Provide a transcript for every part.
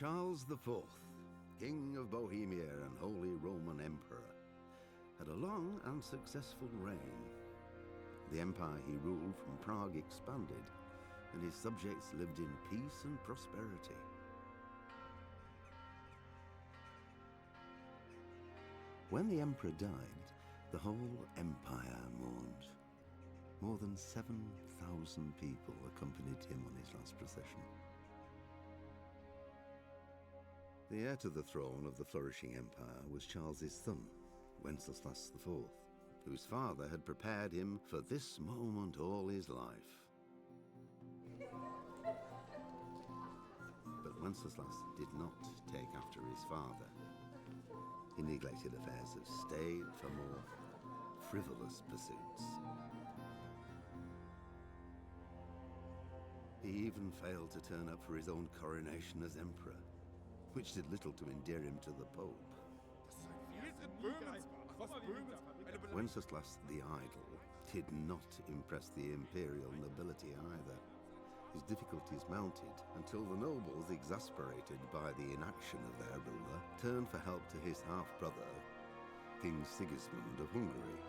Charles IV, King of Bohemia and Holy Roman Emperor, had a long and successful reign. The empire he ruled from Prague expanded, and his subjects lived in peace and prosperity. When the emperor died, the whole empire mourned. More than 7,000 people accompanied him on his last procession. The heir to the throne of the flourishing empire was Charles's son, Wenceslas IV, whose father had prepared him for this moment all his life. But Wenceslas did not take after his father. He neglected affairs of state for more frivolous pursuits. He even failed to turn up for his own coronation as emperor, which did little to endear him to the Pope. Wenceslas the Idle did not impress the imperial nobility either. His difficulties mounted until the nobles, exasperated by the inaction of their ruler, turned for help to his half-brother, King Sigismund of Hungary.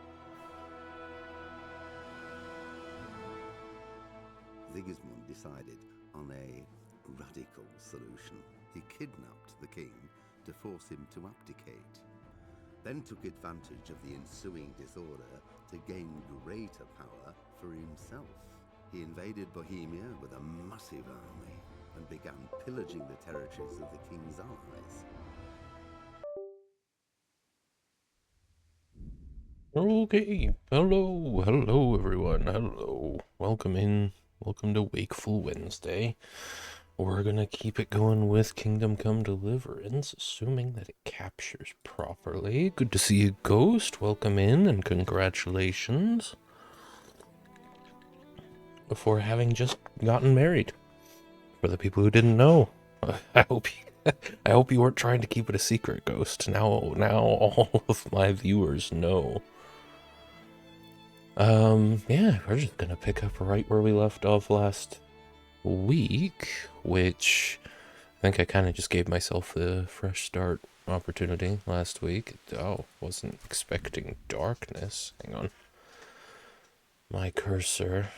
Sigismund decided on a radical solution. He kidnapped the king to force him to abdicate, then took advantage of the ensuing disorder to gain greater power for himself. He invaded Bohemia with a massive army and began pillaging the territories of the king's allies. Okay, hello everyone, hello. Welcome in, welcome to Wakeful Wednesday. We're gonna keep it going with Kingdom Come Deliverance, assuming that it captures properly. Good to see you, Ghost. Welcome in and congratulations. Before having just gotten married. For the people who didn't know. I hope you weren't trying to keep it a secret, Ghost. Now all of my viewers know. Yeah, we're just gonna pick up right where we left off last week, which I think I kind of just gave myself the fresh start opportunity last week. Oh, wasn't expecting darkness. Hang on. My cursor.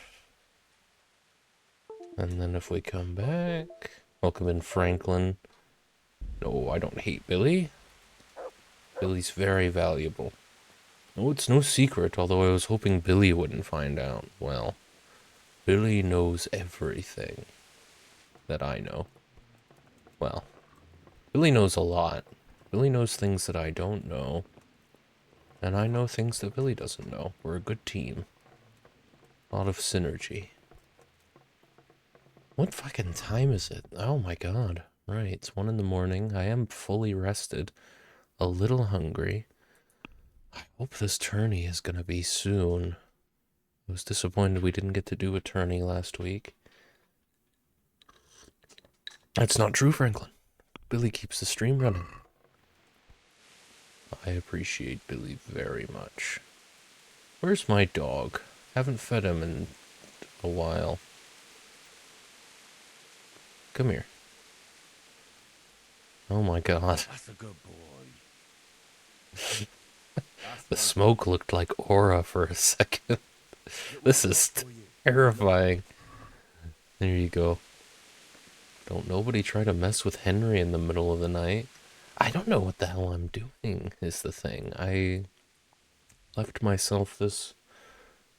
And then if we come back, welcome in Franklin. No, I don't hate Billy. Billy's very valuable. Oh, it's no secret, although I was hoping Billy wouldn't find out. Well, Billy knows everything that I know. Well, Billy knows a lot. Billy knows things that I don't know. And I know things that Billy doesn't know. We're a good team. A lot of synergy. What fucking time is it? Oh my god. Right, it's 1 in the morning. I am fully rested. A little hungry. I hope this tourney is gonna be soon. I was disappointed we didn't get to do a tourney last week. That's not true, Franklin. Billy keeps the stream running. I appreciate Billy very much. Where's my dog? Haven't fed him in a while. Come here. Oh my god. That's a good boy. The smoke looked like aura for a second. This is For you. terrifying. There you go. Don't nobody try to mess with Henry in the middle of the night. I don't know what the hell I'm doing, is the thing. I left myself this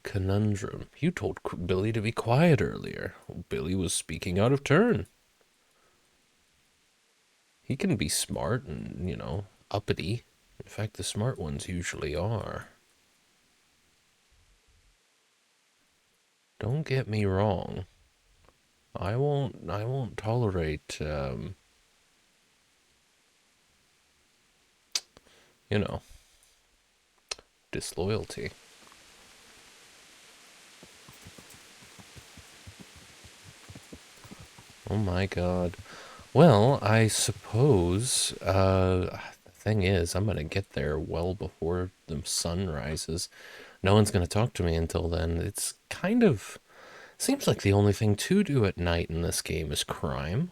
conundrum. You told Billy to be quiet earlier. Billy was speaking out of turn. He can be smart and, you know, uppity. In fact, the smart ones usually are. Don't get me wrong. I won't tolerate, you know, disloyalty. Oh my god. Well, I suppose, the thing is, I'm gonna get there well before the sun rises. No one's gonna talk to me until then. It's kind of, seems like the only thing to do at night in this game is crime.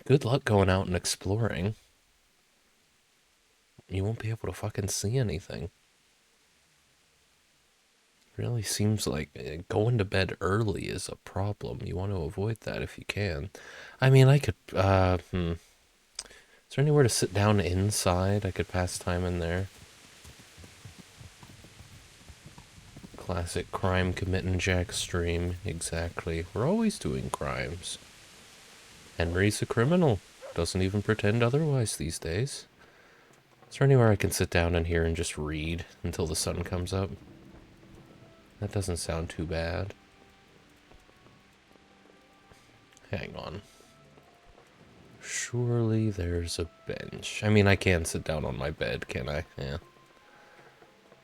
Good luck going out and exploring. You won't be able to fucking see anything. Really seems like going to bed early is a problem. You want to avoid that if you can. I mean, I could, Is there anywhere to sit down inside? I could pass time in there. Classic crime committing Jack stream. Exactly. We're always doing crimes. Henry's a criminal. Doesn't even pretend otherwise these days. Is there anywhere I can sit down in here and just read until the sun comes up? That doesn't sound too bad. Hang on. Surely there's a bench. I mean, I can sit down on my bed, can I? Yeah.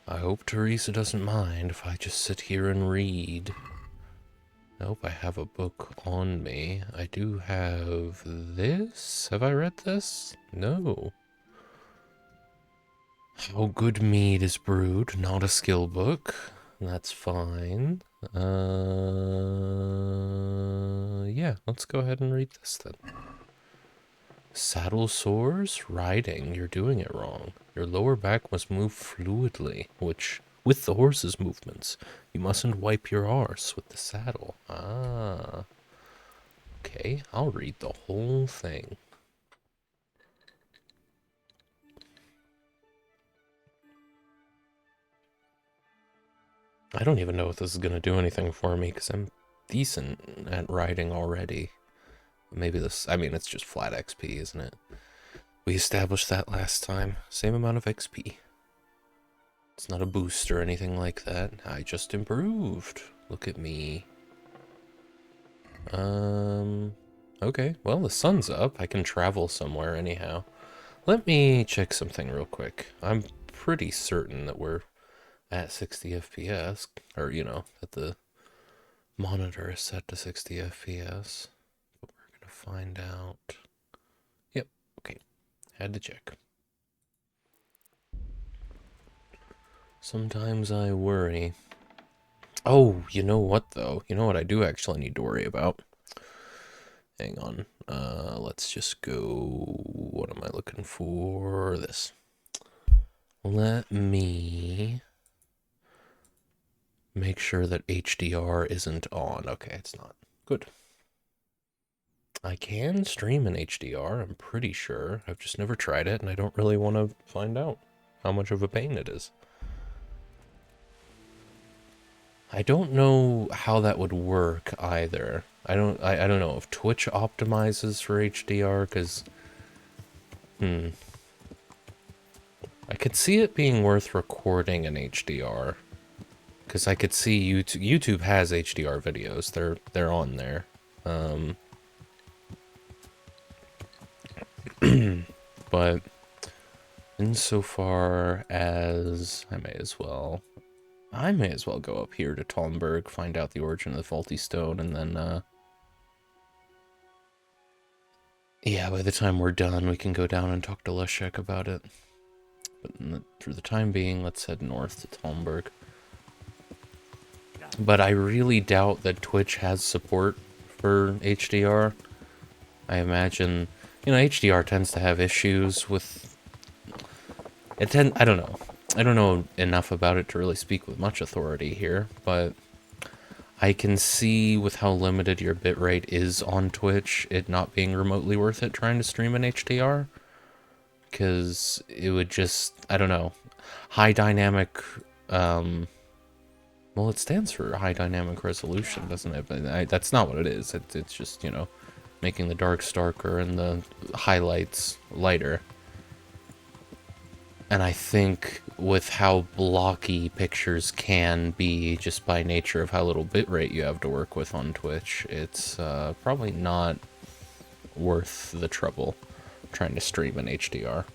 I hope Teresa doesn't mind if I just sit here and read. I hope I have a book on me. I do have this. Have I read this? No. How Good Mead is Brewed. Not a skill book. That's fine. Yeah, let's go ahead and read this then. Saddle sores? Riding. You're doing it wrong. Your lower back must move fluidly, which, with the horse's movements, you mustn't wipe your arse with the saddle. Ah. Okay, I'll read the whole thing. I don't even know if this is going to do anything for me, because I'm decent at riding already. Maybe this, I mean, it's just flat XP, isn't it? We established that last time. Same amount of XP. It's not a boost or anything like that. I just improved. Look at me. Okay, well, the sun's up. I can travel somewhere anyhow. Let me check something real quick. I'm pretty certain that we're at 60 FPS, or, you know, that the monitor is set to 60 FPS. But we're gonna find out. Yep, okay. Had to check. Sometimes I worry. Oh, you know what, though? You know what I do actually need to worry about? Hang on. Let's just go... What am I looking for? This. Let me make sure that HDR isn't on. Okay, it's not. Good. I can stream in HDR, I'm pretty sure. I've just never tried it, and I don't really want to find out how much of a pain it is. I don't know how that would work either. I don't know if Twitch optimizes for HDR, because I could see it being worth recording in HDR, because I could see YouTube has HDR videos. They're on there. But insofar as I may as well go up here to Talmberg, find out the origin of the faulty stone, and then yeah, by the time we're done, we can go down and talk to Leszek about it. But for the time being, let's head north to Talmberg. But I really doubt that Twitch has support for HDR. I imagine You know, HDR tends to have issues with... I don't know. I don't know enough about it to really speak with much authority here, but I can see with how limited your bitrate is on Twitch, it not being remotely worth it trying to stream in HDR. Because it would just, I don't know, high dynamic, well, it stands for high dynamic resolution, doesn't it? But that's not what it is. It's just, you know, making the darks darker and the highlights lighter. And I think with how blocky pictures can be just by nature of how little bitrate you have to work with on Twitch, it's probably not worth the trouble trying to stream in HDR.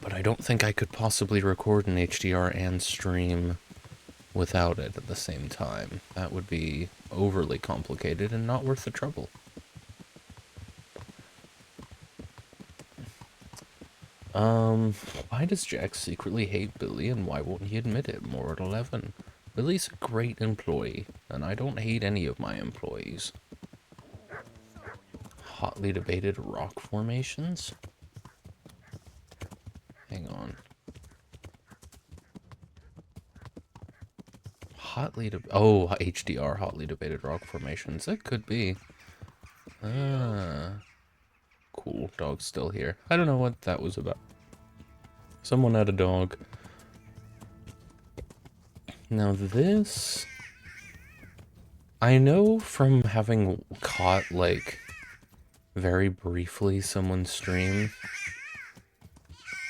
But I don't think I could possibly record in HDR and stream without it at the same time. That would be overly complicated and not worth the trouble. Why does Jack secretly hate Billy and why won't he admit it? More at 11. Billy's a great employee, and I don't hate any of my employees. Hotly debated rock formations? Hang on. HDR, hotly debated rock formations. That could be. Cool, dog's still here. I don't know what that was about. Someone had a dog. Now this... I know from having caught, like, very briefly someone's stream,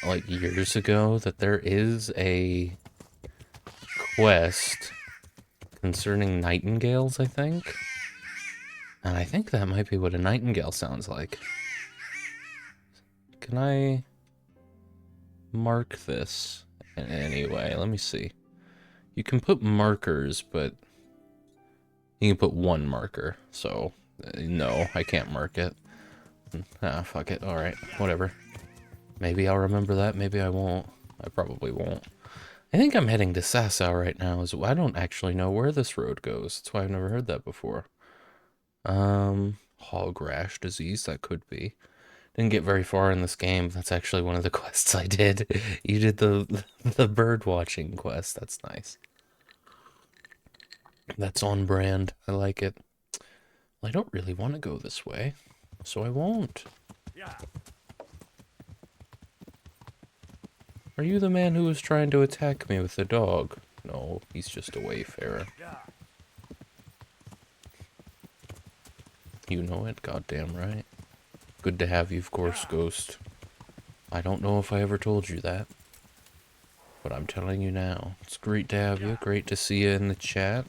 like, years ago, that there is a quest concerning nightingales, I think. And I think that might be what a nightingale sounds like. Can I mark this in any way? Let me see. You can put markers, but you can put one marker. So, no, I can't mark it. Ah, fuck it. Alright, whatever. Maybe I'll remember that, maybe I won't. I probably won't. I think I'm heading to Sasau right now. I don't actually know where this road goes. That's why I've never heard that before. Hog rash disease, that could be. Didn't get very far in this game. That's actually one of the quests I did. You did the bird watching quest. That's nice. That's on brand. I like it. Well, I don't really want to go this way, so I won't. Yeah. Are you the man who was trying to attack me with the dog? No, he's just a wayfarer. Yeah. You know it, goddamn right. Good to have you, of course, Ghost. I don't know if I ever told you that, but I'm telling you now. It's great to have you. Great to see you in the chat.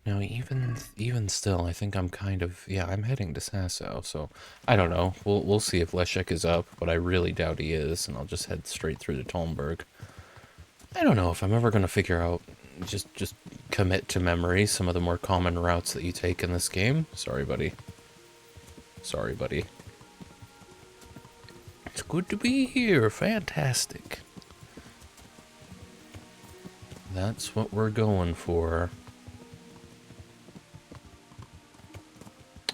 Now, even still, I think I'm kind of... Yeah, I'm heading to Sasau, so... I don't know. We'll see if Leszek is up, but I really doubt he is, and I'll just head straight through to Talmberg. I don't know if I'm ever going to figure out... Just commit to memory some of the more common routes that you take in this game. Sorry, buddy. Sorry, buddy. It's good to be here. Fantastic. That's what we're going for.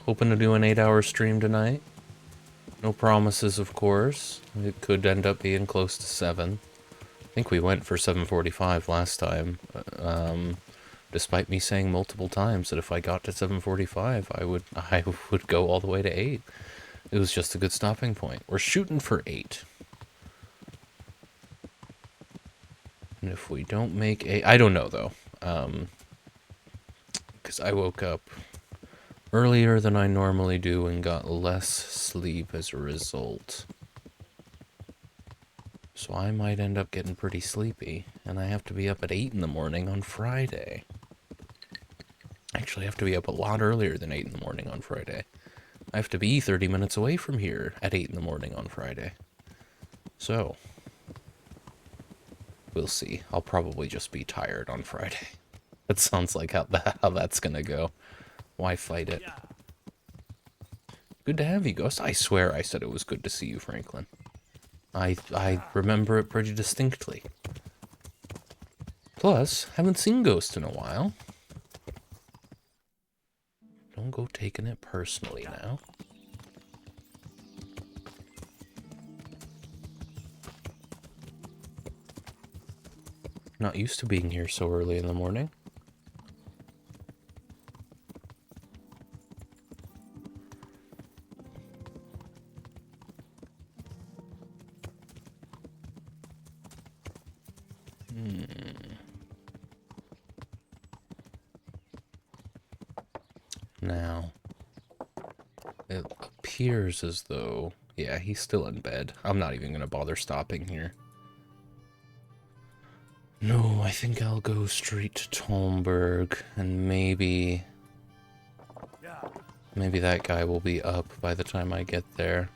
Hoping to do an 8-hour stream tonight. No promises, of course. It could end up being close to 7. I think we went for 7:45 last time. Despite me saying multiple times that if I got to 7:45, I would go all the way to 8. It was just a good stopping point. We're shooting for 8. And if we don't make 8... I don't know, though. Because I woke up earlier than I normally do and got less sleep as a result. So I might end up getting pretty sleepy, and I have to be up at 8 in the morning on Friday. Actually, I have to be up a lot earlier than 8 in the morning on Friday. I have to be 30 minutes away from here at 8 in the morning on Friday. So, we'll see. I'll probably just be tired on Friday. That sounds like how that's gonna go. Why fight it? Good to have you, Ghost. I swear I said it was good to see you, Franklin. I remember it pretty distinctly. Plus, haven't seen Ghost in a while. taking it personally now. Not used to being here so early in the morning. Now, it appears as though, yeah, he's still in bed. I'm not even going to bother stopping here. No, I think I'll go straight to Talmberg, and maybe that guy will be up by the time I get there.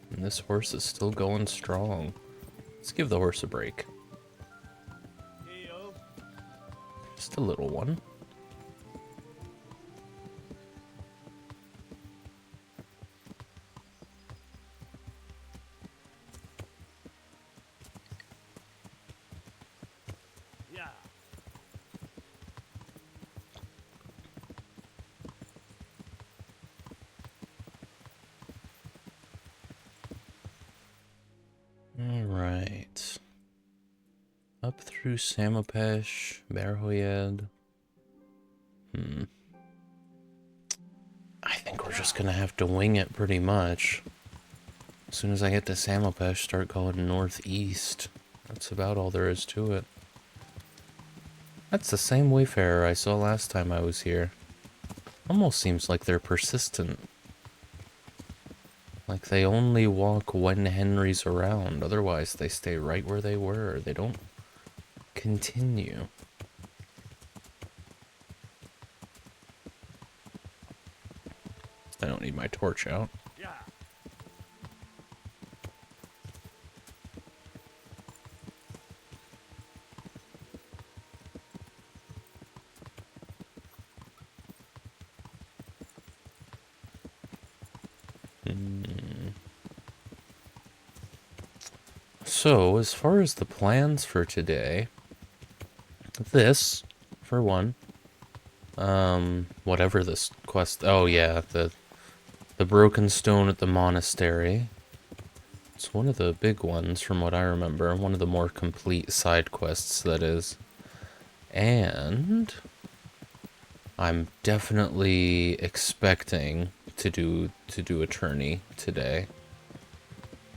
And this horse is still going strong. Let's give the horse a break. Just a little one. Alright. Up through Samopesh, Berhoyed. I think we're just gonna have to wing it pretty much. As soon as I get to Samopesh, start going northeast. That's about all there is to it. That's the same wayfarer I saw last time I was here. Almost seems like they're persistent. Like they only walk when Henry's around, otherwise they stay right where they were. They don't continue. I don't need my torch out. So, as far as the plans for today, this, for one, whatever this quest, oh yeah, the broken stone at the monastery. It's one of the big ones from what I remember, one of the more complete side quests, that is. And I'm definitely expecting to do Attorney today.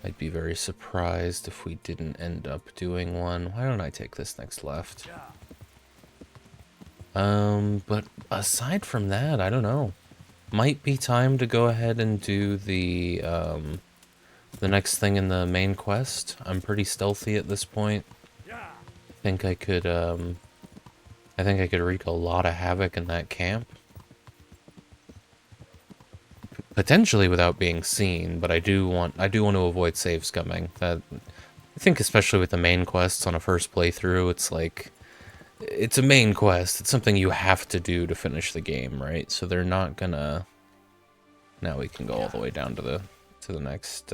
I'd be very surprised if we didn't end up doing one. Why don't I take this next left? But aside from that, I don't know. Might be time to go ahead and do the next thing in the main quest. I'm pretty stealthy at this point. I think I could wreak a lot of havoc in that camp. Potentially without being seen, but I do want to avoid save scumming. That, I think especially with the main quests on a first playthrough, it's like, it's a main quest. It's something you have to do to finish the game, right? So they're not gonna... Now we can go all the way down to the next,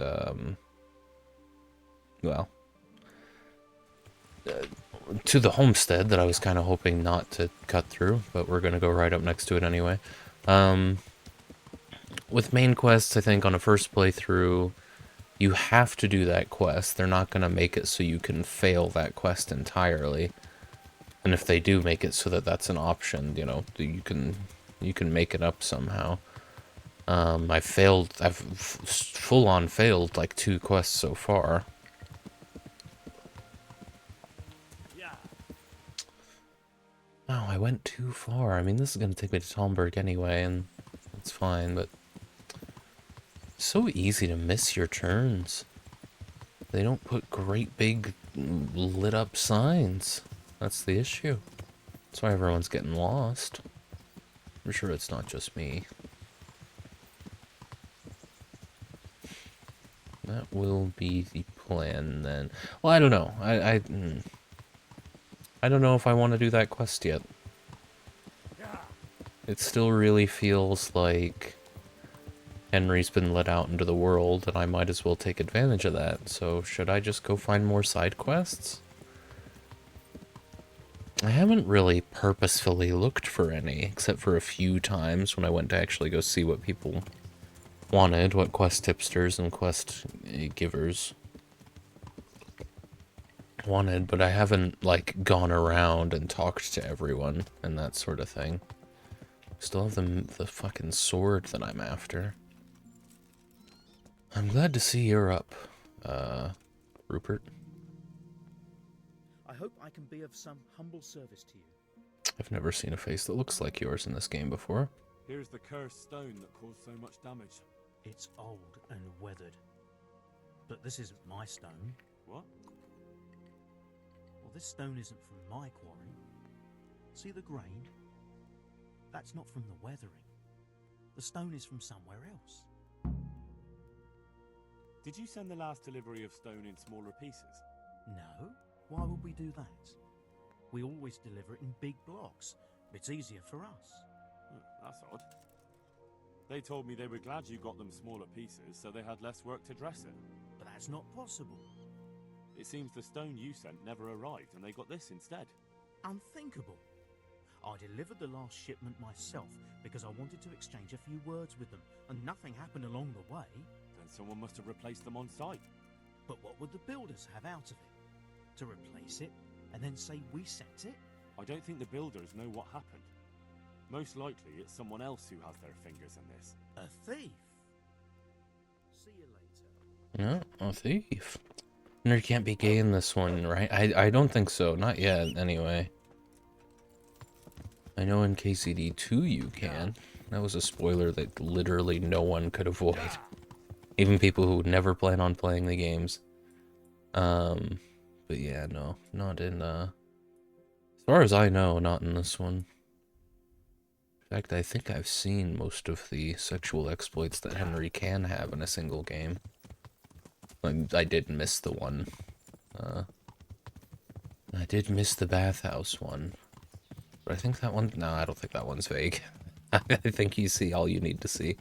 well, to the homestead that I was kind of hoping not to cut through, but we're gonna go right up next to it anyway. With main quests, I think on a first playthrough, you have to do that quest. They're not going to make it so you can fail that quest entirely. And if they do make it so that that's an option, you know, you can make it up somehow. I've full-on failed like 2 quests so far. Oh, I went too far. I mean, this is going to take me to Talmberg anyway, and it's fine, but... So easy to miss your turns. They don't put great big lit up signs. That's the issue. That's why everyone's getting lost. I'm sure it's not just me. That will be the plan then. Well, I don't know. I don't know if I want to do that quest yet. It still really feels like Henry's been let out into the world, and I might as well take advantage of that. So should I just go find more side quests? I haven't really purposefully looked for any, except for a few times when I went to actually go see what people wanted, what quest tipsters and quest givers wanted, but I haven't, like, gone around and talked to everyone and that sort of thing. Still have the fucking sword that I'm after. I'm glad to see you're up, Rupert. I hope I can be of some humble service to you. I've never seen a face that looks like yours in this game before. Here's the cursed stone that caused so much damage. It's old and weathered. But this isn't my stone. What? Well, this stone isn't from my quarry. See the grain? That's not from the weathering. The stone is from somewhere else. Did you send the last delivery of stone in smaller pieces? No. Why would we do that? We always deliver it in big blocks. It's easier for us. That's odd. They told me they were glad you got them smaller pieces, so they had less work to dress it. But that's not possible. It seems the stone you sent never arrived, and they got this instead. Unthinkable. I delivered the last shipment myself because I wanted to exchange a few words with them, and nothing happened along the way. Then someone must have replaced them on site. But what would the builders have out of it? To replace it, and then say we sent it? I don't think the builders know what happened. Most likely, it's someone else who has their fingers in this. A thief? See you later. No, a thief. Nerd can't be gay in this one, right? I don't think so. Not yet, anyway. I know in KCD 2 you can. That was a spoiler that literally no one could avoid. Even people who never plan on playing the games. But yeah, no. Not in, as far as I know, not in this one. In fact, I think I've seen most of the sexual exploits that Henry can have in a single game. I did miss the one. I did miss the bathhouse one. But I think that one... No, I don't think that one's vague. I think you see all you need to see.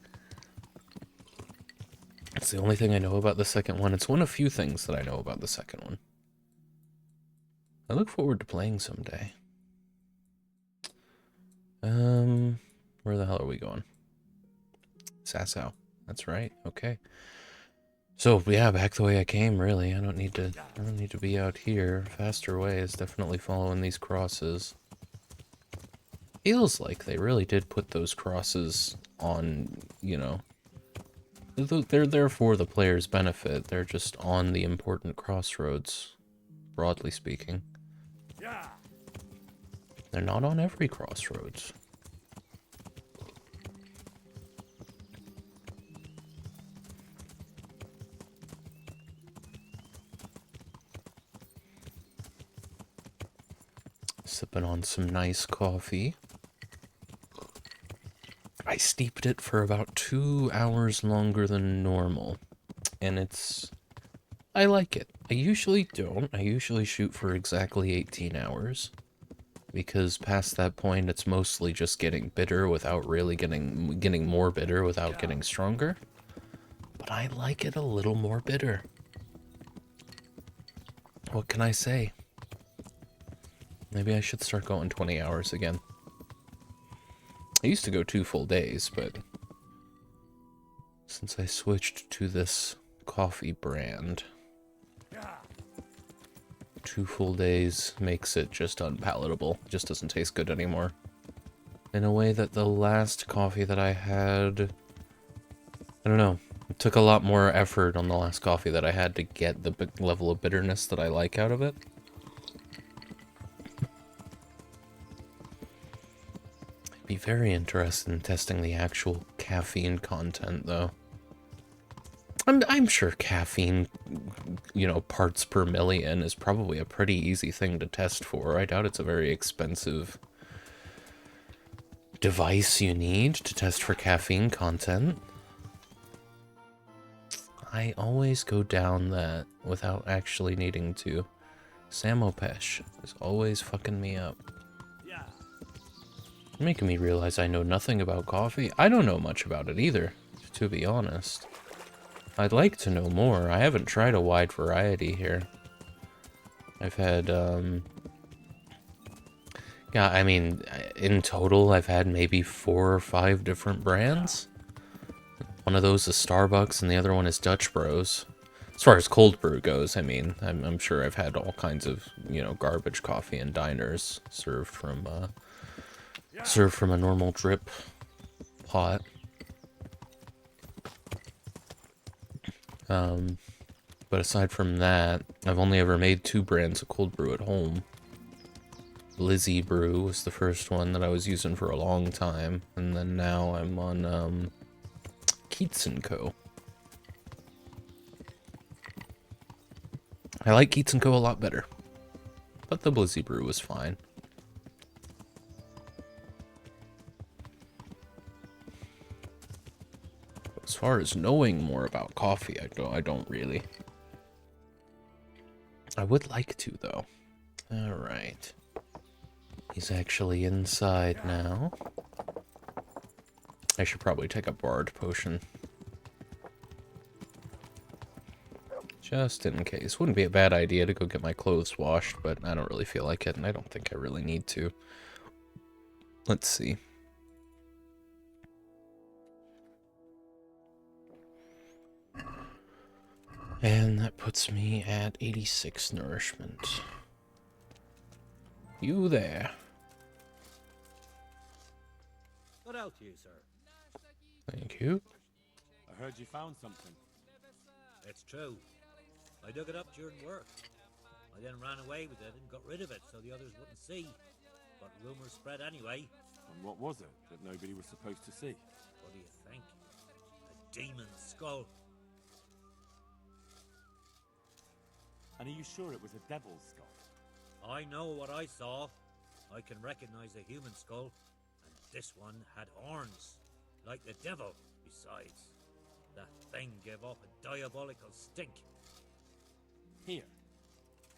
It's the only thing I know about the second one. It's one of few things that I know about the second one. I look forward to playing someday. Where the hell are we going? Sasau. That's right. Okay. So yeah, back the way I came. Really, I don't need to be out here. Faster way is definitely following these crosses. Feels like they really did put those crosses on. You know, they're there for the player's benefit. They're just on the important crossroads, broadly speaking. They're not on every crossroads. Sipping on some nice coffee. I steeped it for about 2 hours longer than normal. And I like it. I usually don't. I usually shoot for exactly 18 hours. Because past that point, it's mostly just getting bitter without really getting more bitter without getting stronger. But I like it a little more bitter. What can I say? Maybe I should start going 20 hours again. I used to go 2 full days, but since I switched to this coffee brand, 2 full days makes it just unpalatable. It just doesn't taste good anymore. In a way that the last coffee that I had... I don't know. It took a lot more effort on the last coffee that I had to get the level of bitterness that I like out of it. I'd be very interested in testing the actual caffeine content, though. I'm sure caffeine, you know, parts per million is probably a pretty easy thing to test for. I doubt it's a very expensive device you need to test for caffeine content. I always go down that without actually needing to. Samopesh is always fucking me up. Making me realize I know nothing about coffee. I don't know much about it either. to be honest. I'd like to know more. I haven't tried a wide variety here. I've had, yeah, I mean, in total, I've had maybe 4 or 5 different brands. One of those is Starbucks, and the other one is Dutch Bros. As far as cold brew goes, I mean, I'm sure I've had all kinds of, you know, garbage coffee in diners served from a normal drip pot. But aside from that, I've only ever made 2 brands of cold brew at home. Lizzie Brew was the first one that I was using for a long time, and then now I'm on Keats & Co. I like Keats & Co. a lot better, but the Blizzy Brew was fine. As far as knowing more about coffee, I don't really. I would like to, though. Alright. He's actually inside now. I should probably take a Bard potion. Just in case. Wouldn't be a bad idea to go get my clothes washed, but I don't really feel like it, and I don't think I really need to. Let's see. And that puts me at 86 nourishment. You there. What out to you, sir? Thank you. I heard you found something. It's true. I dug it up during work. I then ran away with it and got rid of it so the others wouldn't see. But rumors spread anyway. And what was it that nobody was supposed to see? What do you think? A demon's skull. And are you sure it was a devil's skull? I know what I saw. I can recognize a human skull. And this one had horns. Like the devil, besides. That thing gave off a diabolical stink. Here,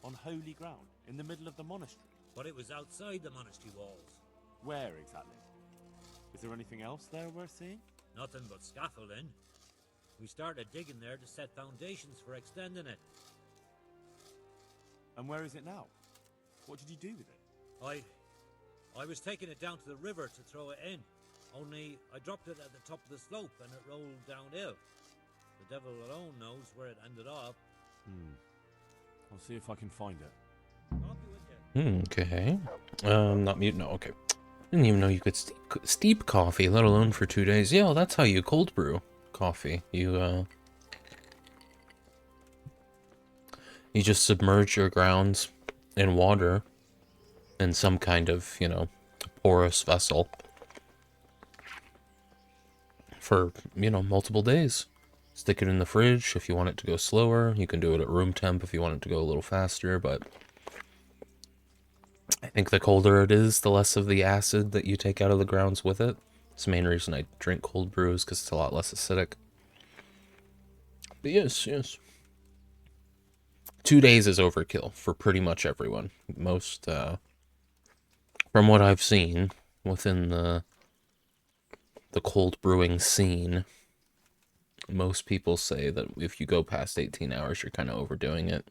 on holy ground, in the middle of the monastery. But it was outside the monastery walls. Where exactly? Is there anything else there worth seeing? Nothing but scaffolding. We started digging there to set foundations for extending it. And where is it now? What did you do with it? I was taking it down to the river to throw it in. Only I dropped it at the top of the slope and it rolled downhill. The devil alone knows where it ended up. I'll see if I can find it. I'll be with you. Okay. Not mute. No, okay. Didn't even know you could steep coffee, let alone for 2 days. Yeah, well, that's how you cold brew coffee. You just submerge your grounds in water in some kind of, you know, porous vessel for, you know, multiple days. Stick it in the fridge if you want it to go slower. You can do it at room temp if you want it to go a little faster, but I think the colder it is, the less of the acid that you take out of the grounds with it. It's the main reason I drink cold brews, because it's a lot less acidic. But yes. 2 days is overkill for pretty much everyone. Most, from what I've seen within the cold brewing scene, most people say that if you go past 18 hours, you're kind of overdoing it.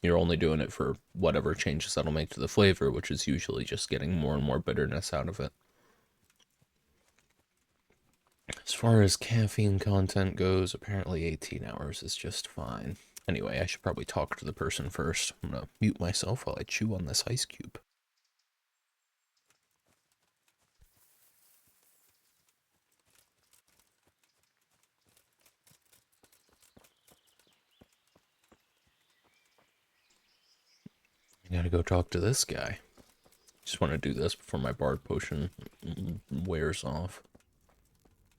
You're only doing it for whatever changes that'll make to the flavor, which is usually just getting more and more bitterness out of it. As far as caffeine content goes, apparently 18 hours is just fine. Anyway, I should probably talk to the person first. I'm gonna mute myself while I chew on this ice cube. I gotta go talk to this guy. Just want to do this before my Bard potion wears off.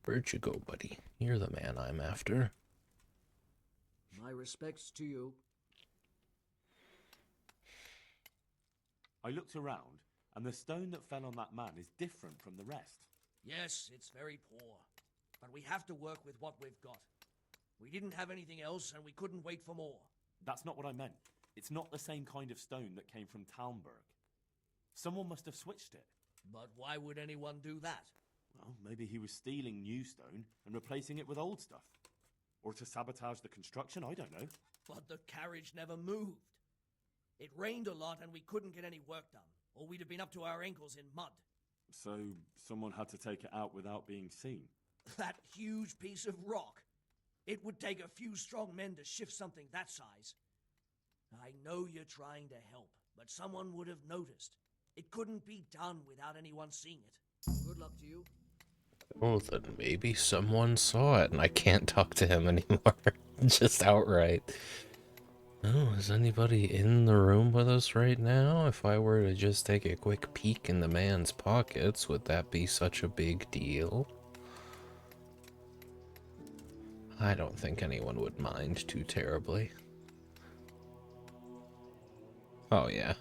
Where'd you go, buddy? You're the man I'm after. My respects to you. I looked around, and the stone that fell on that man is different from the rest. Yes, it's very poor. But we have to work with what we've got. We didn't have anything else, and we couldn't wait for more. That's not what I meant. It's not the same kind of stone that came from Talmberg. Someone must have switched it. But why would anyone do that? Well, maybe he was stealing new stone and replacing it with old stuff. Or to sabotage the construction, I don't know. But the carriage never moved. It rained a lot and we couldn't get any work done, or we'd have been up to our ankles in mud. So someone had to take it out without being seen. That huge piece of rock. It would take a few strong men to shift something that size. I know you're trying to help, but someone would have noticed. It couldn't be done without anyone seeing it. Good luck to you. Oh, then maybe someone saw it and I can't talk to him anymore. Just outright. Oh, is anybody in the room with us right now? If I were to just take a quick peek in the man's pockets, would that be such a big deal? I don't think anyone would mind too terribly. Oh yeah.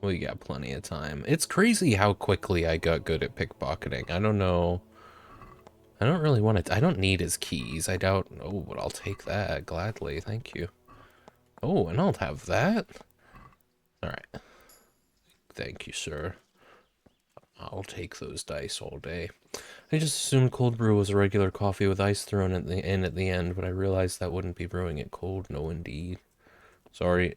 We got plenty of time. It's crazy how quickly I got good at pickpocketing. I don't know. I don't really want to... I don't need his keys. I doubt... Oh, but I'll take that gladly. Thank you. Oh, and I'll have that. Alright. Thank you, sir. I'll take those dice all day. I just assumed cold brew was a regular coffee with ice thrown at the end, but I realized that wouldn't be brewing it cold. No, indeed. Sorry.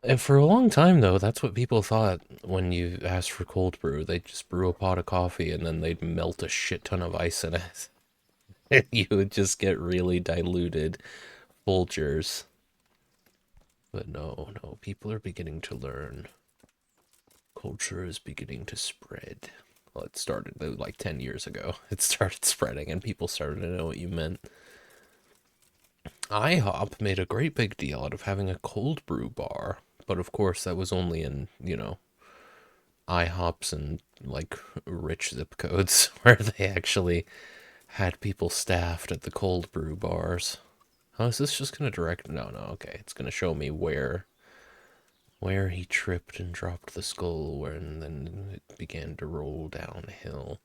And for a long time, though, that's what people thought when you asked for cold brew. They'd just brew a pot of coffee and then they'd melt a shit ton of ice in it. And you would just get really diluted Folgers. But no, people are beginning to learn. Culture is beginning to spread. Well, it started like 10 years ago. It started spreading and people started to know what you meant. IHOP made a great big deal out of having a cold brew bar. But of course, that was only in, you know, IHOPs and, like, rich zip codes where they actually had people staffed at the cold brew bars. Oh, is this just going to direct? No, okay. It's going to show me where he tripped and dropped the skull, and then it began to roll downhill.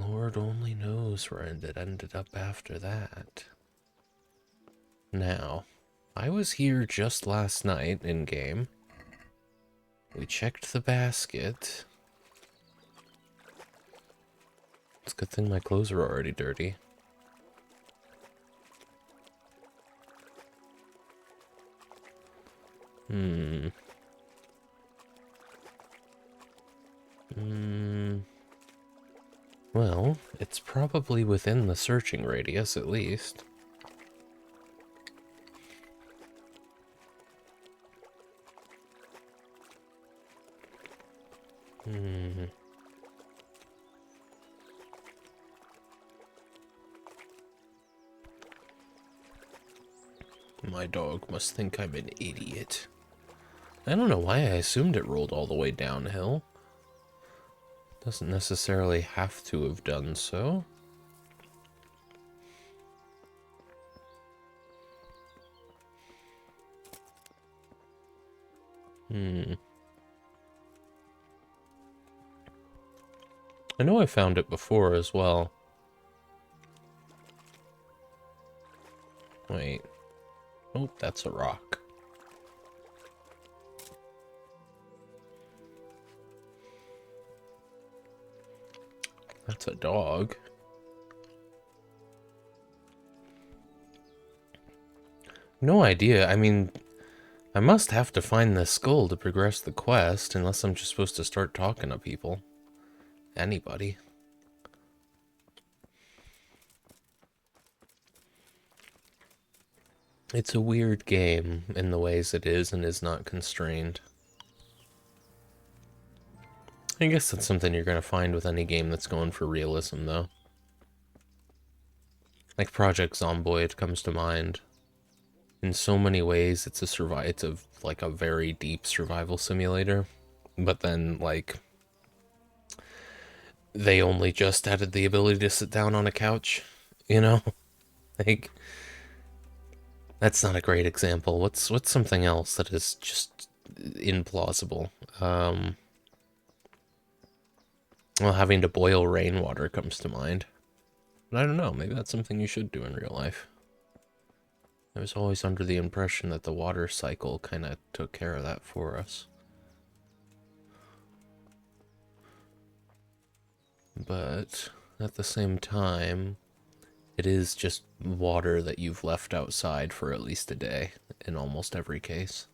Lord only knows where it ended up after that. Now, I was here just last night in-game. We checked the basket. It's a good thing my clothes are already dirty. Well, it's probably within the searching radius, at least. My dog must think I'm an idiot. I don't know why I assumed it rolled all the way downhill. Doesn't necessarily have to have done so. I know I found it before as well. Wait. Oh, that's a rock. That's a dog. No idea. I mean, I must have to find this skull to progress the quest, unless I'm just supposed to start talking to people. Anybody. It's a weird game in the ways it is and is not constrained. I guess that's something you're going to find with any game that's going for realism, though. Like Project Zomboid comes to mind. In so many ways, it's like a very deep survival simulator. But then, like, they only just added the ability to sit down on a couch, you know? Like, that's not a great example. What's something else that is just implausible? Well, having to boil rainwater comes to mind. But I don't know, maybe that's something you should do in real life. I was always under the impression that the water cycle kind of took care of that for us. But at the same time, it is just water that you've left outside for at least a day in almost every case.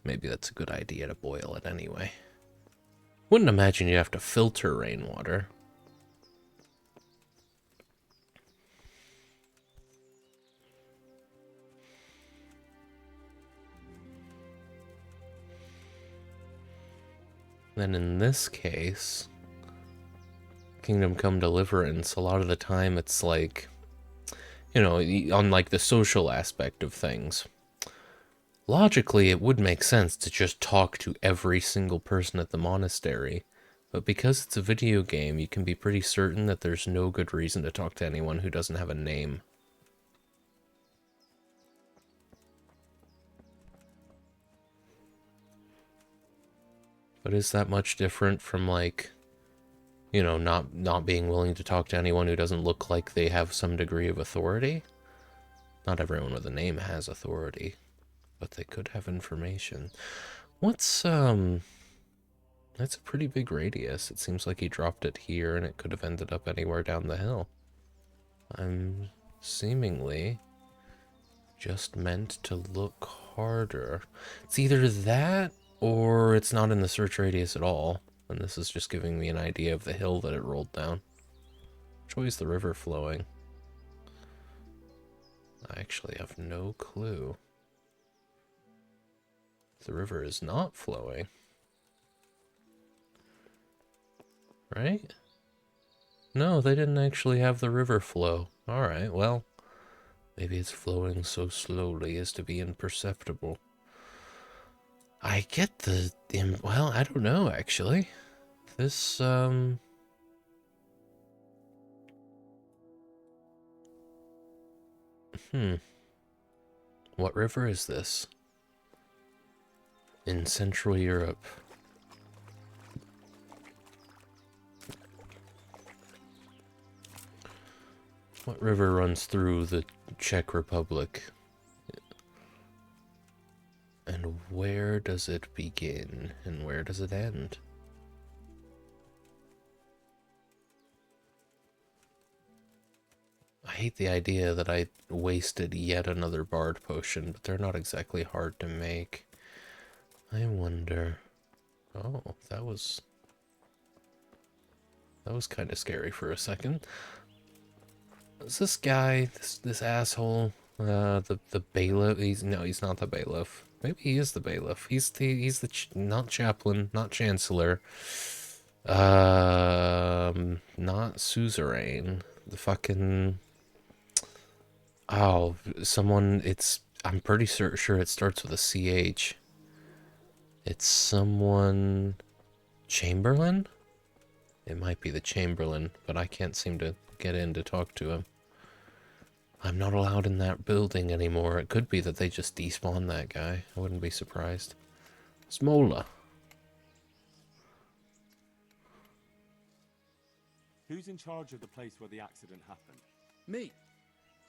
Maybe that's a good idea to boil it anyway. Wouldn't imagine you'd have to filter rainwater. Then in this case, Kingdom Come Deliverance, a lot of the time it's like, you know, on like the social aspect of things. Logically, it would make sense to just talk to every single person at the monastery, but because it's a video game, you can be pretty certain that there's no good reason to talk to anyone who doesn't have a name. But is that much different from, like, you know, not being willing to talk to anyone who doesn't look like they have some degree of authority? Not everyone with a name has authority, but they could have information. What's, that's a pretty big radius. It seems like he dropped it here and it could have ended up anywhere down the hill. I'm seemingly just meant to look harder. It's either that or it's not in the search radius at all. And this is just giving me an idea of the hill that it rolled down. Which way is the river flowing? I actually have no clue. The river is not flowing. Right? No, they didn't actually have the river flow. Alright, well, maybe it's flowing so slowly as to be imperceptible. I get the... well, I don't know, actually. This, What river is this? In Central Europe. What river runs through the Czech Republic? And where does it begin? And where does it end? I hate the idea that I wasted yet another bard potion, but they're not exactly hard to make. I wonder... oh, that was kind of scary for a second. Is this guy, this asshole, the bailiff? He's not the bailiff. Maybe he is the bailiff. He's the not chaplain, not chancellor. Not suzerain. The fucking... oh, someone. I'm pretty sure it starts with a CH. It's someone... Chamberlain? It might be the Chamberlain, but I can't seem to get in to talk to him. I'm not allowed in that building anymore. It could be that they just despawned that guy. I wouldn't be surprised. Smola. Who's in charge of the place where the accident happened? Me.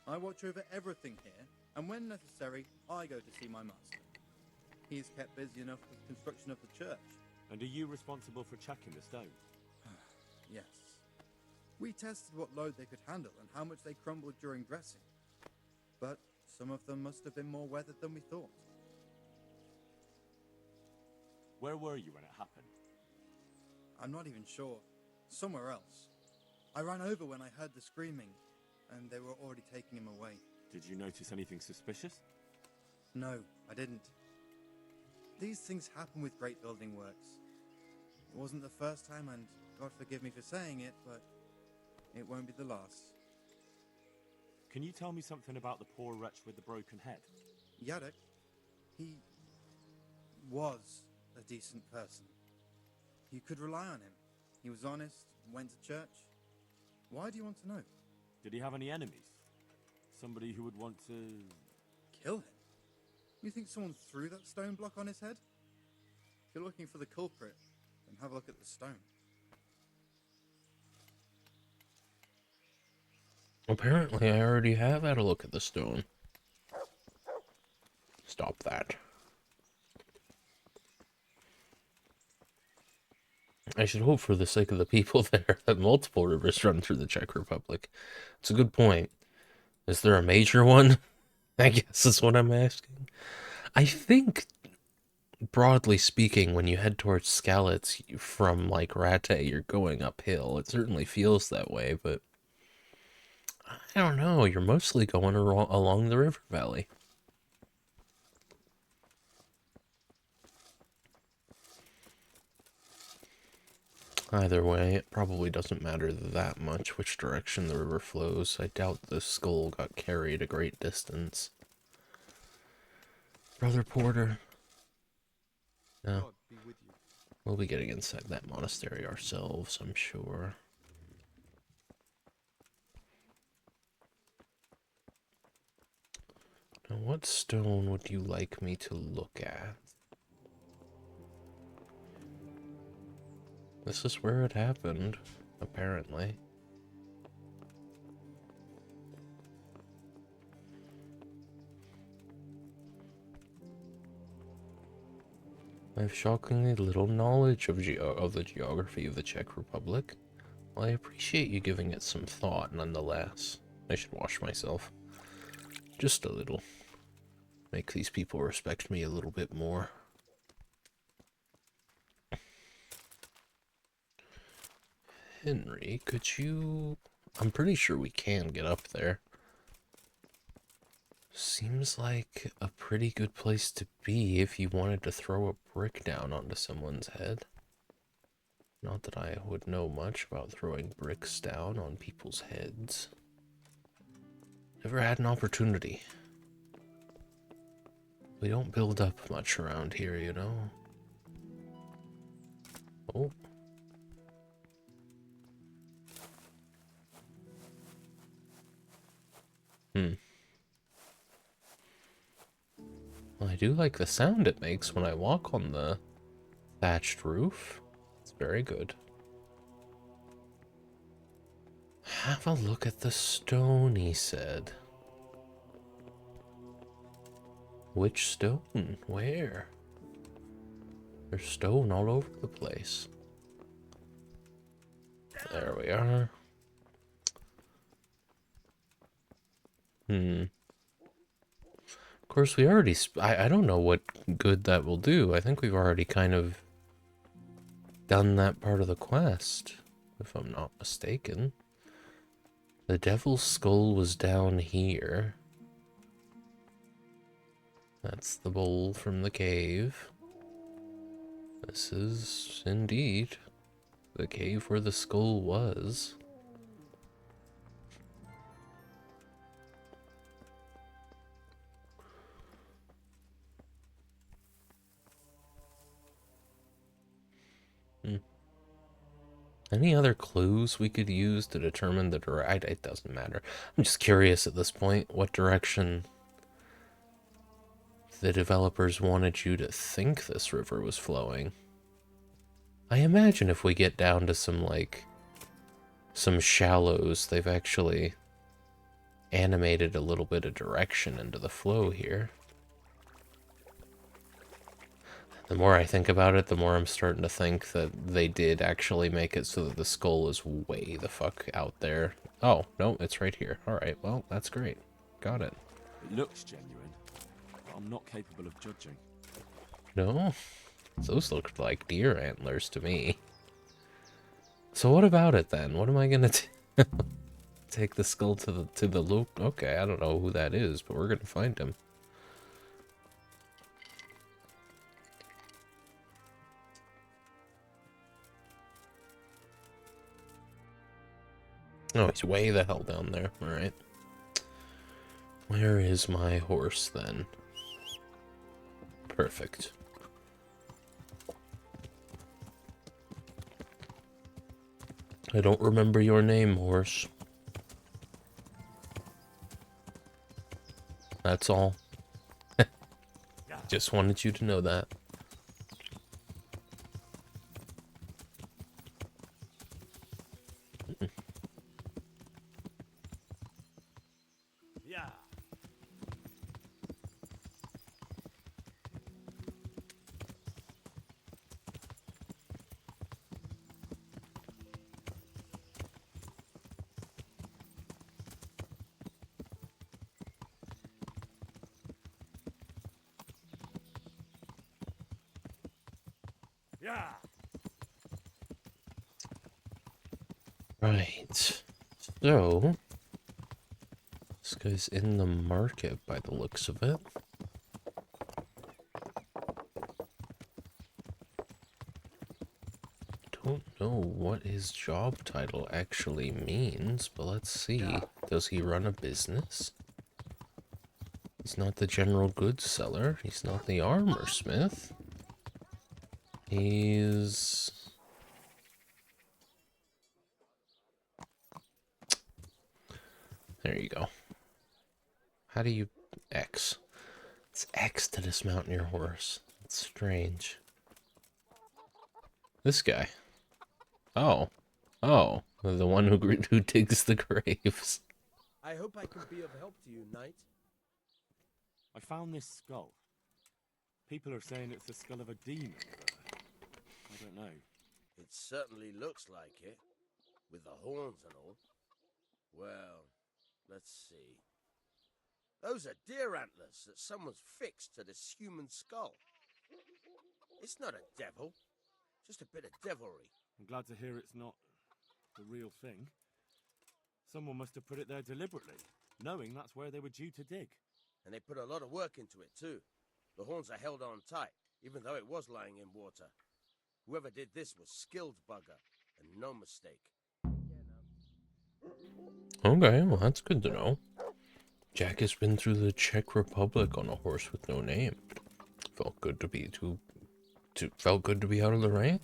I watch over everything here, and when necessary, I go to see my master. He's kept busy enough with construction of the church. And are you responsible for checking the stones? Yes. We tested what load they could handle and how much they crumbled during dressing. But some of them must have been more weathered than we thought. Where were you when it happened? I'm not even sure. Somewhere else. I ran over when I heard the screaming, and they were already taking him away. Did you notice anything suspicious? No, I didn't. These things happen with great building works. It wasn't the first time, and God forgive me for saying it, but it won't be the last. Can you tell me something about the poor wretch with the broken head? Yadok, he was a decent person. You could rely on him. He was honest, went to church. Why do you want to know? Did he have any enemies? Somebody who would want to... Kill him? You think someone threw that stone block on his head? If you're looking for the culprit, then have a look at the stone. Apparently, I already have had a look at the stone. Stop that. I should hope for the sake of the people there that multiple rivers run through the Czech Republic. It's a good point. Is there a major one? I guess is what I'm asking. I think, broadly speaking, when you head towards Skalitz from, like, Rate, you're going uphill. It certainly feels that way, but I don't know. You're mostly going along the river valley. Either way, it probably doesn't matter that much which direction the river flows. I doubt the skull got carried a great distance. Brother Porter. No. God be with you. We'll be getting inside that monastery ourselves, I'm sure. Now, what stone would you like me to look at? This is where it happened, apparently. I have shockingly little knowledge of the geography of the Czech Republic. Well, I appreciate you giving it some thought, nonetheless. I should wash myself. Just a little. Make these people respect me a little bit more. Henry, could you... I'm pretty sure we can get up there. Seems like a pretty good place to be if you wanted to throw a brick down onto someone's head. Not that I would know much about throwing bricks down on people's heads. Never had an opportunity. We don't build up much around here, you know? Oh. Well, I do like the sound it makes when I walk on the thatched roof. It's very good. Have a look at the stone, he said. Which stone? Where? There's stone all over the place. There we are. Of course, we already... I don't know what good that will do. I think we've already kind of done that part of the quest, if I'm not mistaken. The devil's skull was down here. That's the bowl from the cave. This is, indeed, the cave where the skull was. Any other clues we could use to determine the direction? It doesn't matter. I'm just curious at this point what direction the developers wanted you to think this river was flowing. I imagine if we get down to some shallows, they've actually animated a little bit of direction into the flow here. The more I think about it, the more I'm starting to think that they did actually make it so that the skull is way the fuck out there. Oh, no, it's right here. Alright, well, that's great. Got it. It looks genuine, but I'm not capable of judging. No? Those looked like deer antlers to me. So what about it then? What am I gonna do? Take the skull to the loop? Okay, I don't know who that is, but we're gonna find him. Oh, he's way the hell down there. Alright. Where is my horse, then? Perfect. I don't remember your name, horse. That's all. Just wanted you to know that. Yeah. Yeah. Right. So, this guy's in the market by the looks of it. Don't know what his job title actually means, but let's see. Does he run a business? He's not the general goods seller. He's not the armor smith. He's... There you go. How do you... X. It's X to dismount your horse. It's strange. This guy. Oh. Oh. The one who digs the graves. I hope I can be of help to you, knight. I found this skull. People are saying it's the skull of a demon, but I don't know. It certainly looks like it, with the horns and all. Well, let's see. Those are deer antlers that someone's fixed to this human skull. It's not a devil, just a bit of devilry. I'm glad to hear it's not the real thing. Someone must have put it there deliberately, knowing that's where they were due to dig. And they put a lot of work into it, too. The horns are held on tight, even though it was lying in water. Whoever did this was skilled bugger, and no mistake. Okay, well that's good to know. Jack has been through the Czech Republic on a horse with no name. Felt good to be felt good to be out of the rain?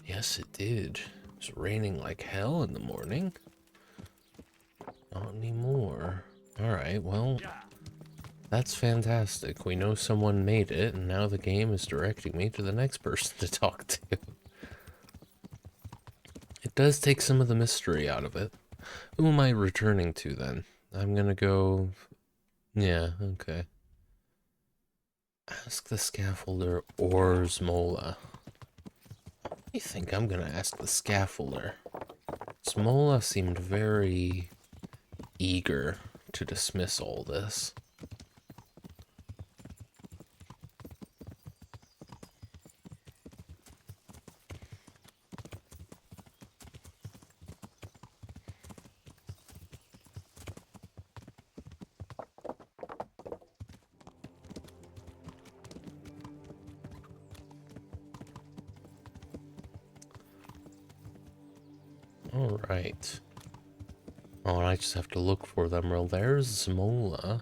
Yes, it did. It was raining like hell in the morning. Not anymore. Alright, well, that's fantastic. We know someone made it, and now the game is directing me to the next person to talk to. It does take some of the mystery out of it. Who am I returning to, then? I'm gonna go... Yeah, okay. Ask the scaffolder or Zmola. I think I'm gonna ask the scaffolder. Zmola seemed very eager to dismiss all this. Alright. Oh, I just have to look for them. Well, there's Zmola.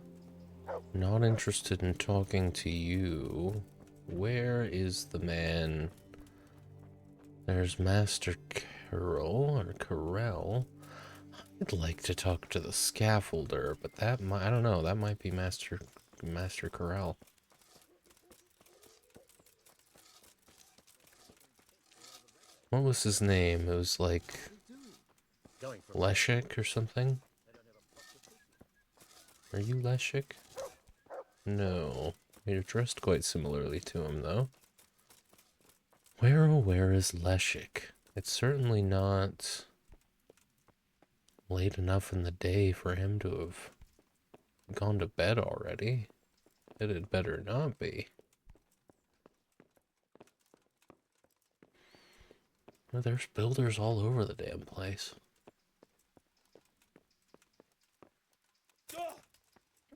Not interested in talking to you. Where is the man? There's Master Carol, or Carell. I'd like to talk to the scaffolder, but that might, I don't know, that might be Master Carell. What was his name? It was like Leshek or something? Are you Leshek? No. You're dressed quite similarly to him, though. Where, oh, where is Leshek? It's certainly not late enough in the day for him to have gone to bed already. It had better not be. Well, there's builders all over the damn place.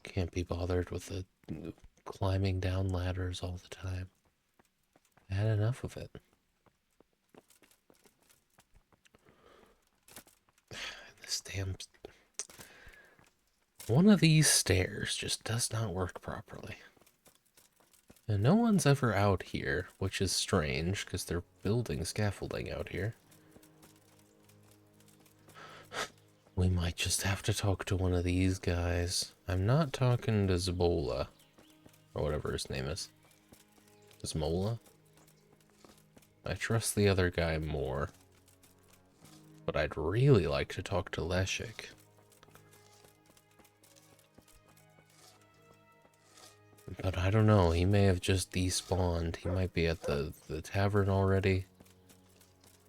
Can't be bothered with the climbing down ladders all the time. I had enough of it. This damn... One of these stairs just does not work properly. And no one's ever out here, which is strange, because they're building scaffolding out here. We might just have to talk to one of these guys. I'm not talking to Zmola, or whatever his name is. Zmola? I trust the other guy more. But I'd really like to talk to Leshek. But I don't know, he may have just despawned. He might be at the tavern already.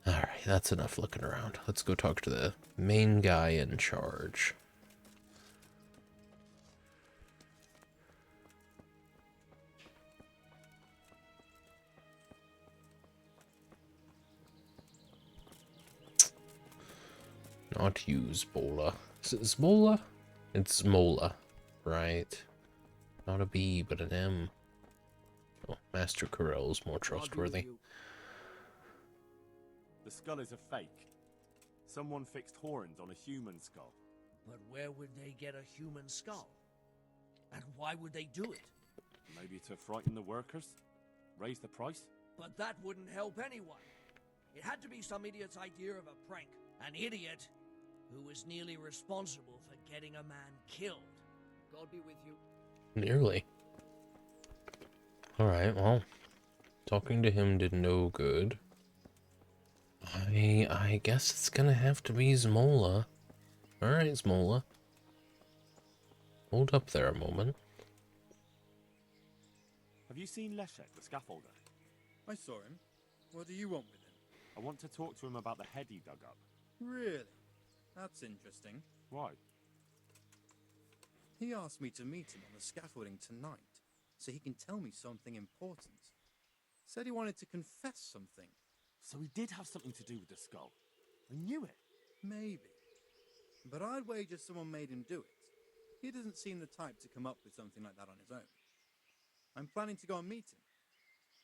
Alright, that's enough looking around. Let's go talk to the main guy in charge. Not you, Zmola. Is it Zmola? It's Zmola, right? Not a B, but an M. Oh, Master Corel is more trustworthy. The skull is a fake. Someone fixed horns on a human skull. But where would they get a human skull? And why would they do it? Maybe to frighten the workers? Raise the price? But that wouldn't help anyone. It had to be some idiot's idea of a prank. An idiot who was nearly responsible for getting a man killed. God be with you. Nearly. Alright, well, talking to him did no good. I guess it's gonna have to be Zmola. Alright, Zmola. Hold up there a moment. Have you seen Leszek, the scaffolder? I saw him. What do you want with him? I want to talk to him about the head he dug up. Really? That's interesting. Why? He asked me to meet him on the scaffolding tonight, so he can tell me something important. Said he wanted to confess something. So he did have something to do with the skull. I knew it. Maybe. But I'd wager someone made him do it. He doesn't seem the type to come up with something like that on his own. I'm planning to go and meet him.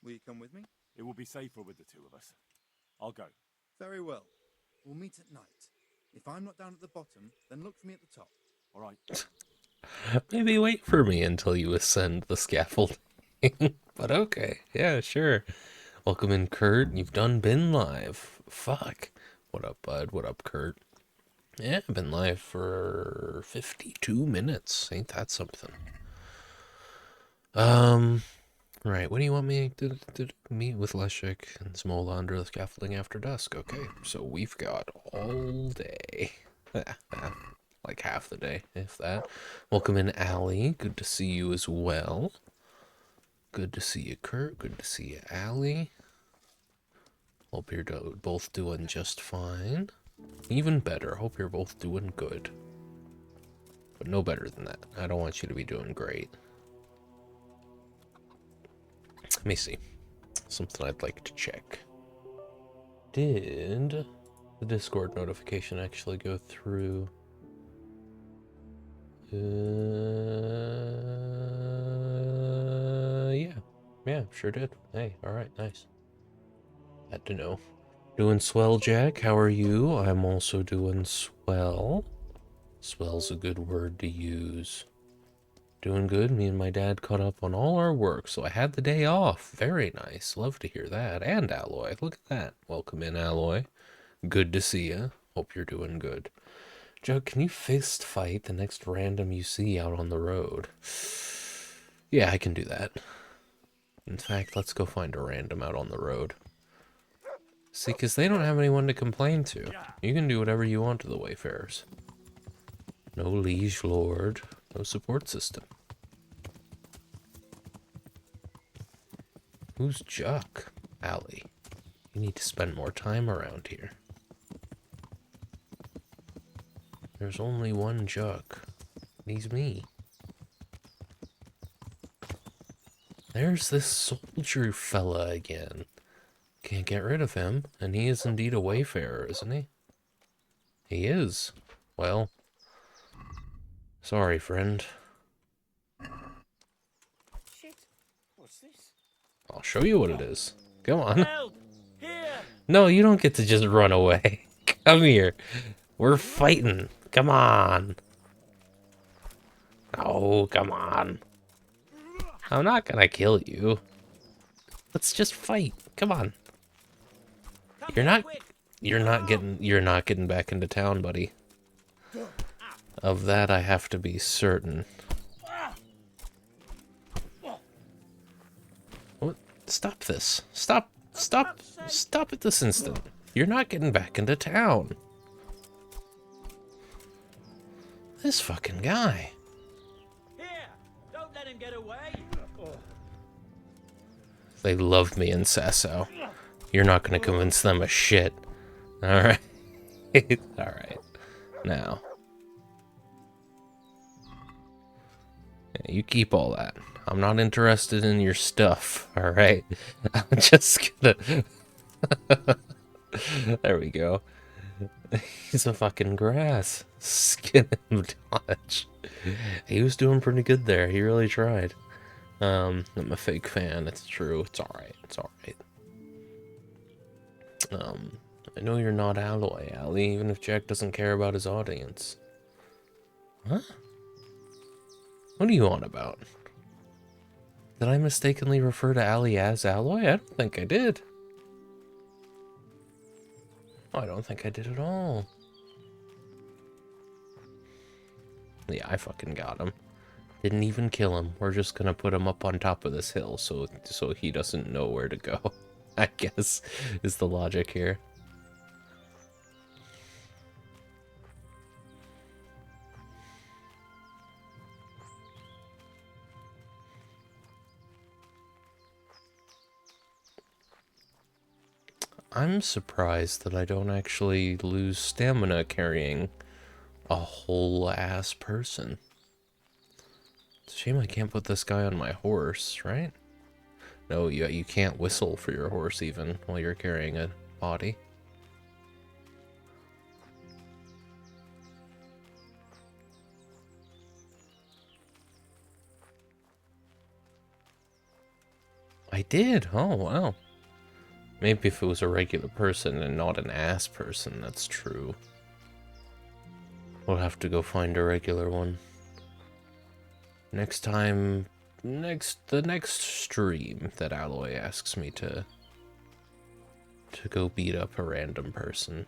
Will you come with me? It will be safer with the two of us. I'll go. Very well. We'll meet at night. If I'm not down at the bottom, then look for me at the top. All right. Maybe wait for me until you ascend the scaffolding. But okay, yeah, sure. Welcome in, Kurt. You've been live. Fuck. What up, bud? What up, Kurt? Yeah, I've been live for 52 minutes. Ain't that something? Right, what do you want me to meet with Leszek and Zmola under the scaffolding after dusk? Okay, so we've got all day. Like half the day, if that. Welcome in, Allie. Good to see you as well. Good to see you, Kurt. Good to see you, Allie. Hope you're both doing just fine. Even better, hope you're both doing good. But no better than that. I don't want you to be doing great. Let me see. Something I'd like to check. Did the Discord notification actually go through? Yeah, sure did. Hey, alright, nice. Had to know. Doing swell, Jack. How are you? I'm also doing swell. Swell's a good word to use. Doing good. Me and my dad caught up on all our work, so I had the day off. Very nice. Love to hear that. And Alloy. Look at that. Welcome in, Alloy. Good to see ya. Hope you're doing good. Jug, can you fist fight the next random you see out on the road? Yeah, I can do that. In fact, let's go find a random out on the road. See, because they don't have anyone to complain to. You can do whatever you want to the Wayfarers. No liege lord. No support system. Who's Juck? Allie. You need to spend more time around here. There's only one Juck. He's me. There's this soldier fella again. Can't get rid of him, and he is indeed a wayfarer, isn't he? He is. Well, sorry, friend. Shit. What's this? I'll show you what it is. Come on. Help! Here! No, you don't get to just run away. Come here. We're fighting. Come on. Oh, come on. I'm not gonna kill you. Let's just fight. Come on. You're not getting back into town, buddy. Of that I have to be certain. What? Stop this. Stop at this instant. You're not getting back into town. This fucking guy. Here! Don't let him get away! They love me in Sasso. You're not gonna convince them of shit. Alright. Alright. Now. Yeah, you keep all that. I'm not interested in your stuff, alright? I'm just gonna... There we go. He's a fucking grass. Skin him, Dodge. He was doing pretty good there. He really tried. I'm a fake fan. It's true. It's alright. It's alright. I know you're not Alloy, Allie, even if Jack doesn't care about his audience. Huh? What are you on about? Did I mistakenly refer to Allie as Alloy? I don't think I did. Oh, I don't think I did at all. Yeah, I fucking got him. Didn't even kill him. We're just gonna put him up on top of this hill so he doesn't know where to go. I guess is the logic here. I'm surprised that I don't actually lose stamina carrying a whole ass person. It's a shame I can't put this guy on my horse, right? No, you can't whistle for your horse even while you're carrying a body. I did? Oh, wow. Maybe if it was a regular person and not an ass person, that's true. We'll have to go find a regular one. Next time, the next stream that Alloy asks me to go beat up a random person.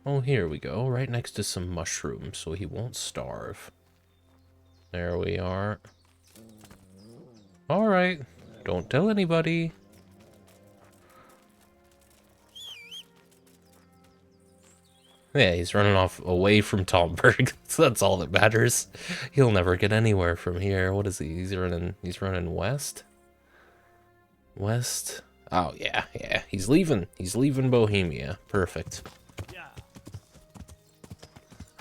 Oh, here we go, right next to some mushrooms so he won't starve. There we are. Alright, don't tell anybody. Yeah, he's running off away from Tomberg. So that's all that matters. He'll never get anywhere from here. What is he? He's running west? West? Oh, yeah. He's leaving. He's leaving Bohemia. Perfect.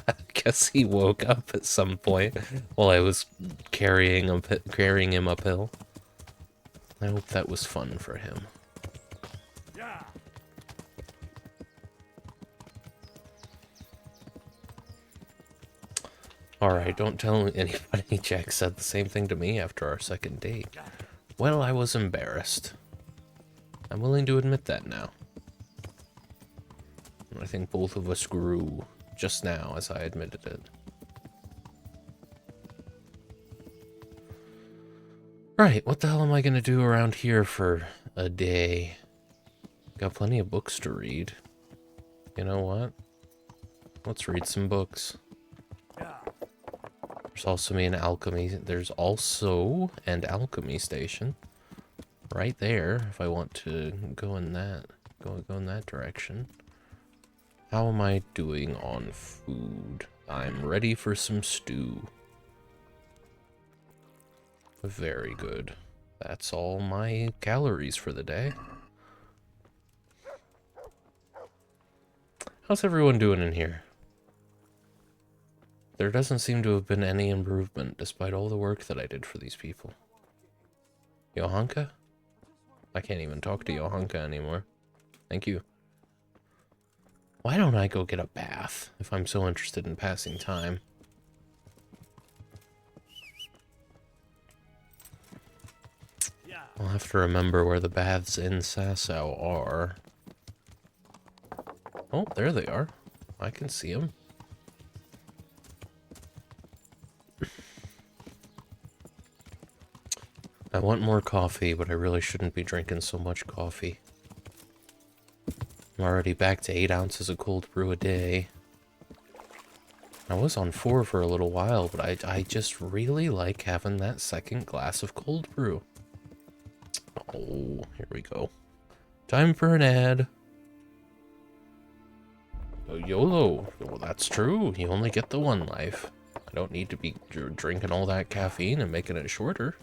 I guess he woke up at some point while I was carrying him uphill. I hope that was fun for him. Alright, don't tell anybody. Jack said the same thing to me after our second date. Well, I was embarrassed. I'm willing to admit that now. I think both of us grew just now as I admitted it. Right, what the hell am I gonna do around here for a day? Got plenty of books to read. You know what? Let's read some books. There's also an alchemy station right there if I want to go in that direction. How am I doing on food? I'm ready for some stew. Very good. That's all my calories for the day. How's everyone doing in here? There doesn't seem to have been any improvement despite all the work that I did for these people. Johanka? I can't even talk to Johanka anymore. Thank you. Why don't I go get a bath if I'm so interested in passing time? I'll have to remember where the baths in Sasau are. Oh, there they are. I can see them. I want more coffee, but I really shouldn't be drinking so much coffee. I'm already back to 8 ounces of cold brew a day. I was on 4 for a little while, but I just really like having that second glass of cold brew. Oh, here we go. Time for an ad. Oh, YOLO. Well, that's true. You only get the one life. I don't need to be drinking all that caffeine and making it shorter.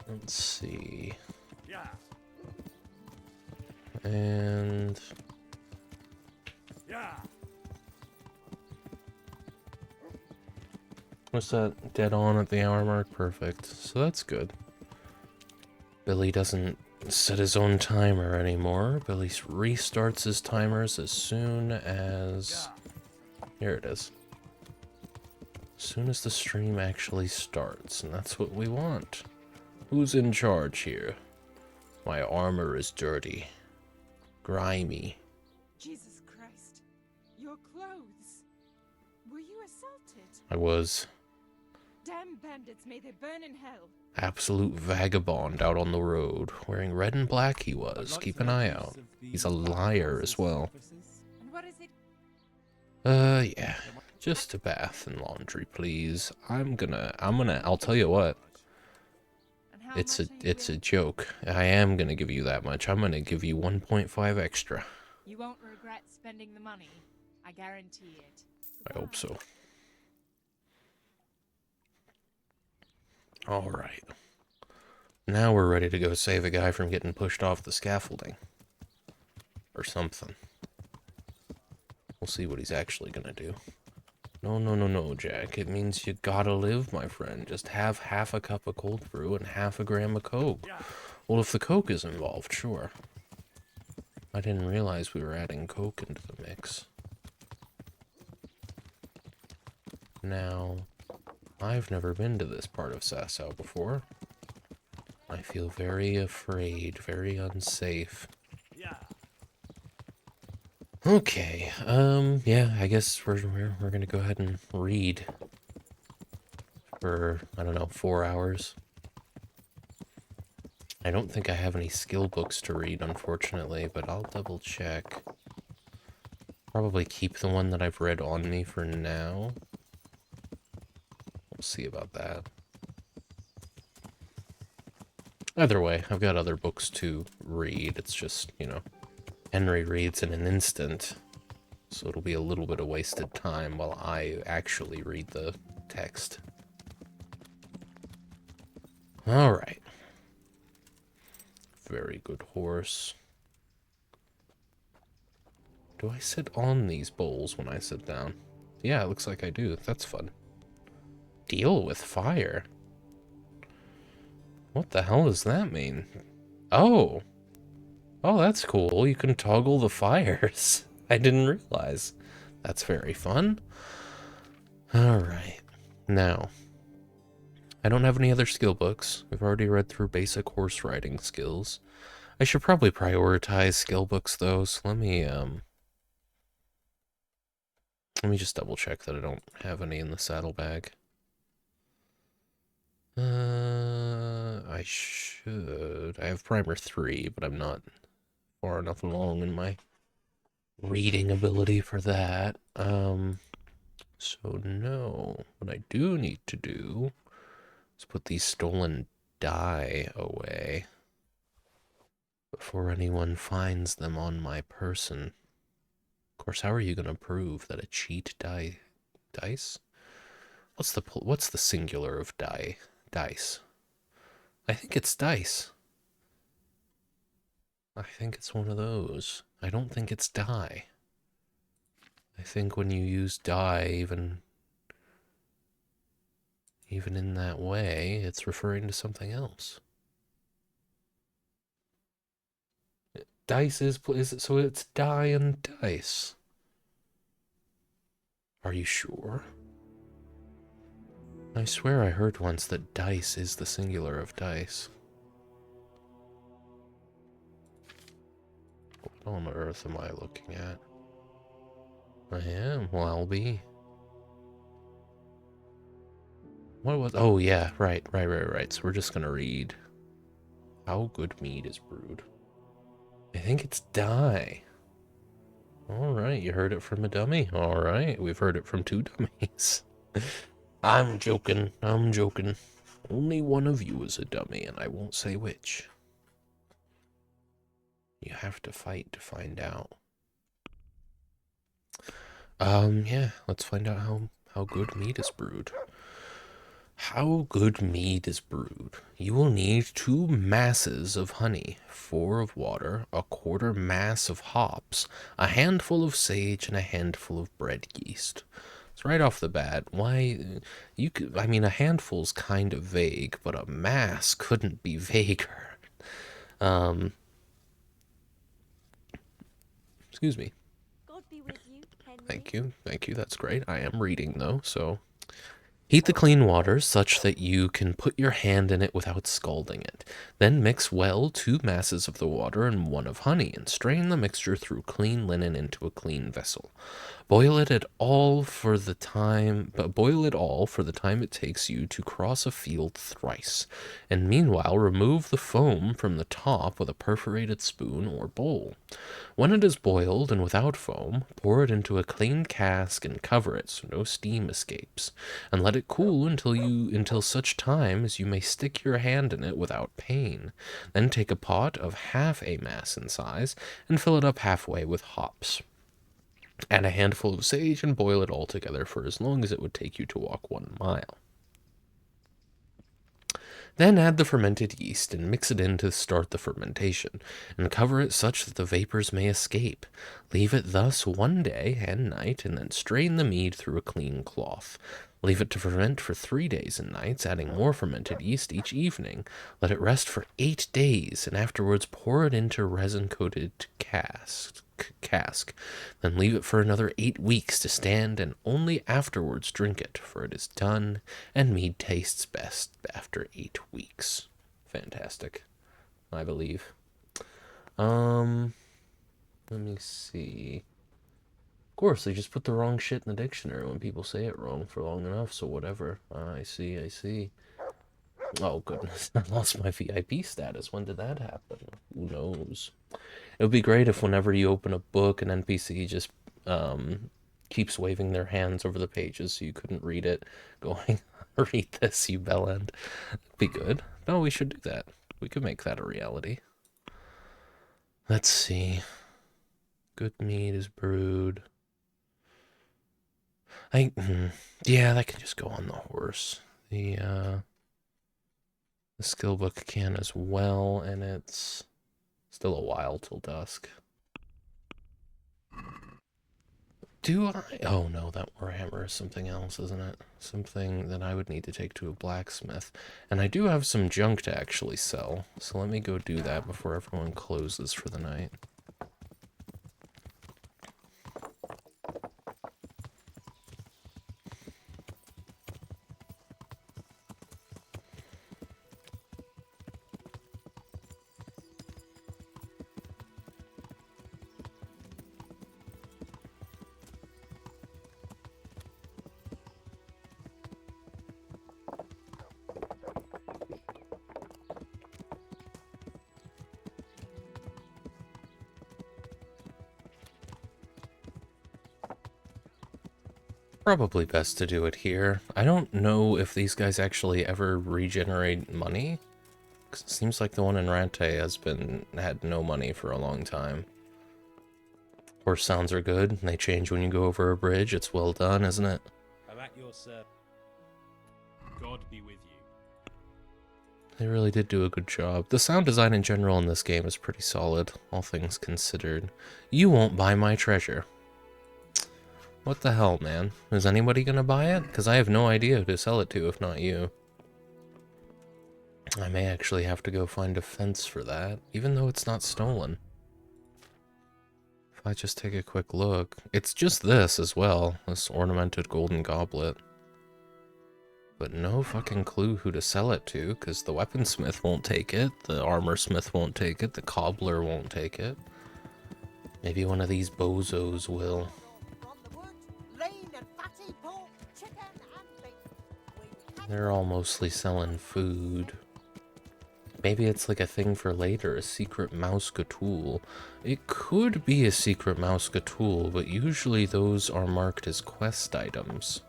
Let's see. And... what's that? Dead on at the hour mark? Perfect. So that's good. Billy doesn't doesn't set his own timer anymore. Billy restarts his timers as soon as... Here it is. As soon as the stream actually starts, and that's what we want. Who's in charge here? My armor is dirty. Grimy. Jesus Christ. Your clothes. Were you assaulted? I was. Damn bandits, may they burn in hell. Absolute vagabond out on the road. Wearing red and black he was. Keep an eye out. He's a liar as well. And what is it? Yeah. Just a bath and laundry, please. I'll tell you what. And how It's much a joke. I am gonna give you that much. I'm gonna give you 1.5 extra. You won't regret spending the money. I guarantee it. I hope so. Alright. Now we're ready to go save a guy from getting pushed off the scaffolding. Or something. We'll see what he's actually gonna do. No, Jack. It means you gotta live, my friend. Just have half a cup of cold brew and half a gram of Coke. Well, if the Coke is involved, sure. I didn't realize we were adding Coke into the mix. Now, I've never been to this part of Sasau before. I feel very afraid, very unsafe. Okay, yeah, I guess we're gonna go ahead and read for, I don't know, 4 hours. I don't think I have any skill books to read, unfortunately, but I'll double check. Probably keep the one that I've read on me for now. We'll see about that. Either way, I've got other books to read. It's just, you know, Henry reads in an instant, so it'll be a little bit of wasted time while I actually read the text. Alright. Very good horse. Do I sit on these bowls when I sit down? Yeah, it looks like I do. That's fun. Deal with fire? What the hell does that mean? Oh! Oh, that's cool. You can toggle the fires. I didn't realize. That's very fun. Alright. Now, I don't have any other skill books. We've already read through basic horse riding skills. I should probably prioritize skill books, though, so let me just double check that I don't have any in the saddlebag. I should. I have Primer 3, but I'm not far enough along in my reading ability for that. So no. What I do need to do is put these stolen dye away before anyone finds them on my person. Of course, how are you going to prove that a cheat dice? What's the singular of dice? I think it's dice. I think it's one of those. I don't think it's die. I think when you use die, even in that way, it's referring to something else. Dice is it, so it's die and dice. Are you sure? I swear I heard once that dice is the singular of dice. What on earth am I looking at? I am. Well, I'll be. What was... Oh, yeah. Right. So we're just gonna read. How good mead is brewed. I think it's die. Alright, you heard it from a dummy. Alright, we've heard it from 2 dummies. I'm joking. Only one of you is a dummy, and I won't say which. You have to fight to find out. Yeah, let's find out how good mead is brewed. How good mead is brewed. You will need 2 masses of honey, 4 of water, a 1/4 mass of hops, a handful of sage, and a handful of bread yeast. So right off the bat, I mean, a handful's kind of vague, but a mass couldn't be vaguer. Excuse me. God be with you, Henry. Thank you, that's great. I am reading though, so... Heat the clean water such that you can put your hand in it without scalding it. Then mix well 2 masses of the water and 1 of honey, and strain the mixture through clean linen into a clean vessel. Boil it all for the time it takes you to cross a field thrice, and meanwhile remove the foam from the top with a perforated spoon or bowl. When it is boiled and without foam, pour it into a clean cask and cover it so no steam escapes, and let it cool until such time as you may stick your hand in it without pain. Then take a pot of half a mass in size and fill it up halfway with hops. Add a handful of sage and boil it all together for as long as it would take you to walk 1 mile. Then add the fermented yeast and mix it in to start the fermentation, and cover it such that the vapors may escape. Leave it thus 1 day and night, and then strain the mead through a clean cloth. Leave it to ferment for 3 days and nights, adding more fermented yeast each evening. Let it rest for 8 days, and afterwards pour it into resin-coated cask. Then leave it for another 8 weeks to stand, and only afterwards drink it, for it is done, and mead tastes best after 8 weeks. Fantastic, I believe. Let me see. Of course, they just put the wrong shit in the dictionary when people say it wrong for long enough, so whatever. I see. Oh, goodness, I lost my VIP status. When did that happen? Who knows? It would be great if whenever you open a book, an NPC just keeps waving their hands over the pages so you couldn't read it, going, read this, you bellend. It'd be good. No, we should do that. We could make that a reality. Let's see. Good mead is brewed. Yeah, that can just go on the horse. The skill book can as well, and it's still a while till dusk. Do I? Oh no, that warhammer is something else, isn't it? Something that I would need to take to a blacksmith. And I do have some junk to actually sell, so let me go do that before everyone closes for the night. Probably best to do it here. I don't know if these guys actually ever regenerate money. 'Cause it seems like the one in Rante had no money for a long time. Horse sounds are good. They change when you go over a bridge. It's well done, isn't it? I'm at your service. God be with you. They really did do a good job. The sound design in general in this game is pretty solid, all things considered. You won't buy my treasure. What the hell, man? Is anybody gonna buy it? Because I have no idea who to sell it to if not you. I may actually have to go find a fence for that, even though it's not stolen. If I just take a quick look, it's just this as well, this ornamented golden goblet. But no fucking clue who to sell it to, because the weaponsmith won't take it, the armorsmith won't take it, the cobbler won't take it. Maybe one of these bozos will. They're all mostly selling food. Maybe it's like a thing for later, a secret mouse-tool. It could be a secret mouse-tool, but usually those are marked as quest items.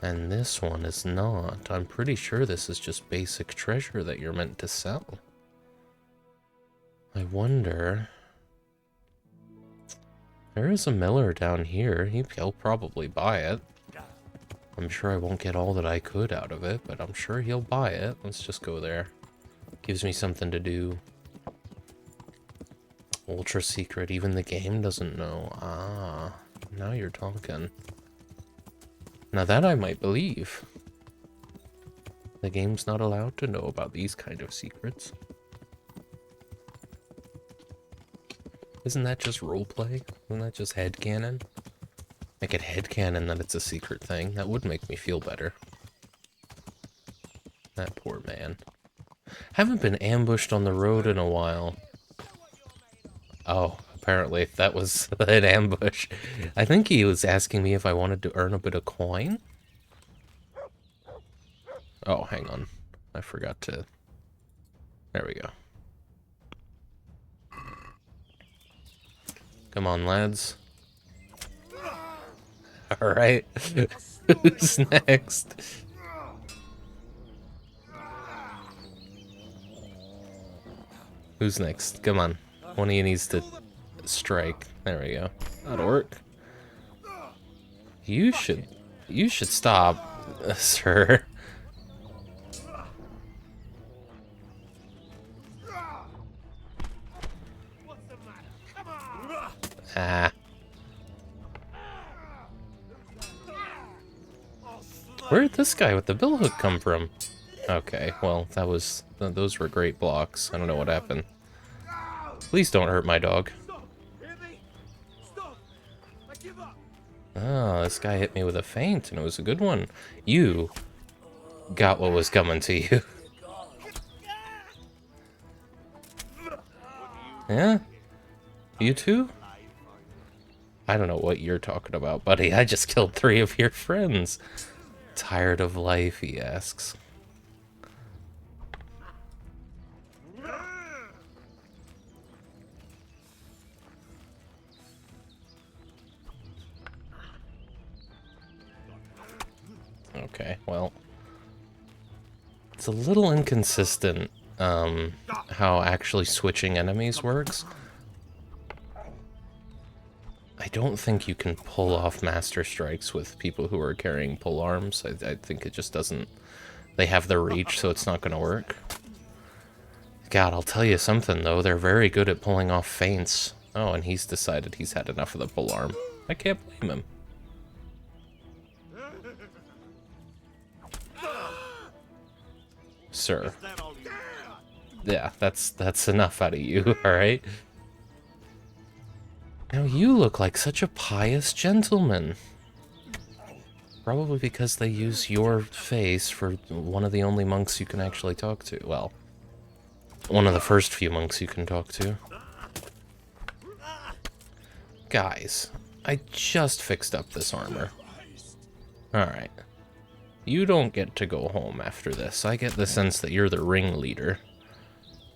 And this one is not. I'm pretty sure this is just basic treasure that you're meant to sell. I wonder... There is a miller down here. He'll probably buy it. I'm sure I won't get all that I could out of it, but I'm sure he'll buy it. Let's just go there. Gives me something to do. Ultra secret, even the game doesn't know. Ah, now you're talking. Now that I might believe. The game's not allowed to know about these kind of secrets. Isn't that just roleplay? Isn't that just headcanon? Make it headcanon that it's a secret thing. That would make me feel better. That poor man. Haven't been ambushed on the road in a while. Oh, apparently that was an ambush. I think he was asking me if I wanted to earn a bit of coin. Oh, hang on. I forgot to... There we go. Come on, lads. Alright. Who's next? Who's next? Come on. One of you needs to strike. There we go. That'll work. You should stop, sir. Ah. Where did this guy with the billhook come from? Okay, well, those were great blocks. I don't know what happened. Please don't hurt my dog. Oh, this guy hit me with a feint, and it was a good one. You got what was coming to you. Yeah? You too? I don't know what you're talking about, buddy. I just killed 3 of your friends. Tired of life, he asks. Okay, well, it's a little inconsistent how actually switching enemies works. I don't think you can pull off master strikes with people who are carrying pole arms. I think it just doesn't... They have the reach, so it's not going to work. God, I'll tell you something, though. They're very good at pulling off feints. Oh, and he's decided he's had enough of the pole arm. I can't blame him. Sir. Yeah, that's enough out of you, alright? Now you look like such a pious gentleman. Probably because they use your face for one of the only monks you can actually talk to. Well, one of the first few monks you can talk to. Guys, I just fixed up this armor. Alright. You don't get to go home after this. I get the sense that you're the ringleader.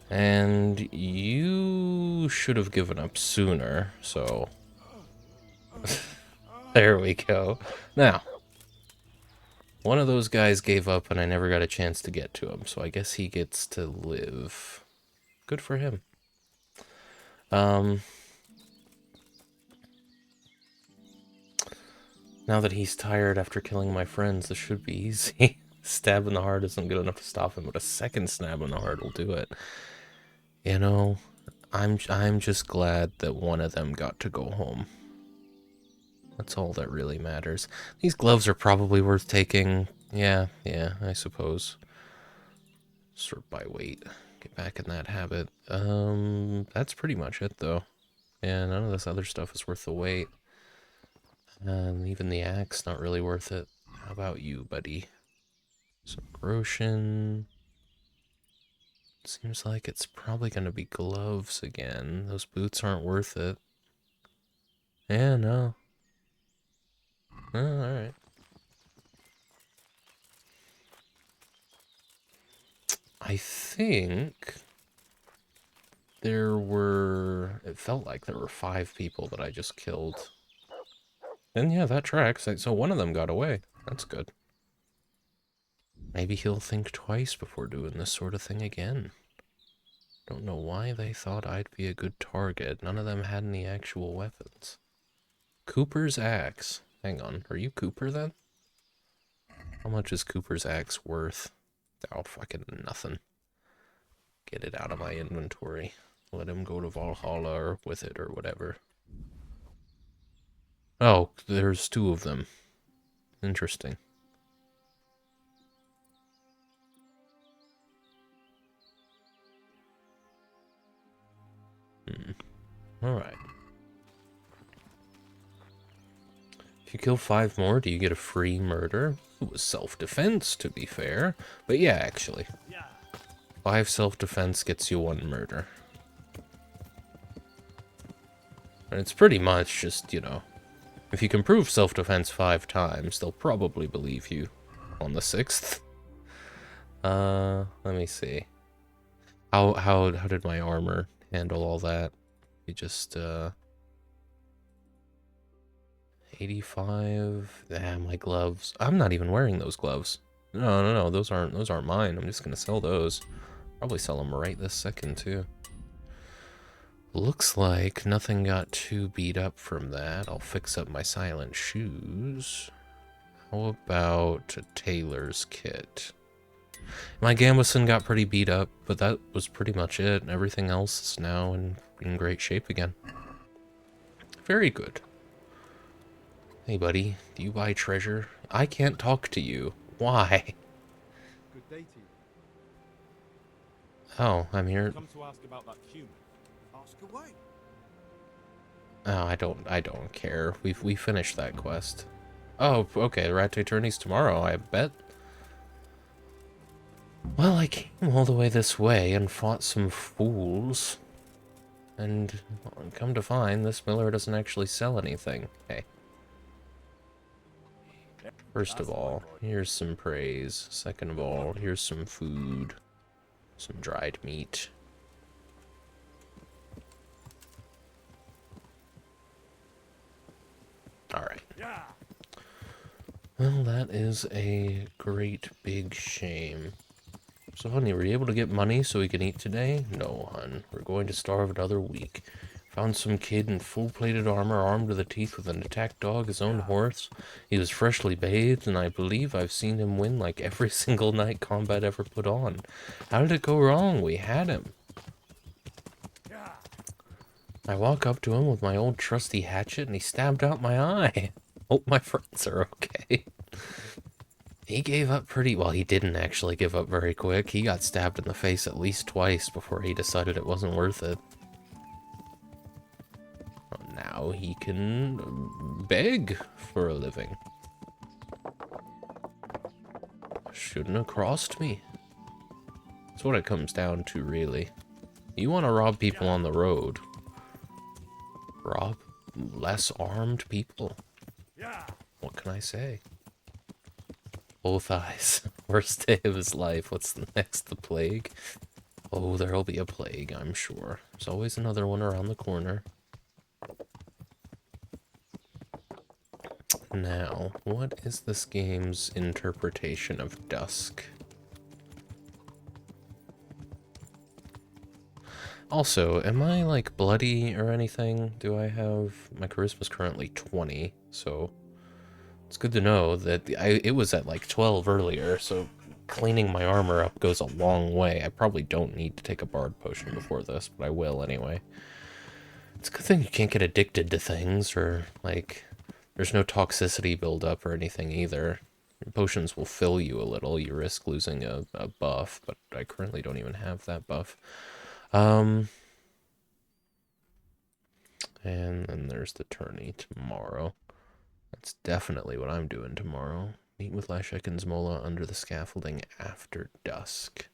And you should have given up sooner, so... There we go. Now, one of those guys gave up and I never got a chance to get to him, so I guess he gets to live. Good for him. Now that he's tired after killing my friends, this should be easy. Stab in the heart isn't good enough to stop him, but a second stab in the heart will do it. You know, I'm just glad that one of them got to go home. That's all that really matters. These gloves are probably worth taking. Yeah, I suppose. Sort by weight. Get back in that habit. That's pretty much it, though. Yeah, none of this other stuff is worth the weight. And even the axe, not really worth it. How about you, buddy? Some Roshan. Seems like it's probably going to be gloves again. Those boots aren't worth it. Yeah, no. Oh, alright. I think there were... It felt like there were 5 people that I just killed. And yeah, that tracks. So one of them got away. That's good. Maybe he'll think twice before doing this sort of thing again. Don't know why they thought I'd be a good target. None of them had any actual weapons. Cooper's axe. Hang on, are you Cooper then? How much is Cooper's axe worth? Oh, fucking nothing. Get it out of my inventory. Let him go to Valhalla or with it or whatever. Oh, there's 2 of them. Interesting. Alright. If you kill 5 more, do you get a free murder? It was self-defense, to be fair. But yeah, actually. 5 self-defense gets you 1 murder. And it's pretty much just, you know, if you can prove self-defense 5 times, they'll probably believe you on the 6th. Let me see. How did my armor handle all that? You just, 85. Damn, my gloves. I'm not even wearing those gloves. No, those aren't mine. I'm just gonna sell those. Probably sell them right this second too. Looks like nothing got too beat up from that. I'll fix up my silent shoes. How about a tailor's kit? My gambeson got pretty beat up, but that was pretty much it. Everything else is now in great shape again. Very good. Hey, buddy, do you buy treasure? I can't talk to you. Why? Good day to you. Oh, I'm here. Come to ask about that human. Ask away. Oh, I don't care. We finished that quest. Oh, okay, the Rat Attorney's tomorrow, I bet. Well, I came all the way this way and fought some fools. And come to find, this miller doesn't actually sell anything. Hey. First of all, here's some praise. Second of all, here's some food. Some dried meat. Alright. Well, that is a great big shame. So, honey, were you able to get money so we can eat today? No, hun. We're going to starve another week. Found some kid in full-plated armor, armed to the teeth with an attack dog, his own horse. He was freshly bathed, and I believe I've seen him win like every single night combat ever put on. How did it go wrong? We had him. I walk up to him with my old trusty hatchet, and he stabbed out my eye. Hope my friends are okay. He gave up pretty well. He didn't actually give up very quick. He got stabbed in the face at least twice before he decided it wasn't worth it. Well, now he can beg for a living. Shouldn't have crossed me. That's what it comes down to, really. You want to rob people on the road. Rob less armed people. What can I say? Both eyes. Worst day of his life. What's next? The plague? Oh, there'll be a plague, I'm sure. There's always another one around the corner. Now, what is this game's interpretation of dusk? Also, am I, like, bloody or anything? Do I have... My charisma's currently 20, so... It's good to know that it was at, like, 12 earlier, so cleaning my armor up goes a long way. I probably don't need to take a bard potion before this, but I will anyway. It's a good thing you can't get addicted to things, or, like... There's no toxicity buildup or anything either. Potions will fill you a little. You risk losing a buff, but I currently don't even have that buff. And then there's the tourney tomorrow. That's definitely what I'm doing tomorrow. Meet with Leshek and Zmola under the scaffolding after dusk.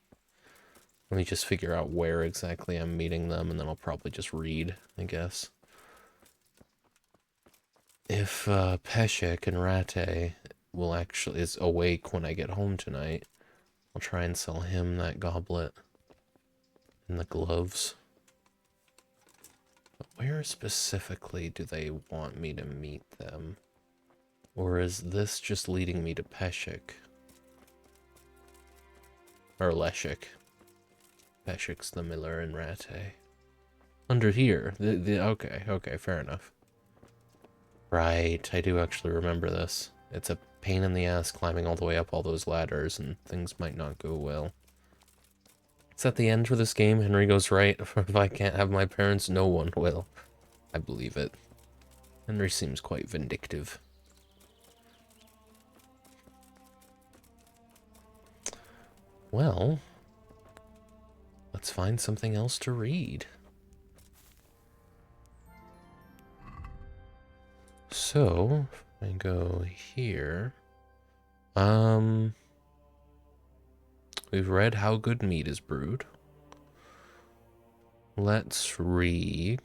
Let me just figure out where exactly I'm meeting them, and then I'll probably just read, I guess. If Peshek and Rate is awake when I get home tonight, I'll try and sell him that goblet and the gloves. But where specifically do they want me to meet them? Or is this just leading me to Peshek? Or Leshek. Peshek's the miller and Rate. Under here. Okay, fair enough. Right, I do actually remember this. It's a pain in the ass climbing all the way up all those ladders, and things might not go well. It's at the end for this game. Henry goes right. If I can't have my parents, no one will. I believe it. Henry seems quite vindictive. Well, let's find something else to read. So, if I go here. We've read How Good Meat is Brewed. Let's read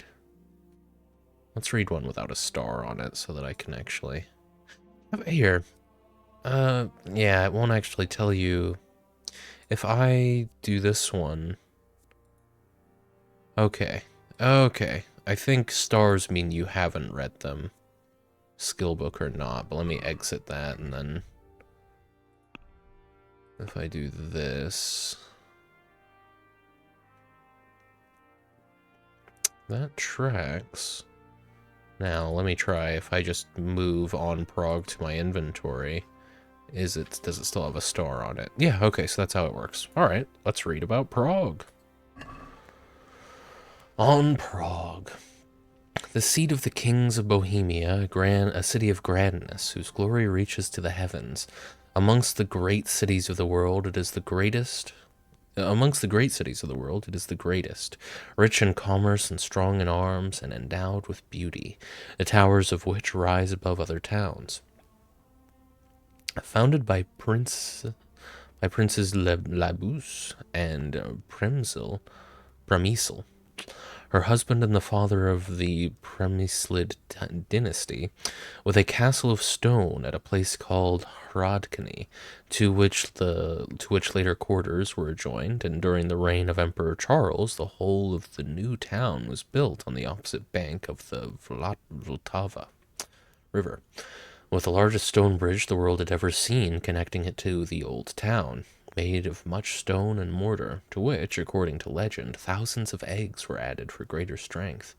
one without a star on it so that I can actually... Here. Yeah, it won't actually tell you... If I do this one... Okay. I think stars mean you haven't read them. Skill book or not, but let me exit that and then... If I do this... That tracks. Now, let me try. If I just move on Prague to my inventory, does it still have a star on it? Yeah, okay, so that's how it works. Alright, let's read about Prague. On Prague. The seat of the kings of Bohemia, a city of grandness, whose glory reaches to the heavens. Amongst the great cities of the world, it is the greatest. Amongst the great cities of the world, it is the greatest, rich in commerce and strong in arms and endowed with beauty, the towers of which rise above other towns. Founded by Princes Labus and Premysl, her husband and the father of the Premislid dynasty, with a castle of stone at a place called Hradkany, to which later quarters were adjoined, and during the reign of Emperor Charles, the whole of the new town was built on the opposite bank of the Vltava River, with the largest stone bridge the world had ever seen connecting it to the old town, made of much stone and mortar, to which, according to legend, thousands of eggs were added for greater strength.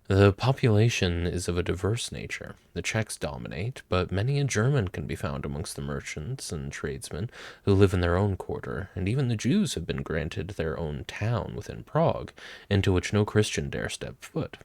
The population is of a diverse nature. The Czechs dominate, but many a German can be found amongst the merchants and tradesmen who live in their own quarter, and even the Jews have been granted their own town within Prague, into which no Christian dare step foot.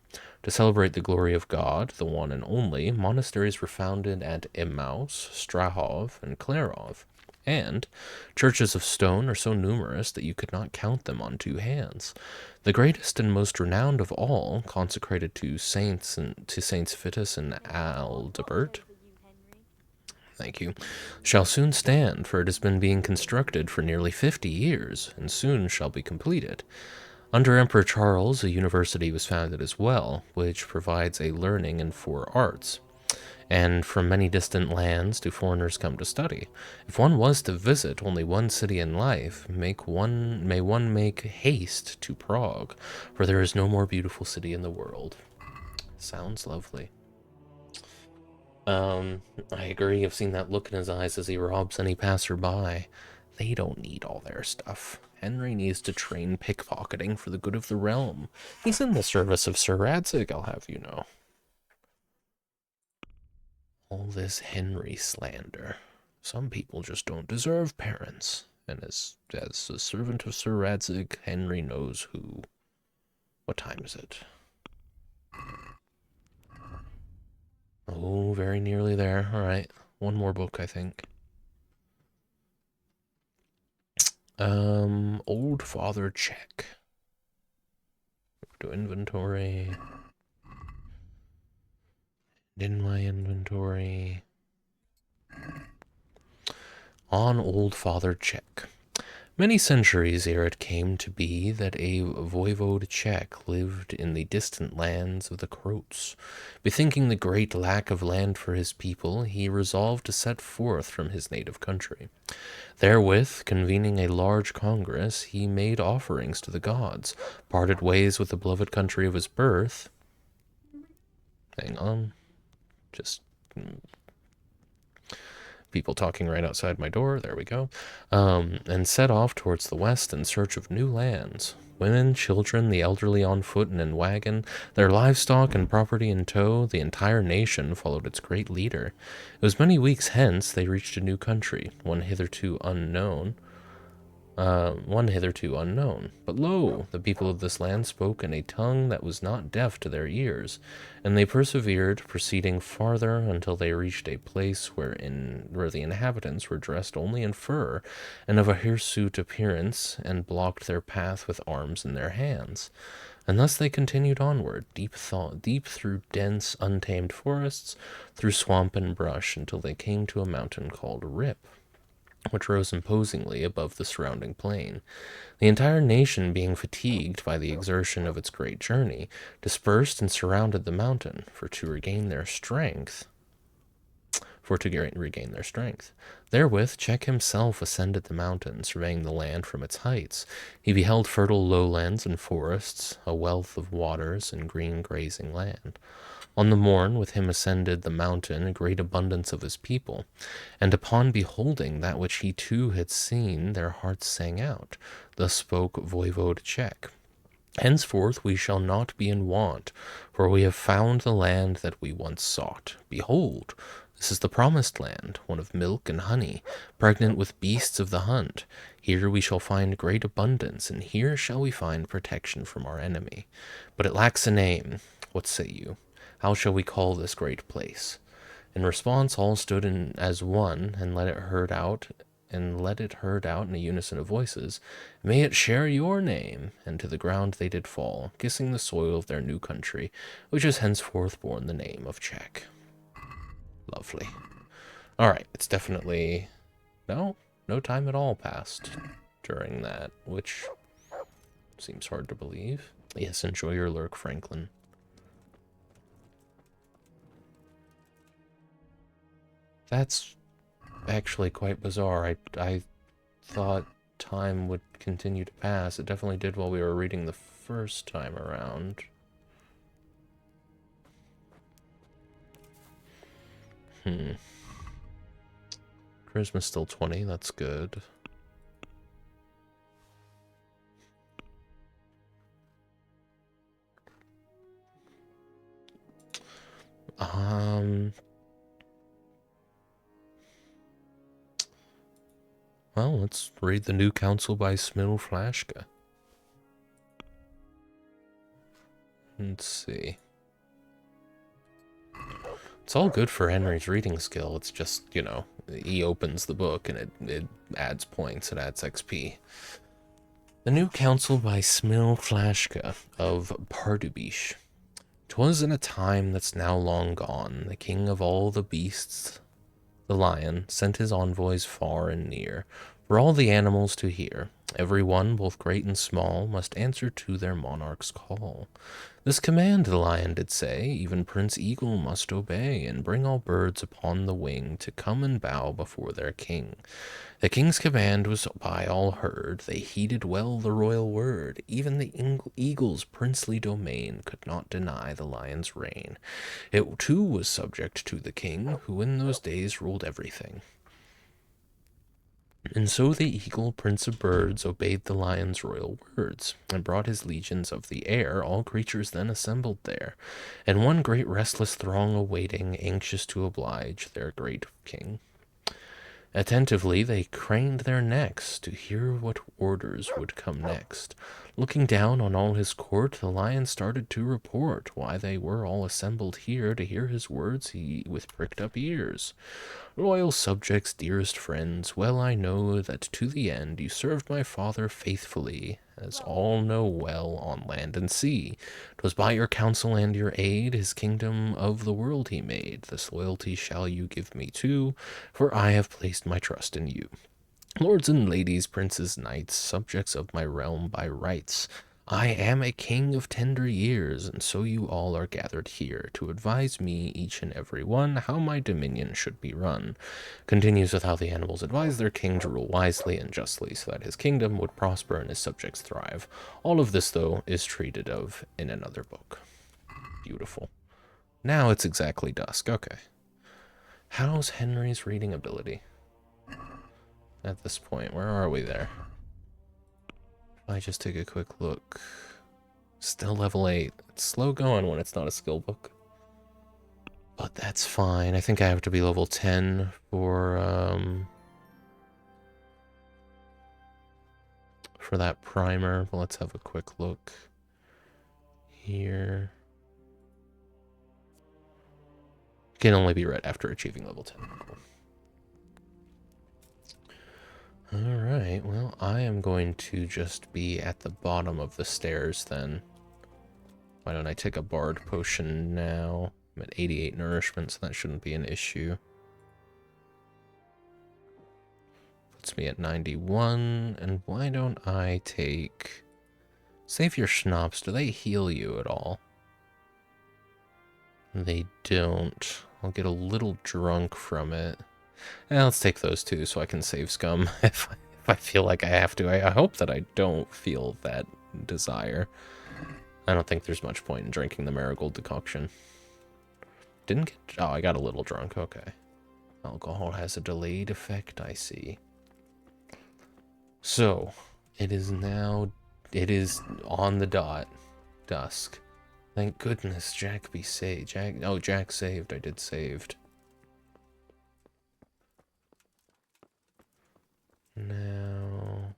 To celebrate the glory of God, the one and only, monasteries were founded at Emmaus, Strahov, and Klarov, and churches of stone are so numerous that you could not count them on two hands. The greatest and most renowned of all, consecrated to Saints Vitus and Aldebert, thank you, shall soon stand, for it has been being constructed for nearly 50 years, and soon shall be completed. Under Emperor Charles, a university was founded as well, which provides a learning in 4 arts. And from many distant lands do foreigners come to study. If one was to visit only one city in life, may one make haste to Prague, for there is no more beautiful city in the world. Sounds lovely. I agree. I've seen that look in his eyes as he robs any passerby. They don't need all their stuff. Henry needs to train pickpocketing for the good of the realm. He's in the service of Sir Radzig, I'll have you know. All this Henry slander. Some people just don't deserve parents. And as a servant of Sir Radzig, Henry knows who. What time is it? Oh, very nearly there. Alright. One more book, I think. Old Father Check. To inventory. In my inventory. On Old Father Czech. Many centuries ere it came to be that a voivode Czech lived in the distant lands of the Croats. Bethinking the great lack of land for his people, he resolved to set forth from his native country. Therewith, convening a large congress, he made offerings to the gods, parted ways with the beloved country of his birth. Hang on. Just people talking right outside my door. There we go. And set off towards the west in search of new lands. Women, children, the elderly on foot and in wagon, their livestock and property in tow, the entire nation followed its great leader. It was many weeks hence they reached a new country, one hitherto unknown. one hitherto unknown. But lo, the people of this land spoke in a tongue that was not deaf to their ears, and they persevered, proceeding farther until they reached a place where the inhabitants were dressed only in fur and of a hirsute appearance, and blocked their path with arms in their hands. And thus they continued onward, deep through dense, untamed forests, through swamp and brush, until they came to a mountain called Rip, which rose imposingly above the surrounding plain. The entire nation, being fatigued by the exertion of its great journey, dispersed and surrounded the mountain, to regain their strength. Therewith Czech himself ascended the mountain, surveying the land from its heights. He beheld fertile lowlands and forests, a wealth of waters and green grazing land. On the morn with him ascended the mountain a great abundance of his people, and upon beholding that which he too had seen, their hearts sang out. Thus spoke Voivode Czech. Henceforth we shall not be in want, for we have found the land that we once sought. Behold, this is the promised land, one of milk and honey, pregnant with beasts of the hunt. Here we shall find great abundance, and here shall we find protection from our enemy. But it lacks a name. What say you? How shall we call this great place? In response, all stood as one, and let it heard out in a unison of voices, May it share your name. And to the ground they did fall, kissing the soil of their new country, which has henceforth borne the name of Czech. Lovely. Alright, it's definitely... No time at all passed during that, which seems hard to believe. Yes, enjoy your lurk, Franklin. That's actually quite bizarre. I thought time would continue to pass. It definitely did while we were reading the first time around. Charisma's still 20, that's good. Well, let's read The New Council by Smil Flashka. Let's see. It's all good for Henry's reading skill. It's just, you know, he opens the book and it adds points, it adds XP. The New Council by Smil Flashka of Pardubice. 'Twas in a time that's now long gone, the king of all the beasts, the lion, sent his envoys far and near, for all the animals to hear. Every one, both great and small, must answer to their monarch's call. This command the lion did say, even Prince Eagle must obey, and bring all birds upon the wing to come and bow before their king. The king's command was by all heard, they heeded well the royal word. Even the eagle's princely domain could not deny the lion's reign. It too was subject to the king, who in those days ruled everything. And so the eagle, prince of birds, obeyed the lion's royal words, and brought his legions of the air. All creatures then assembled there, and one great restless throng awaiting, anxious to oblige their great king. Attentively they craned their necks to hear what orders would come next. Looking down on all his court, the lion started to report why they were all assembled here. To hear his words he with pricked up ears. Loyal subjects, dearest friends, well I know that to the end you served my father faithfully, as all know well on land and sea. 'Twas by your counsel and your aid his kingdom of the world he made. This loyalty shall you give me too, for I have placed my trust in you. Lords and ladies, princes, knights, subjects of my realm by rights, I am a king of tender years, and so you all are gathered here to advise me, each and every one, how my dominion should be run. Continues with how the animals advise their king to rule wisely and justly, so that his kingdom would prosper and his subjects thrive. All of this, though, is treated of in another book. Beautiful. Now it's exactly dusk. Okay. How's Henry's reading ability? At this point, where are we there? I just take a quick look. Still level 8. It's slow going when it's not a skill book. But that's fine. I think I have to be level 10 for for that primer, but let's have a quick look here. Can only be read after achieving level 10. Cool. Alright, well, I am going to just be at the bottom of the stairs then. Why don't I take a bard potion now? I'm at 88 nourishment, so that shouldn't be an issue. Puts me at 91, and why don't I take... Save your schnapps, do they heal you at all? They don't. I'll get a little drunk from it. Let's take those two so I can save scum if I feel like I have to. I hope that I don't feel that desire. I don't think there's much point in drinking the marigold decoction. Didn't get... Oh, I got a little drunk. Okay. Alcohol has a delayed effect, I see. So, it is now... It is on the dot. Dusk. Thank goodness Jack be saved. Jack saved. I did saved. Now...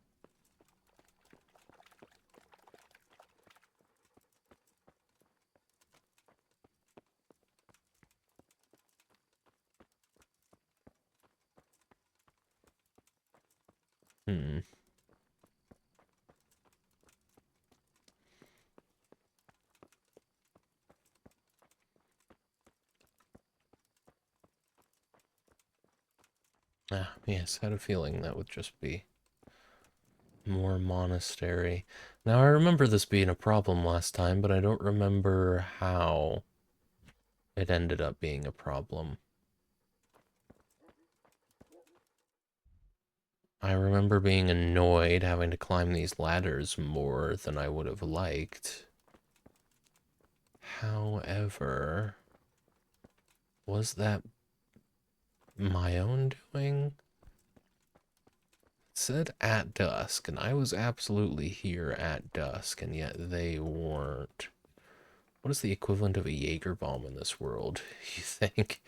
Yes, I had a feeling that would just be more monastery. Now, I remember this being a problem last time, but I don't remember how it ended up being a problem. I remember being annoyed having to climb these ladders more than I would have liked. However, was that my own doing? It said at dusk, and I was absolutely here at dusk, and yet they weren't. What is the equivalent of a Jaeger bomb in this world, you think?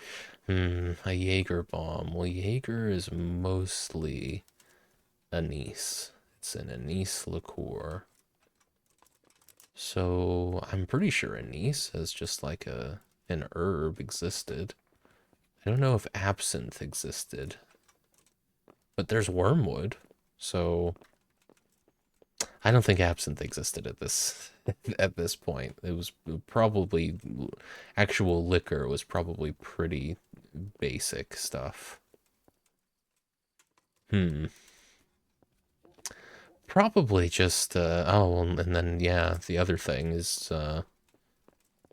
A Jaeger bomb. Well, Jaeger is mostly anise. It's an anise liqueur. So I'm pretty sure anise as just like an herb existed. I don't know if absinthe existed. But there's wormwood, so I don't think absinthe existed at this point. It was probably actual liquor was probably pretty basic stuff. Probably just oh, and then yeah, the other thing is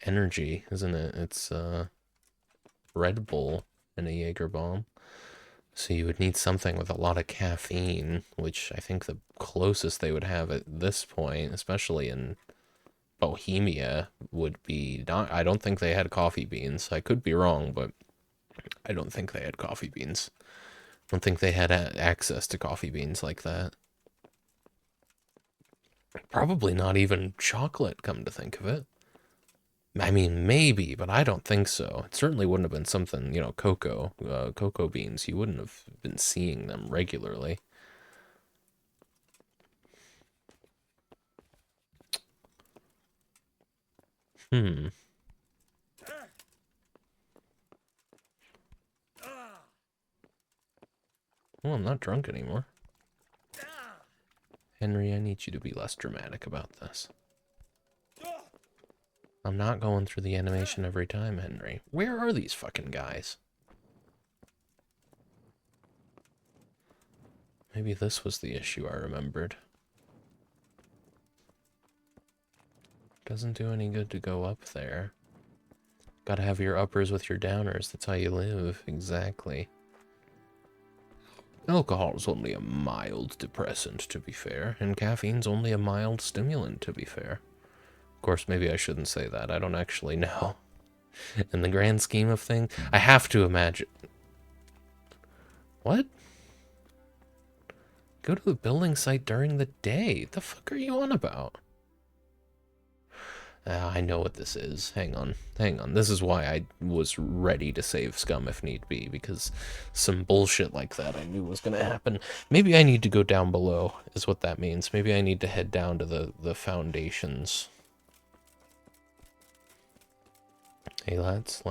energy, isn't it? It's Red Bull and a Jaeger bomb. So you would need something with a lot of caffeine, which I think the closest they would have at this point, especially in Bohemia, would be not... I don't think they had coffee beans. I could be wrong, but I don't think they had coffee beans. I don't think they had access to coffee beans like that. Probably not even chocolate, come to think of it. I mean, maybe, but I don't think so. It certainly wouldn't have been something, you know, cocoa beans. You wouldn't have been seeing them regularly. Well, I'm not drunk anymore. Henry, I need you to be less dramatic about this. I'm not going through the animation every time, Henry. Where are these fucking guys? Maybe this was the issue I remembered. Doesn't do any good to go up there. Gotta have your uppers with your downers. That's how you live. Exactly. Alcohol's only a mild depressant, to be fair, and caffeine's only a mild stimulant, to be fair. Of course, maybe I shouldn't say that. I don't actually know. In the grand scheme of things, I have to imagine... What? Go to the building site during the day. The fuck are you on about? I know what this is. Hang on. Hang on. This is why I was ready to save Scum if need be, because some bullshit like that I knew was going to happen. Maybe I need to go down below, is what that means. Maybe I need to head down to the foundations. Hey, lads.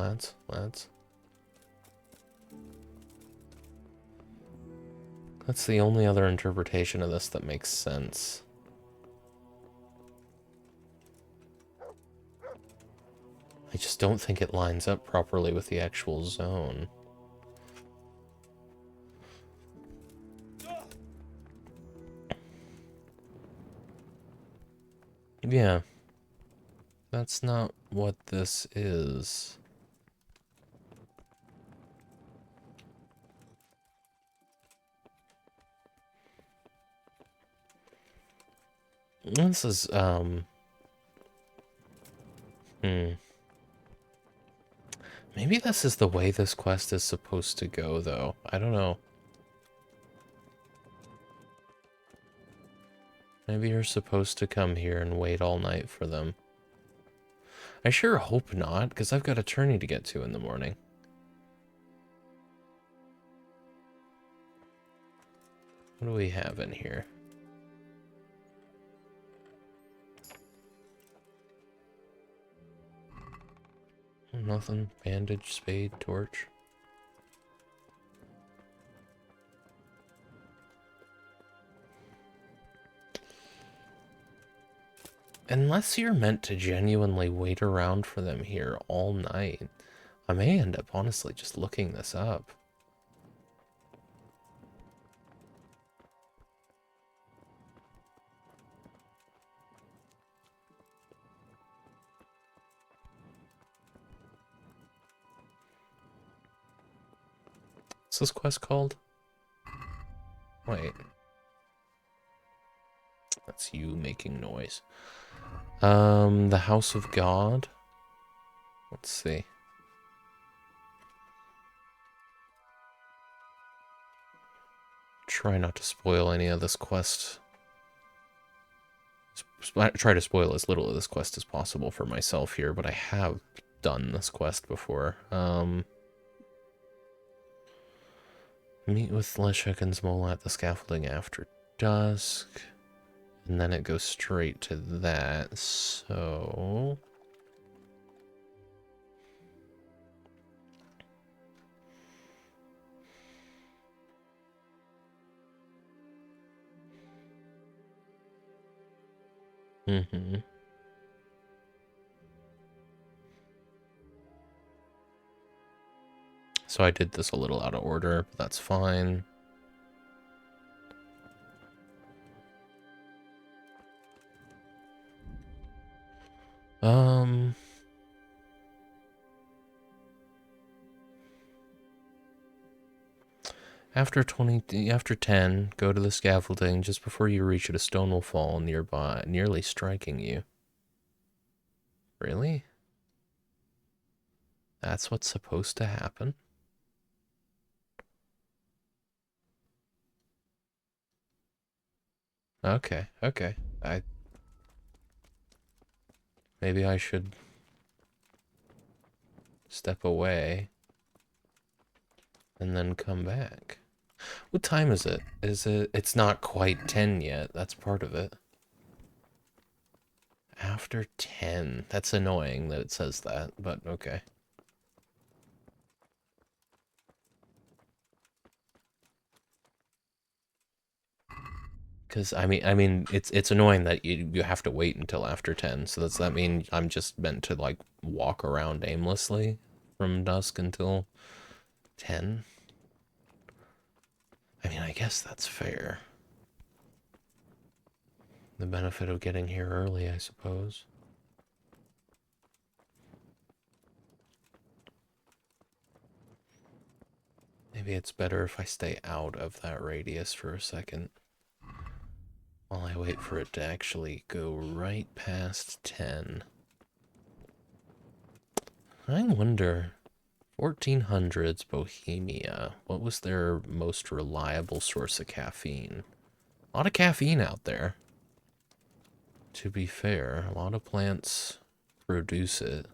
That's the only other interpretation of this that makes sense. I just don't think it lines up properly with the actual zone. Yeah. That's not what this is. This is, Maybe this is the way this quest is supposed to go, though. I don't know. Maybe you're supposed to come here and wait all night for them. I sure hope not, because I've got a tourney to get to in the morning. What do we have in here? Nothing. Bandage, spade, torch. Unless you're meant to genuinely wait around for them here all night, I may end up honestly just looking this up. What's this quest called? Wait. That's you making noise. The House of God. Let's see. Try not to spoil any of this quest. Try to spoil as little of this quest as possible for myself here, but I have done this quest before. Meet with Leshek and Zmola at the scaffolding after dusk. And then it goes straight to that, so... So I did this a little out of order, but that's fine. After 10, go to the scaffolding. Just before you reach it, a stone will fall nearby, nearly striking you. Really? That's what's supposed to happen? Okay. Maybe I should step away and then come back. What time is it? It's not quite 10 yet. That's part of it. After 10. That's annoying that it says that, but okay. Because I mean, it's annoying that you have to wait until after 10. So does that mean I'm just meant to like walk around aimlessly from dusk until 10? I mean, I guess that's fair. The benefit of getting here early, I suppose. Maybe it's better if I stay out of that radius for a second, while I wait for it to actually go right past 10. I wonder, 1400s Bohemia, what was their most reliable source of caffeine? A lot of caffeine out there. To be fair, a lot of plants reduce it.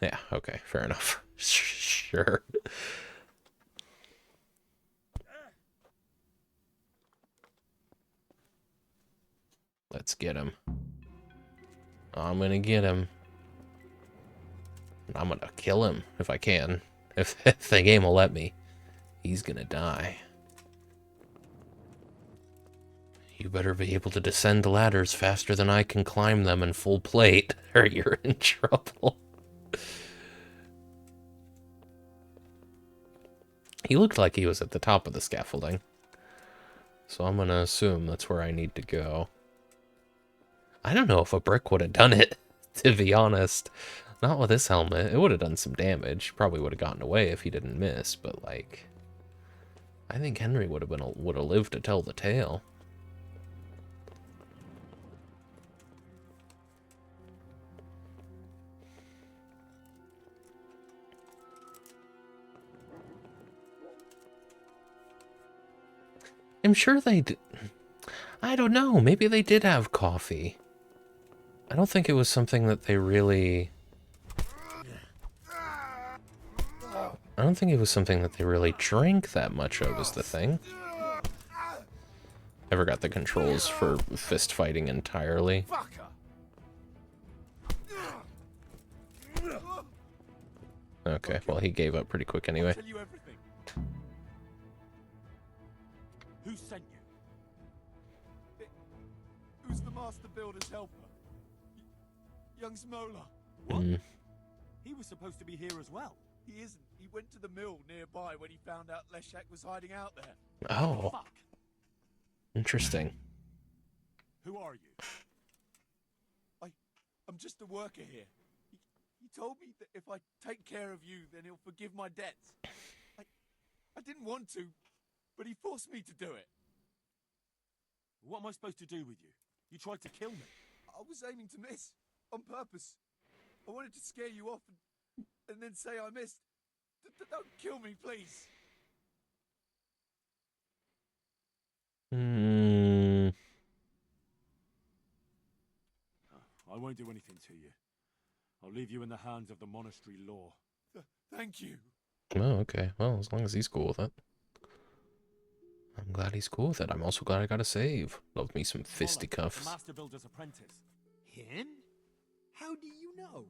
Yeah, okay, fair enough. Sure. Let's get him. I'm gonna get him. I'm gonna kill him if I can. If the game will let me. He's gonna die. You better be able to descend ladders faster than I can climb them in full plate, or you're in trouble. He looked like he was at the top of the scaffolding. So I'm gonna assume that's where I need to go. I don't know if a brick would have done it, to be honest. Not with this helmet. It would have done some damage. Probably would have gotten away if he didn't miss, but like... I think Henry would have lived to tell the tale. I'm sure they did. I don't know. Maybe they did have coffee. I don't think it was something that they really... I don't think it was something that they really drank that much of, is the thing. I forgot the controls for fist fighting entirely. Okay, well, he gave up pretty quick anyway. Who sent you? Who's the master builder's helper? Young Smola. What? He was supposed to be here as well. He isn't. He went to the mill nearby when he found out Leshek was hiding out there. Oh. Fuck. Interesting. Who are you? I'm just a worker here. He told me that if I take care of you, then he'll forgive my debts. I didn't want to, but he forced me to do it. What am I supposed to do with you? You tried to kill me. I was aiming to miss, on purpose. I wanted to scare you off and then say I missed. Don't kill me, please. I won't do anything to you. I'll leave you in the hands of the monastery law. Thank you. Oh, okay. Well, as long as he's cool with it. I'm glad he's cool with it. I'm also glad I got a save. Love me some fisticuffs. The master builder's apprentice. Him? How do you know?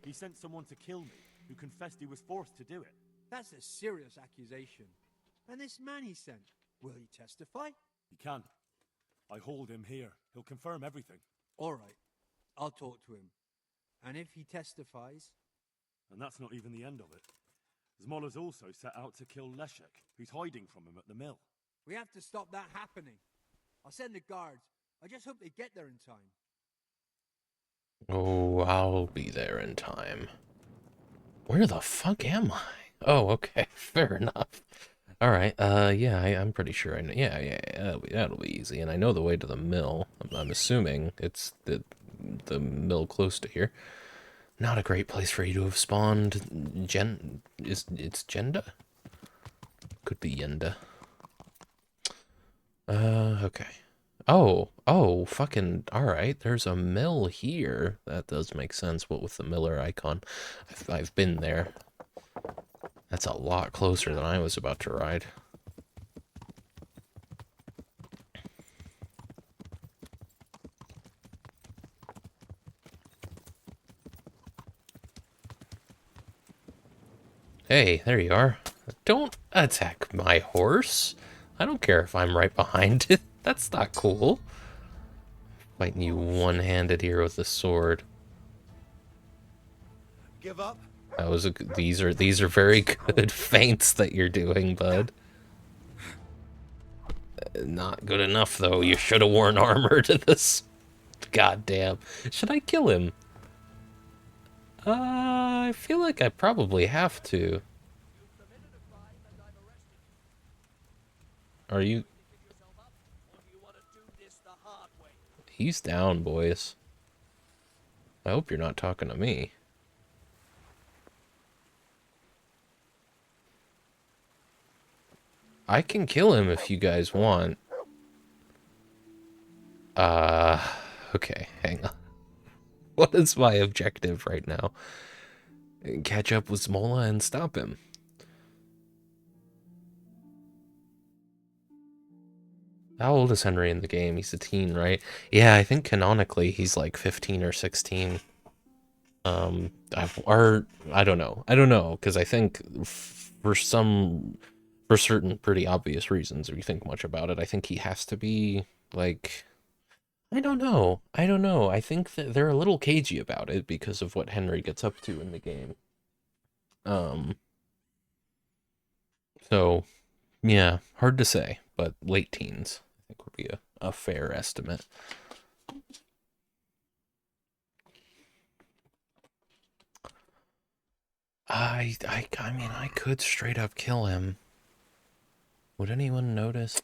He sent someone to kill me, who confessed he was forced to do it. That's a serious accusation. And this man he sent, will he testify? He can. I hold him here. He'll confirm everything. All right. I'll talk to him. And if he testifies... And that's not even the end of it. Zmola's also set out to kill Leshek, who's hiding from him at the mill. We have to stop that happening. I'll send the guards. I just hope they get there in time. Oh, I'll be there in time. Where the fuck am I? Oh, okay. Fair enough. Alright, yeah, I'm pretty sure I know. Yeah, that'll be easy. And I know the way to the mill. I'm assuming it's the mill close to here. Not a great place for you to have spawned. It's Jenda? Could be Yenda. Okay. Oh, fucking, alright, there's a mill here. That does make sense, what with the Miller icon. I've been there. That's a lot closer than I was about to ride. Hey, there you are. Don't attack my horse. I don't care if I'm right behind it. That's not cool. Fighting you one-handed here with a sword. Give up? That was these are very good feints that you're doing, bud. Not good enough though. You should have worn armor to this. Goddamn. Should I kill him? I feel like I probably have to. Are you? He's down, boys. I hope you're not talking to me. I can kill him if you guys want. Okay, hang on. What is my objective right now? Catch up with Smola and stop him. How old is Henry in the game? He's a teen, right? Yeah, I think canonically he's like 15 or 16. I don't know. I don't know, because I think for certain pretty obvious reasons, if you think much about it, I think he has to be, like, I don't know. I don't know. I think that they're a little cagey about it because of what Henry gets up to in the game. So, yeah, hard to say, but late teens, I think would be a fair estimate. I mean, I could straight up kill him. Would anyone notice?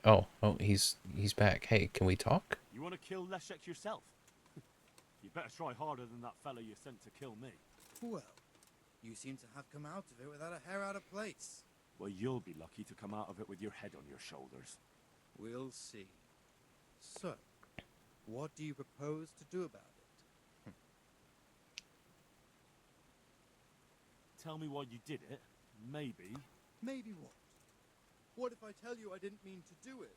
Oh, he's back. Hey, can we talk? You want to kill Leszek yourself? You better try harder than that fella you sent to kill me. Well, you seem to have come out of it without a hair out of place. Well, you'll be lucky to come out of it with your head on your shoulders. We'll see. So, what do you propose to do about it? Tell me why you did it. Maybe. Maybe what? What if I tell you I didn't mean to do it?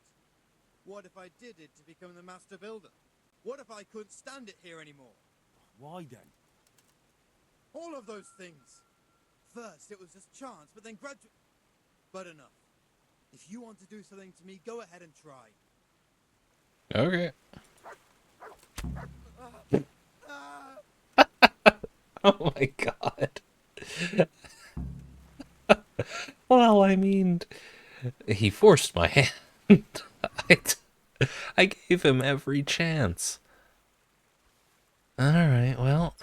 What if I did it to become the master builder? What if I couldn't stand it here anymore? Why then? All of those things. First, it was just chance, but then gradually... But enough. If you want to do something to me, go ahead and try. Okay. Oh my god. Well, I mean, he forced my hand. I gave him every chance. Alright, well,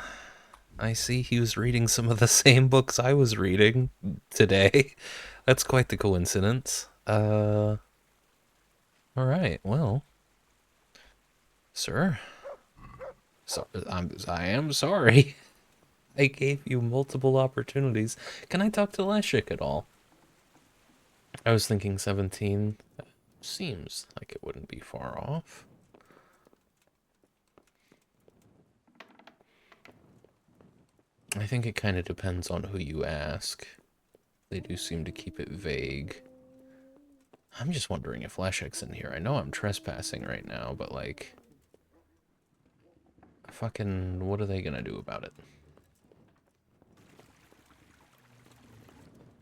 I see he was reading some of the same books I was reading today. That's quite the coincidence. Alright, well, sir. So, I am sorry. I gave you multiple opportunities. Can I talk to Leszek at all? I was thinking 17. That seems like it wouldn't be far off. I think it kind of depends on who you ask. They do seem to keep it vague. I'm just wondering if Leszek's in here. I know I'm trespassing right now, but like... fucking... what are they gonna do about it?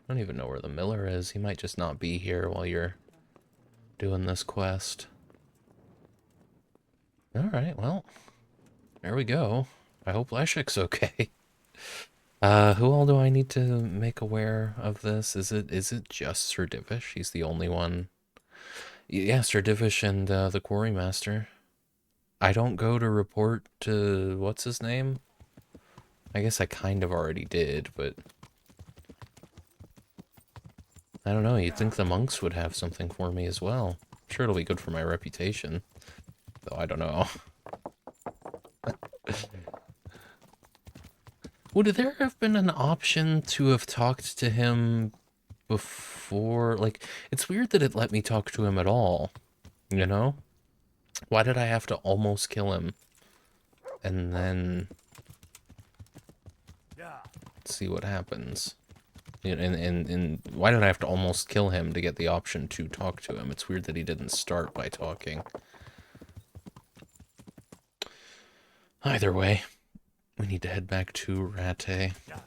I don't even know where the miller is. He might just not be here while you're doing this quest. Alright, well, there we go. I hope Leszek's okay. Who all do I need to make aware of this? Is it just Sir Divish? He's the only one. Yeah, Sir Divish and the Quarrymaster. I don't go to report to... what's his name? I guess I kind of already did, but... I don't know, you'd think the monks would have something for me as well. I'm sure it'll be good for my reputation. Though I don't know. Would there have been an option to have talked to him before? Like, it's weird that it let me talk to him at all, you know? Why did I have to almost kill him? And then... see what happens. And why did I have to almost kill him to get the option to talk to him? It's weird that he didn't start by talking. Either way, we need to head back to Rattay. Yeah.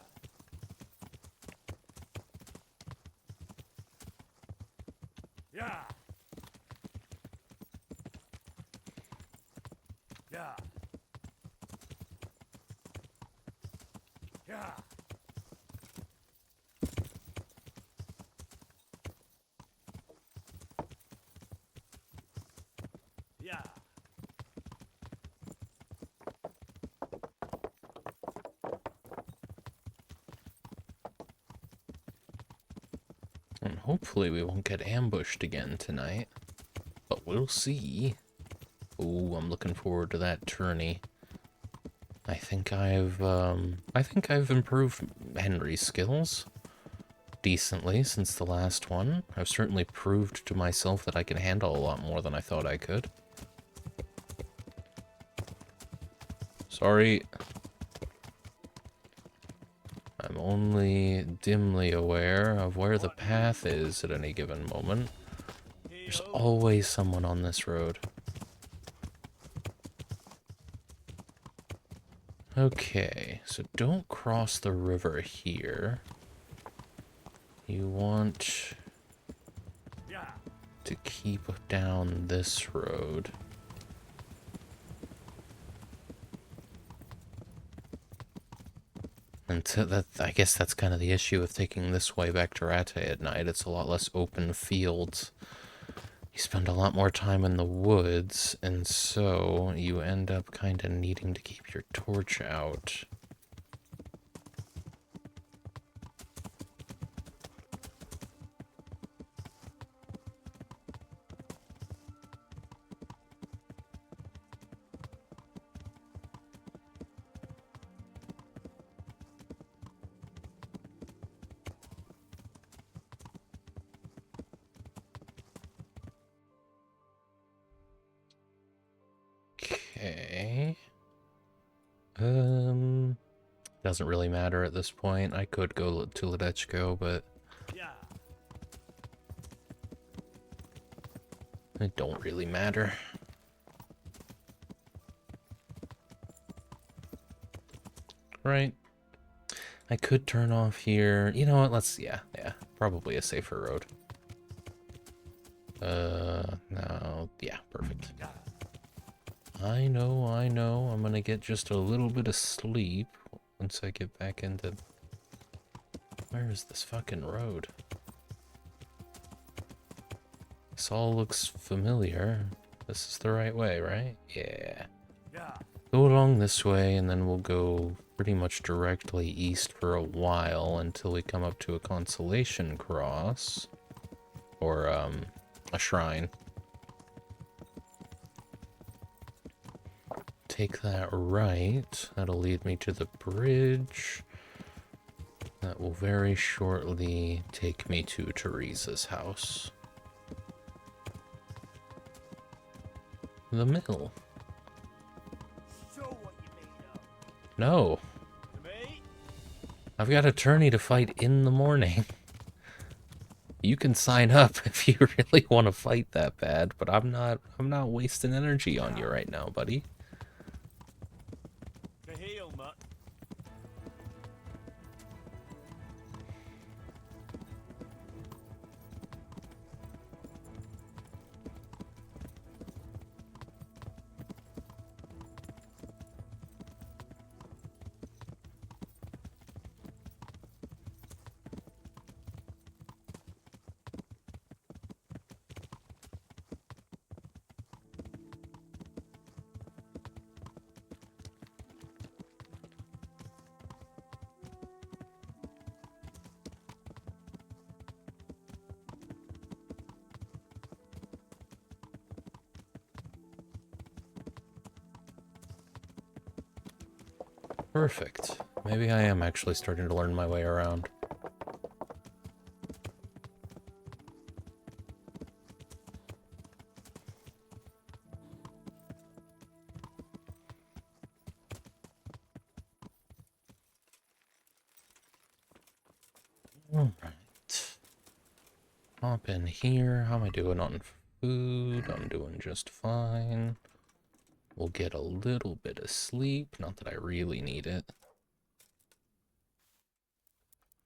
Yeah. Yeah. Yeah. And hopefully we won't get ambushed again tonight. But we'll see. Oh, I'm looking forward to that tourney. I think I've improved Henry's skills. decently since the last one. I've certainly proved to myself that I can handle a lot more than I thought I could. Sorry. I'm only dimly aware of where the path is at any given moment. There's always someone on this road. Okay, so don't cross the river here. You want to keep down this road. And so that, I guess that's kind of the issue with taking this way back to Rattay at night. It's a lot less open fields. You spend a lot more time in the woods, and so you end up kind of needing to keep your torch out. Okay. Doesn't really matter at this point. I could go to Ledechko, but it don't really matter. Right. I could turn off here. You know what? Let's, yeah, probably a safer road. No, yeah, perfect. I know, I'm gonna get just a little bit of sleep once I get back into... Where is this fucking road? This all looks familiar. This is the right way, right? Yeah. Go along this way, and then we'll go pretty much directly east for a while until we come up to a consolation cross. Or, a shrine. Take that right. That'll lead me to the bridge. That will very shortly take me to Teresa's house. The mill. No. I've got a tourney to fight in the morning. You can sign up if you really want to fight that bad, but I'm not wasting energy on you right now, buddy. Perfect. Maybe I am actually starting to learn my way around. Alright. Hop in here. How am I doing on food? I'm doing just fine. We'll get a little bit of sleep. Not that I really need it.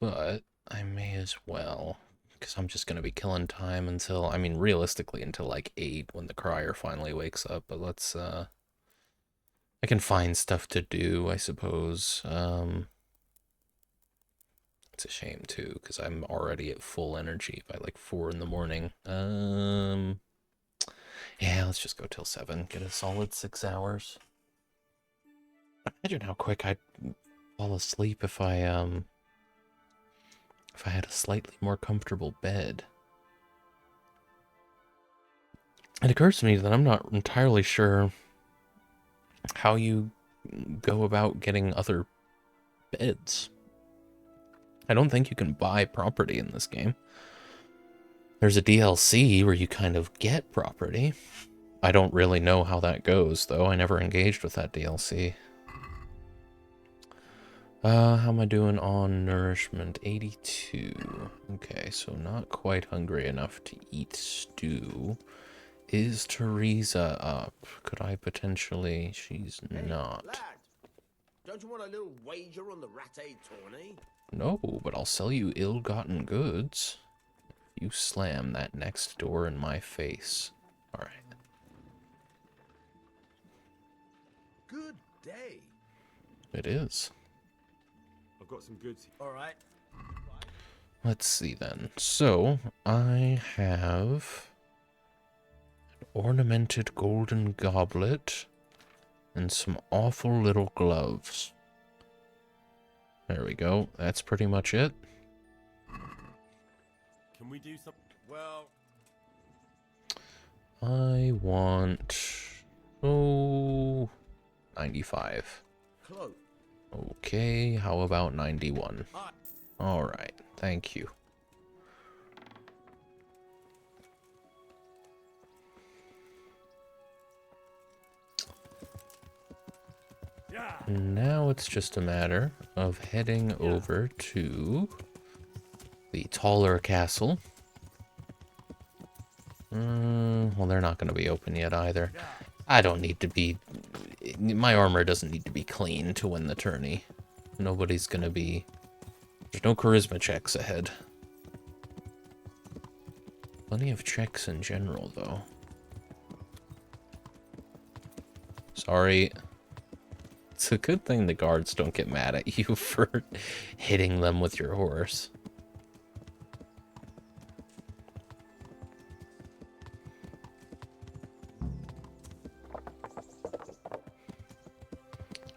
But I may as well. Because I'm just going to be killing time until... I mean, realistically, until like 8 when the crier finally wakes up. But let's... I can find stuff to do, I suppose. It's a shame, too, because I'm already at full energy by like 4 in the morning. Yeah, let's just go till 7. Get a solid 6 hours. Imagine how quick I'd fall asleep if I had a slightly more comfortable bed. It occurs to me that I'm not entirely sure how you go about getting other beds. I don't think you can buy property in this game. There's a DLC where you kind of get property. I don't really know how that goes, though. I never engaged with that DLC. How am I doing on nourishment? 82. Okay, so not quite hungry enough to eat stew. Is Teresa up? Could I potentially... She's not. Lad, don't you want a little wager on the rat-aid tourney? No, but I'll sell you ill-gotten goods. You slam that next door in my face. Alright. Good day. It is. I've got some goods. All right. Let's see then. So, I have an ornamented golden goblet and some awful little gloves. There we go. That's pretty much it. Can we do something? Well, I want... Oh... 95. close. Okay, how about 91? Alright, thank you. Now it's just a matter of heading over to the taller castle. Well, they're not going to be open yet either. I don't need to be... My armor doesn't need to be clean to win the tourney. Nobody's going to be... There's no charisma checks ahead. Plenty of checks in general, though. Sorry. It's a good thing the guards don't get mad at you for hitting them with your horse.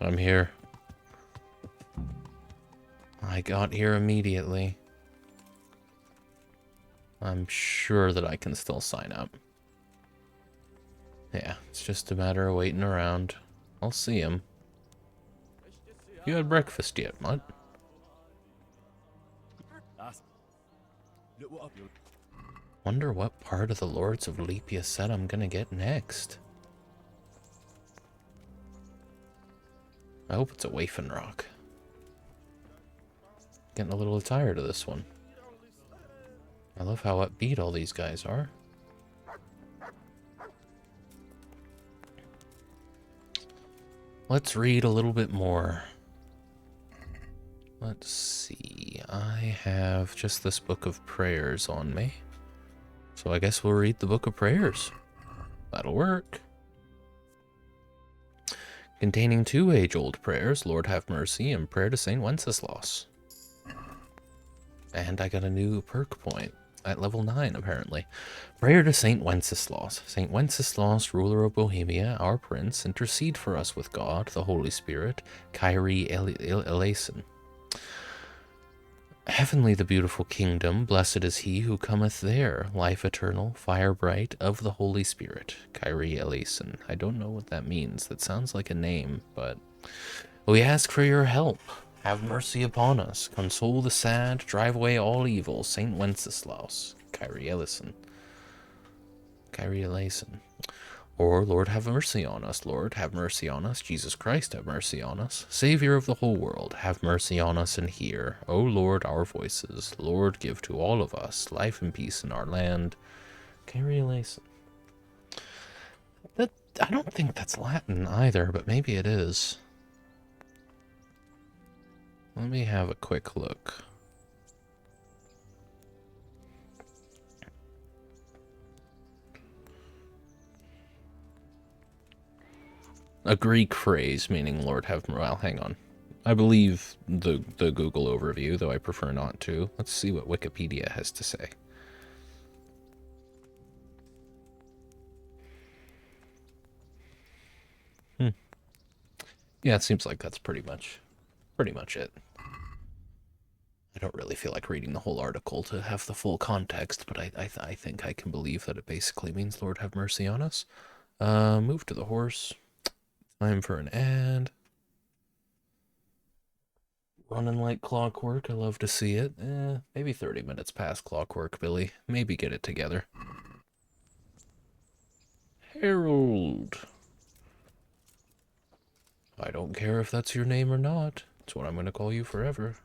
I'm here. I got here immediately. I'm sure that I can still sign up. Yeah, it's just a matter of waiting around. I'll see him. You had breakfast yet, Mutt? Wonder what part of the Lords of Lepia set I'm gonna get next. I hope it's a Wafen Rock. Getting a little tired of this one. I love how upbeat all these guys are. Let's read a little bit more. Let's see. I have just this book of prayers on me. So I guess we'll read the book of prayers. That'll work. Containing 2 age-old prayers, Lord have mercy, and prayer to St. Wenceslas. And I got a new perk point at level 9, apparently. Prayer to St. Wenceslas. St. Wenceslas, ruler of Bohemia, our prince, intercede for us with God, the Holy Spirit, Kyrie Eleison. Heavenly the beautiful kingdom, blessed is he who cometh there, life eternal, fire bright, of the Holy Spirit, Kyrie Eleison. I don't know what that means. That sounds like a name, but we ask for your help. Have mercy upon us. Console the sad, drive away all evil, St. Wenceslas, Kyrie Eleison. Kyrie Eleison. Or, Lord, have mercy on us. Lord, have mercy on us. Jesus Christ, have mercy on us. Savior of the whole world, have mercy on us and hear. O Lord, our voices. Lord, give to all of us life and peace in our land. Kyrie Eleison. I don't think that's Latin either, but maybe it is. Let me have a quick look. A Greek phrase meaning Lord have mercy. Well, hang on. I believe the Google overview, though I prefer not to. Let's see what Wikipedia has to say. Yeah, it seems like that's pretty much it. I don't really feel like reading the whole article to have the full context, but I think I can believe that it basically means Lord have mercy on us. Move to the horse. Time for an ad. Running like clockwork. I love to see it. Maybe 30 minutes past clockwork, Billy. Maybe get it together. Harold. I don't care if that's your name or not. It's what I'm going to call you forever.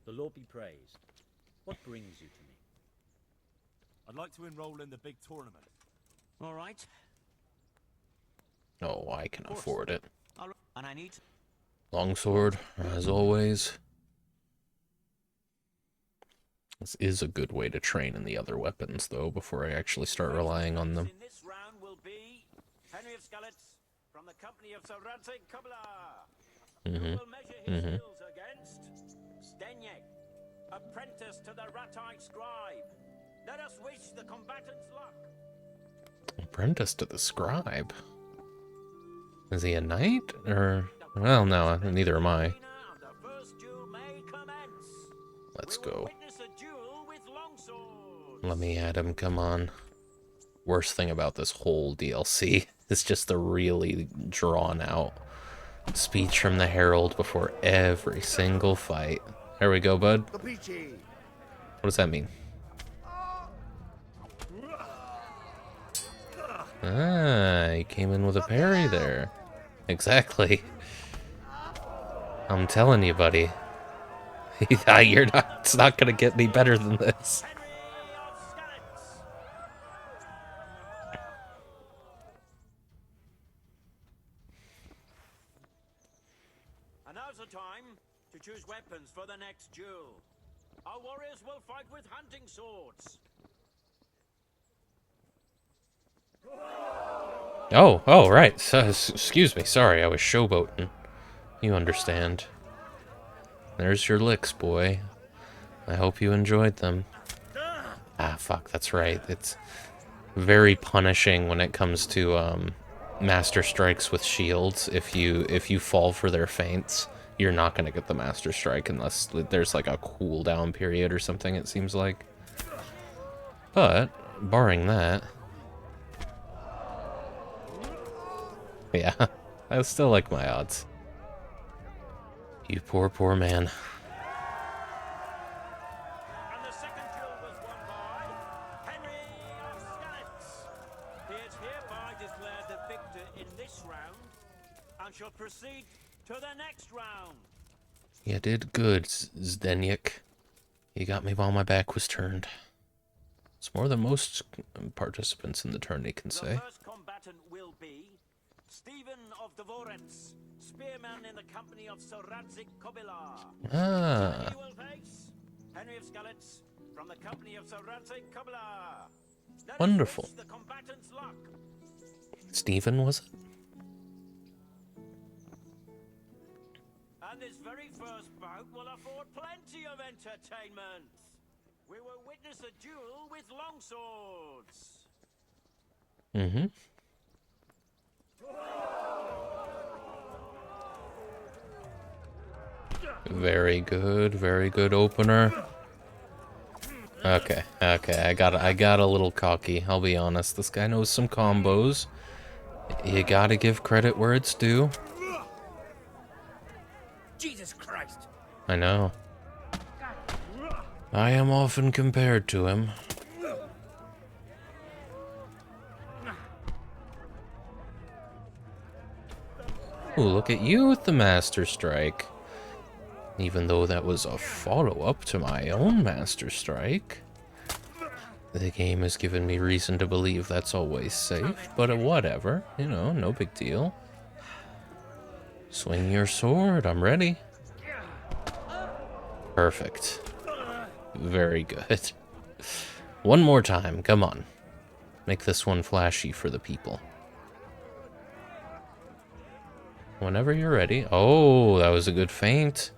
The Lord be praised. What brings you to me? I'd like to enroll in the big tournament. All right. Oh, I can afford it. And I need... Longsword, as always. This is a good way to train in the other weapons, though, before I actually start relying on them. In this round will be Henry of Skalitz from the company of Sir Radzik Kubla. Who will measure his skills against Stenyek, apprentice to the Ratai scribe. Let us wish the combatants luck. Apprentice to the scribe? Is he a knight? Or... Well, no, neither am I. Let's go. Let me at him, come on. Worst thing about this whole DLC is just the really drawn out speech from the Herald before every single fight. There we go, bud. What does that mean? Ah, he came in with a parry there. Exactly. I'm telling you, buddy. You're not, it's not gonna get any better than this. And now's the time to choose weapons for the next duel. Our warriors will fight with hunting swords. Oh, right. So, excuse me. Sorry, I was showboating. You understand. There's your licks, boy. I hope you enjoyed them. Ah, fuck, that's right. It's very punishing when it comes to master strikes with shields. If you fall for their feints, you're not going to get the master strike unless there's like a cooldown period or something, it seems like. But, barring that... Yeah, I still like my odds. You poor, poor man. And the second duel was won by Henry of Skalitz. He is hereby declared the victor in this round and shall proceed to the next round. You did good, Zdenyek. You got me while my back was turned. It's more than most participants in the tourney can say. The first combatant will be Stephen of Deliverance, spearman in the company of Sir Radzik Kubla. Ah. He will face Henry of Skalitz from the company of Sir Radzik Kubla. Wonderful. The combatant's luck. Stephen, was it? And this very first bout will afford plenty of entertainment. We will witness a duel with longswords. Mm-hmm. Very good opener. Okay, I got a little cocky, I'll be honest. This guy knows some combos. You gotta give credit where it's due. Jesus Christ! I know. I am often compared to him. Ooh, look at you with the Master Strike. Even though that was a follow-up to my own Master Strike. The game has given me reason to believe that's always safe, but whatever. You know, no big deal. Swing your sword, I'm ready. Perfect. Very good. One more time, come on. Make this one flashy for the people. Whenever you're ready. Oh, that was a good feint.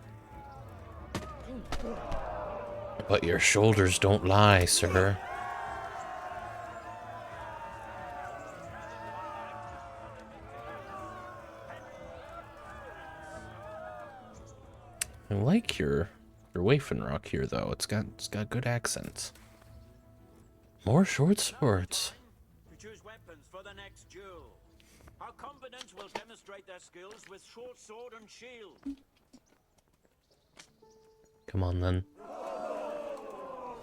But your shoulders don't lie, sir. I like your Waffenrock here, though. It's got good accents. More short swords. To choose weapons for the next duel. Our combatants will demonstrate their skills with short sword and shield. Come on, then.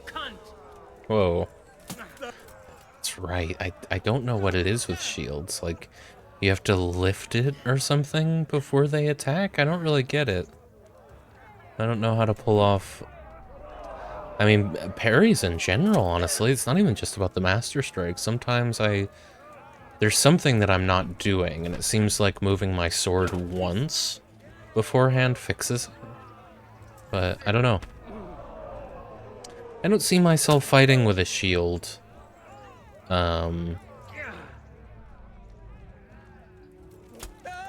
Cunt! Whoa. That's right. I don't know what it is with shields. Like, you have to lift it or something before they attack? I don't really get it. I don't know how to pull off... I mean, parries in general, honestly. It's not even just about the Master Strike. Sometimes there's something that I'm not doing, and it seems like moving my sword once beforehand fixes it. But, I don't know. I don't see myself fighting with a shield.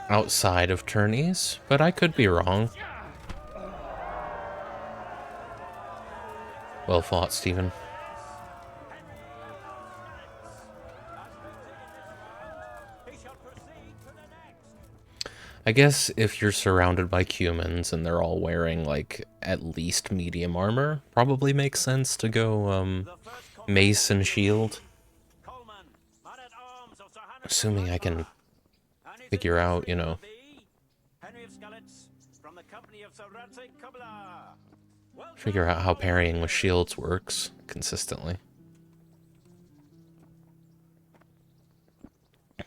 Outside of tourneys, but I could be wrong. Well fought, Stephen. I guess if you're surrounded by humans and they're all wearing, like, at least medium armor, probably makes sense to go, mace and shield. Assuming I can figure out, you know, figure out how parrying with shields works consistently. The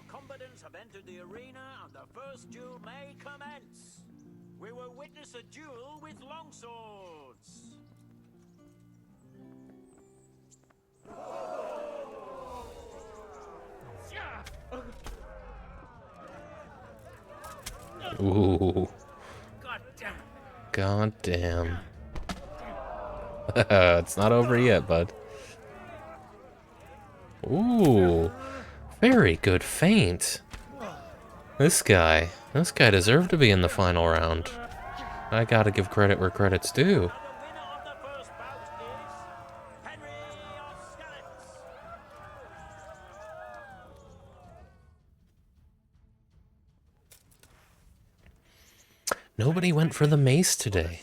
combatants have entered the arena and the first duel may commence. We will witness a duel with longswords. Ooh. God damn. It's not over yet, bud. Ooh. Very good feint. This guy deserved to be in the final round. I gotta give credit where credit's due. Nobody went for the mace today.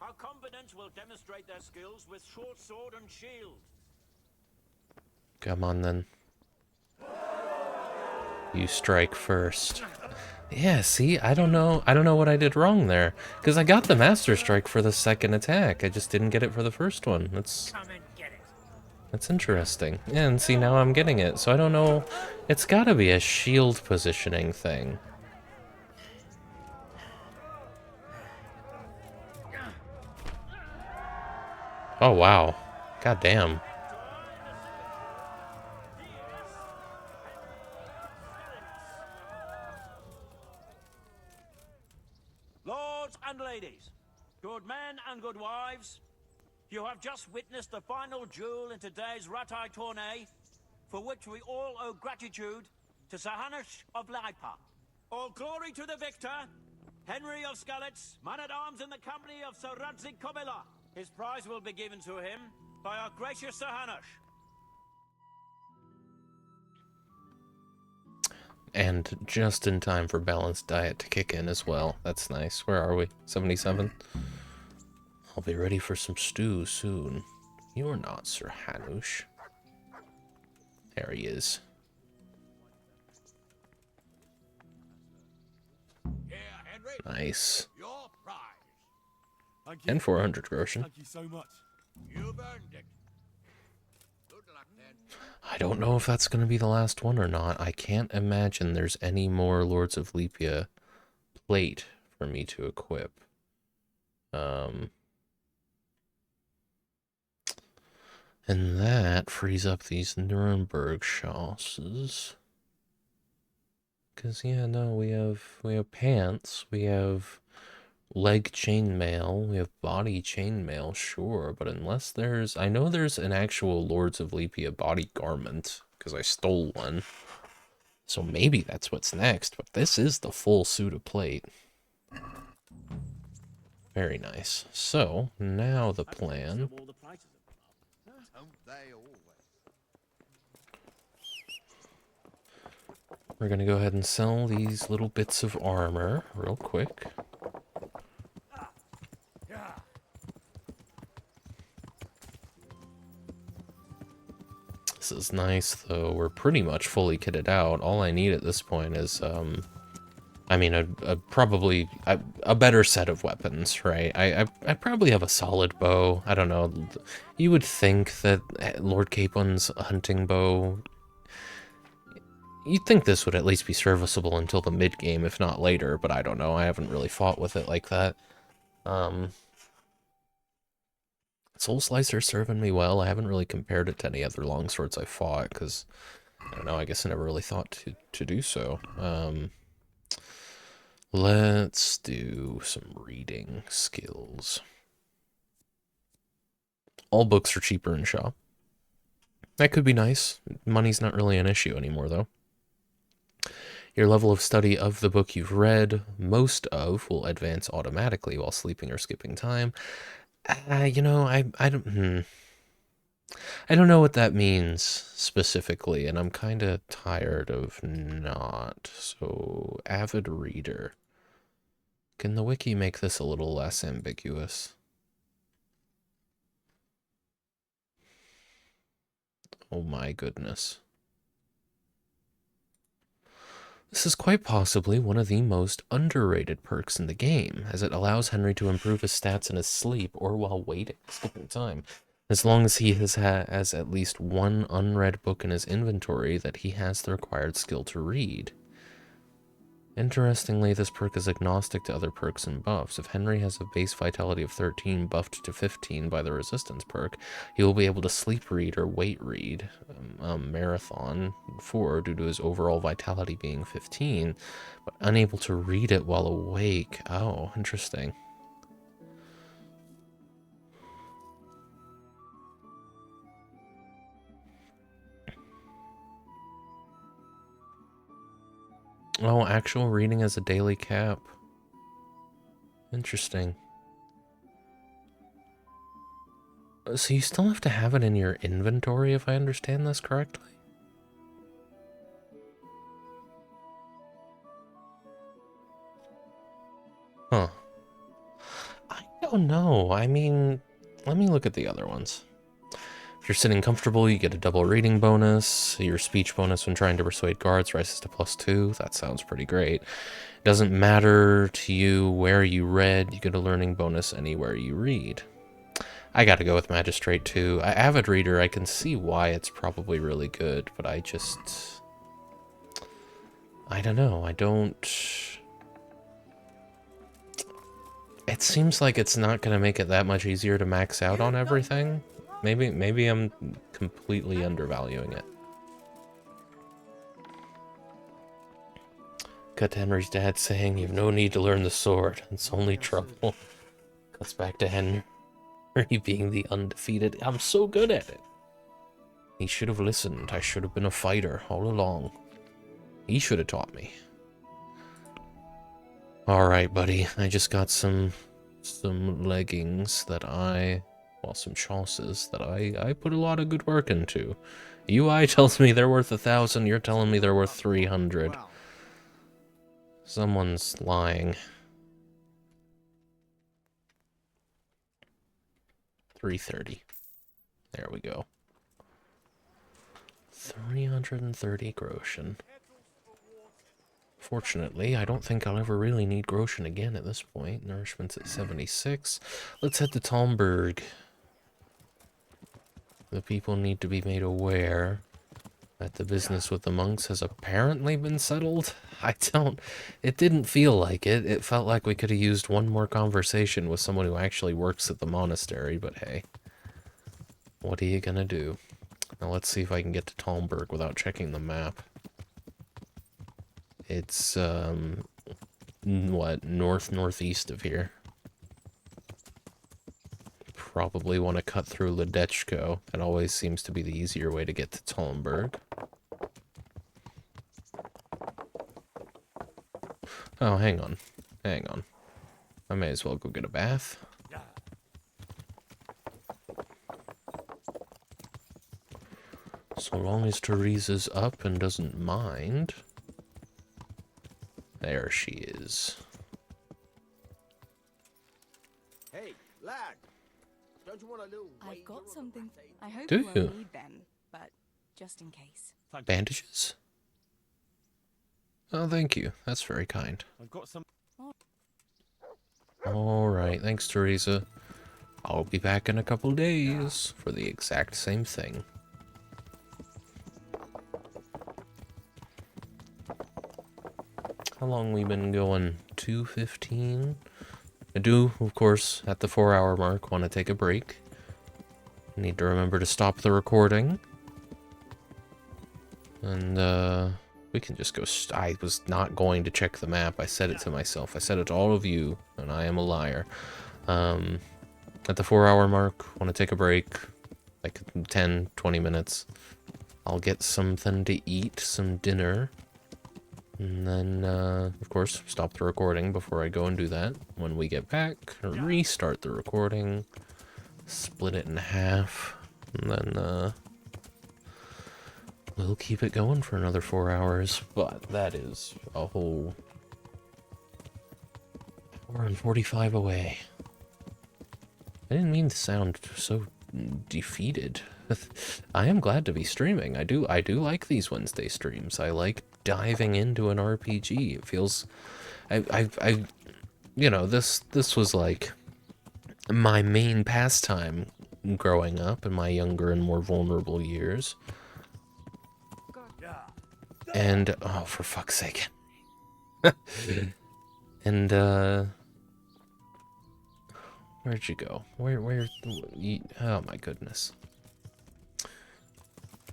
Our combatants will demonstrate their skills with short sword and shield. Come on, then. You strike first. Yeah, see, I don't know what I did wrong there. Because I got the Master Strike for the second attack. I just didn't get it for the first one. That's interesting. Yeah, and see, now I'm getting it. So I don't know. It's gotta be a shield positioning thing. Oh, wow. God damn. Lords and ladies, good men and good wives, you have just witnessed the final duel in today's Ratai tourney, for which we all owe gratitude to Sir Hanush of Laipa. All glory to the victor, Henry of Skalitz, man-at-arms in the company of Sir Radzig Kobyla. His prize will be given to him by our gracious Sir Hanush. And just in time for balanced diet to kick in as well. That's nice. Where are we? 77? I'll be ready for some stew soon. You're not Sir Hanush. There he is. Nice. Your prize. And 400 groschen. Thank you so much. You've earned it. Good luck then. I don't know if that's going to be the last one or not. I can't imagine there's any more Lords of Lepia plate for me to equip. And that frees up these Nuremberg chasses. Because, yeah, no, we have pants, we have leg chainmail, we have body chainmail, sure, but unless there's... I know there's an actual Lords of Lepia body garment, because I stole one. So maybe that's what's next, but this is the full suit of plate. Very nice. So, now the plan... We're gonna go ahead and sell these little bits of armor real quick. This is nice, though. We're pretty much fully kitted out. All I need at this point is, I mean, a better set of weapons, right? I probably have a solid bow. I don't know. You would think that Lord Capon's hunting bow... You'd think this would at least be serviceable until the mid-game, if not later, but I don't know. I haven't really fought with it like that. Soul Slicer's serving me well. I haven't really compared it to any other longswords I fought, because, I don't know, I guess I never really thought to do so. Let's do some reading skills. All books are cheaper in shop. That could be nice. Money's not really an issue anymore, though. Your level of study of the book you've read most of will advance automatically while sleeping or skipping time. You know, I don't know what that means specifically, and I'm kind of tired of not. So, avid reader. Can the wiki make this a little less ambiguous? Oh my goodness. This is quite possibly one of the most underrated perks in the game, as it allows Henry to improve his stats in his sleep or while waiting, skipping time, as long as he has at least one unread book in his inventory that he has the required skill to read. Interestingly, this perk is agnostic to other perks and buffs. If Henry has a base vitality of 13 buffed to 15 by the resistance perk, he will be able to sleep read or wait read Marathon 4 due to his overall vitality being 15, but unable to read it while awake. Oh, interesting. Oh, actual reading as a daily cap. Interesting. So you still have to have it in your inventory, if I understand this correctly? Huh. I don't know. I mean, let me look at the other ones. If you're sitting comfortable, you get a double reading bonus. Your speech bonus when trying to persuade guards rises to +2. That sounds pretty great. It doesn't matter to you where you read. You get a learning bonus anywhere you read. I gotta go with Magistrate too. Avid Reader, I can see why it's probably really good, but I don't know. It seems like it's not gonna make it that much easier to max out on everything. Maybe I'm completely undervaluing it. Cut to Henry's dad saying, "You've no need to learn the sword. It's only trouble." Cuts back to Henry being the undefeated. I'm so good at it. He should have listened. I should have been a fighter all along. He should have taught me. Alright, buddy. I just got some leggings that some chausses that I put a lot of good work into. UI tells me they're worth 1,000. You're telling me they're worth 300. Someone's lying. 330. There we go. 330 groschen. Fortunately, I don't think I'll ever really need groschen again at this point. Nourishment's at 76. Let's head to Talmberg. The people need to be made aware that the business with the monks has apparently been settled. It didn't feel like it. It felt like we could have used one more conversation with someone who actually works at the monastery, but hey. What are you gonna do? Now let's see if I can get to Talmberg without checking the map. It's, what, northeast of here. Probably want to cut through Ledechko. That always seems to be the easier way to get to Talmberg. Oh, hang on. Hang on. I may as well go get a bath. So long as Teresa's up and doesn't mind. There she is. Hey, lad. Don't you want a little I've got something. I hope Do you won't you? need them, but just in case. Bandages? Oh, thank you. That's very kind. I've got some. Alright, thanks, Teresa. I'll be back in a couple days for the exact same thing. How long we been going? 2:15? I do, of course, at the 4-hour mark, want to take a break. Need to remember to stop the recording. And, we can just go... I was not going to check the map. I said it to myself. I said it to all of you, and I am a liar. At the 4-hour mark, want to take a break. Like 10, 20 minutes. I'll get something to eat, some dinner. And then, of course, stop the recording before I go and do that. When we get back, restart the recording. Split it in half. And then, we'll keep it going for another 4 hours. But that is a whole... hour and 45 away. I didn't mean to sound so defeated. I am glad to be streaming. I do like these Wednesday streams. I like diving into an RPG. It feels... I you know, this was like my main pastime growing up in my younger and more vulnerable years. And, oh, for fuck's sake. And, where'd you go? Oh my goodness.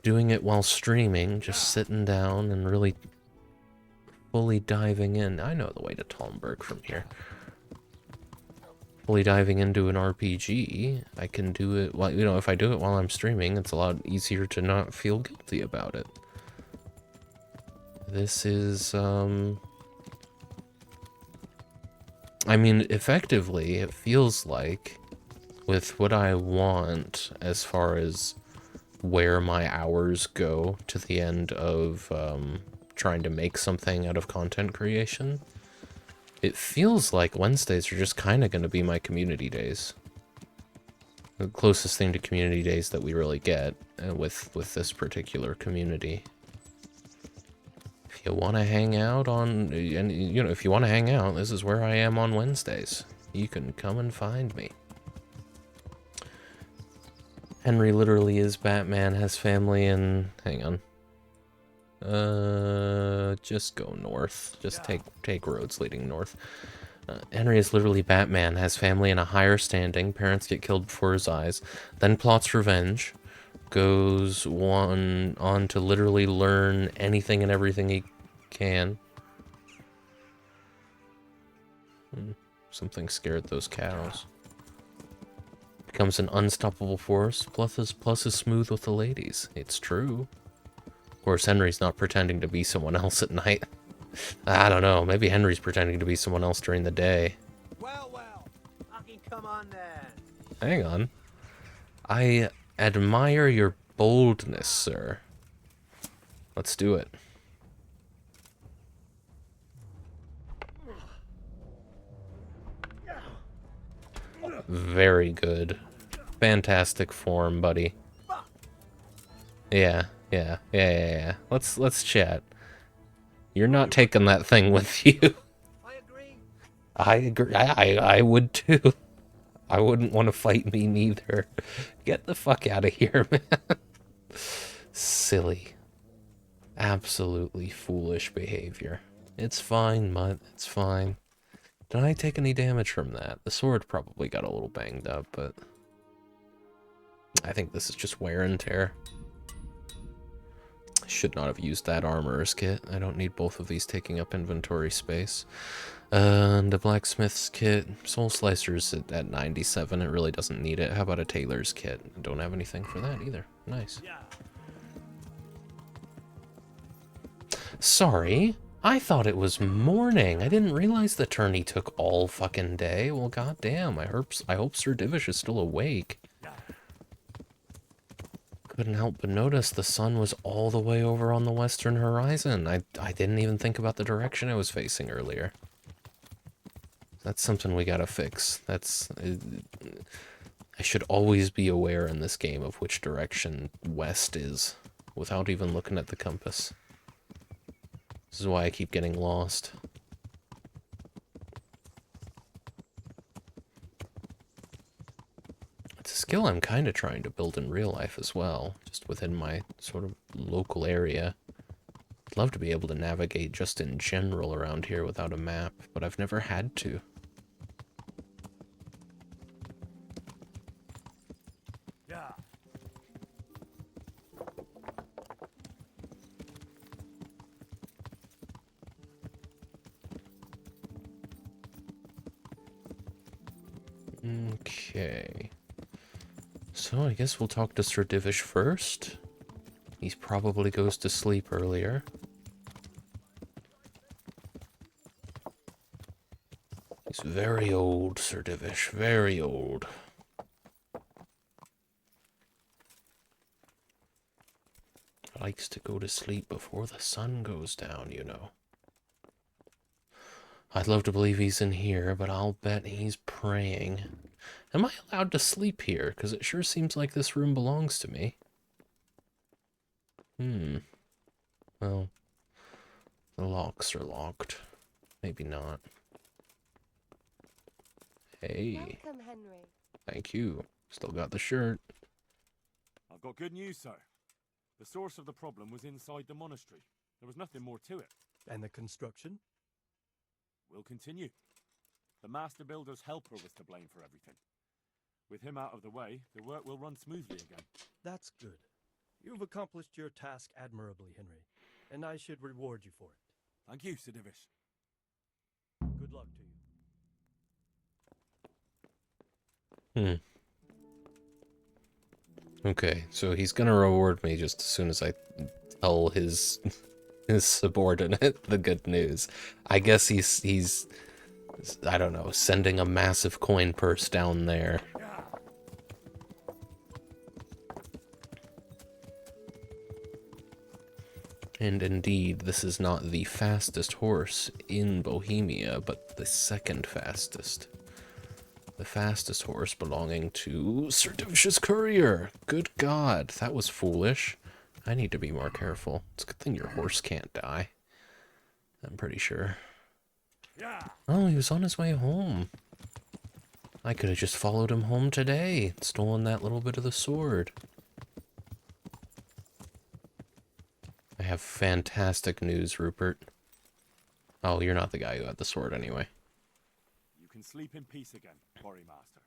Doing it while streaming, just sitting down and really fully diving in. I know the way to Talmberg from here. Fully diving into an RPG, I can do it, well, you know, if I do it while I'm streaming, it's a lot easier to not feel guilty about it. This is, I mean, effectively, it feels like, with what I want as far as where my hours go to the end of trying to make something out of content creation, it feels like Wednesdays are just kind of going to be my community days. The closest thing to community days that we really get with this particular community. If you want to hang out on, and you know, if you want to hang out, this is where I am on Wednesdays. You can come and find me. Henry literally is Batman, has family in... hang on. Just go north. Just take roads leading north. Henry is literally Batman, has family in a higher standing, parents get killed before his eyes, then plots revenge, goes on to literally learn anything and everything he can. Something scared those cows. Becomes an unstoppable force, plus is smooth with the ladies. It's true. Of course, Henry's not pretending to be someone else at night. I don't know, maybe Henry's pretending to be someone else during the day. Well, I can come on then. Hang on. I admire your boldness, sir. Let's do it. Very good. Fantastic form, buddy. Yeah. Let's chat. You're not taking that thing with you. I agree. I would too. I wouldn't want to fight me neither. Get the fuck out of here, man. Silly. Absolutely foolish behavior. It's fine, Mutt. It's fine. Did I take any damage from that? The sword probably got a little banged up, but... I think this is just wear and tear. I should not have used that armorer's kit. I don't need both of these taking up inventory space. And the blacksmith's kit. Soul Slicer's at 97. It really doesn't need it. How about a tailor's kit? I don't have anything for that either. Nice. Sorry. I thought it was morning. I didn't realize the tourney took all fucking day. Well, goddamn. I hope Sir Divish is still awake. Couldn't help but notice the sun was all the way over on the western horizon. I didn't even think about the direction I was facing earlier. That's something we gotta fix. I should always be aware in this game of which direction west is, without even looking at the compass. This is why I keep getting lost. skill I'm kind of trying to build in real life as well, just within my sort of local area. I'd love to be able to navigate just in general around here without a map, but I've never had to. Yeah. Okay. So I guess we'll talk to Sir Divish first. He probably goes to sleep earlier. He's very old, Sir Divish, very old. Likes to go to sleep before the sun goes down, you know. I'd love to believe he's in here, but I'll bet he's praying. Am I allowed to sleep here? Because it sure seems like this room belongs to me. Well, the locks are locked. Maybe not. Hey. Welcome, Henry. Thank you. Still got the shirt. I've got good news, sir. The source of the problem was inside the monastery. There was nothing more to it. And the construction? We'll continue. The master builder's helper was to blame for everything. With him out of the way, the work will run smoothly again. That's good. You've accomplished your task admirably, Henry, and I should reward you for it. Thank you, Sir Divish. Good luck to you. Okay, so he's gonna reward me just as soon as I tell his subordinate the good news. I guess he's I don't know, sending a massive coin purse down there. And indeed, this is not the fastest horse in Bohemia, but the second fastest. The fastest horse belonging to Sir Divish's courier. Good God, that was foolish. I need to be more careful. It's a good thing your horse can't die. I'm pretty sure. Oh, he was on his way home. I could have just followed him home today, stolen that little bit of the sword. I have fantastic news, Rupert. Oh, you're not the guy who had the sword anyway. You can sleep in peace again, Quarry Master.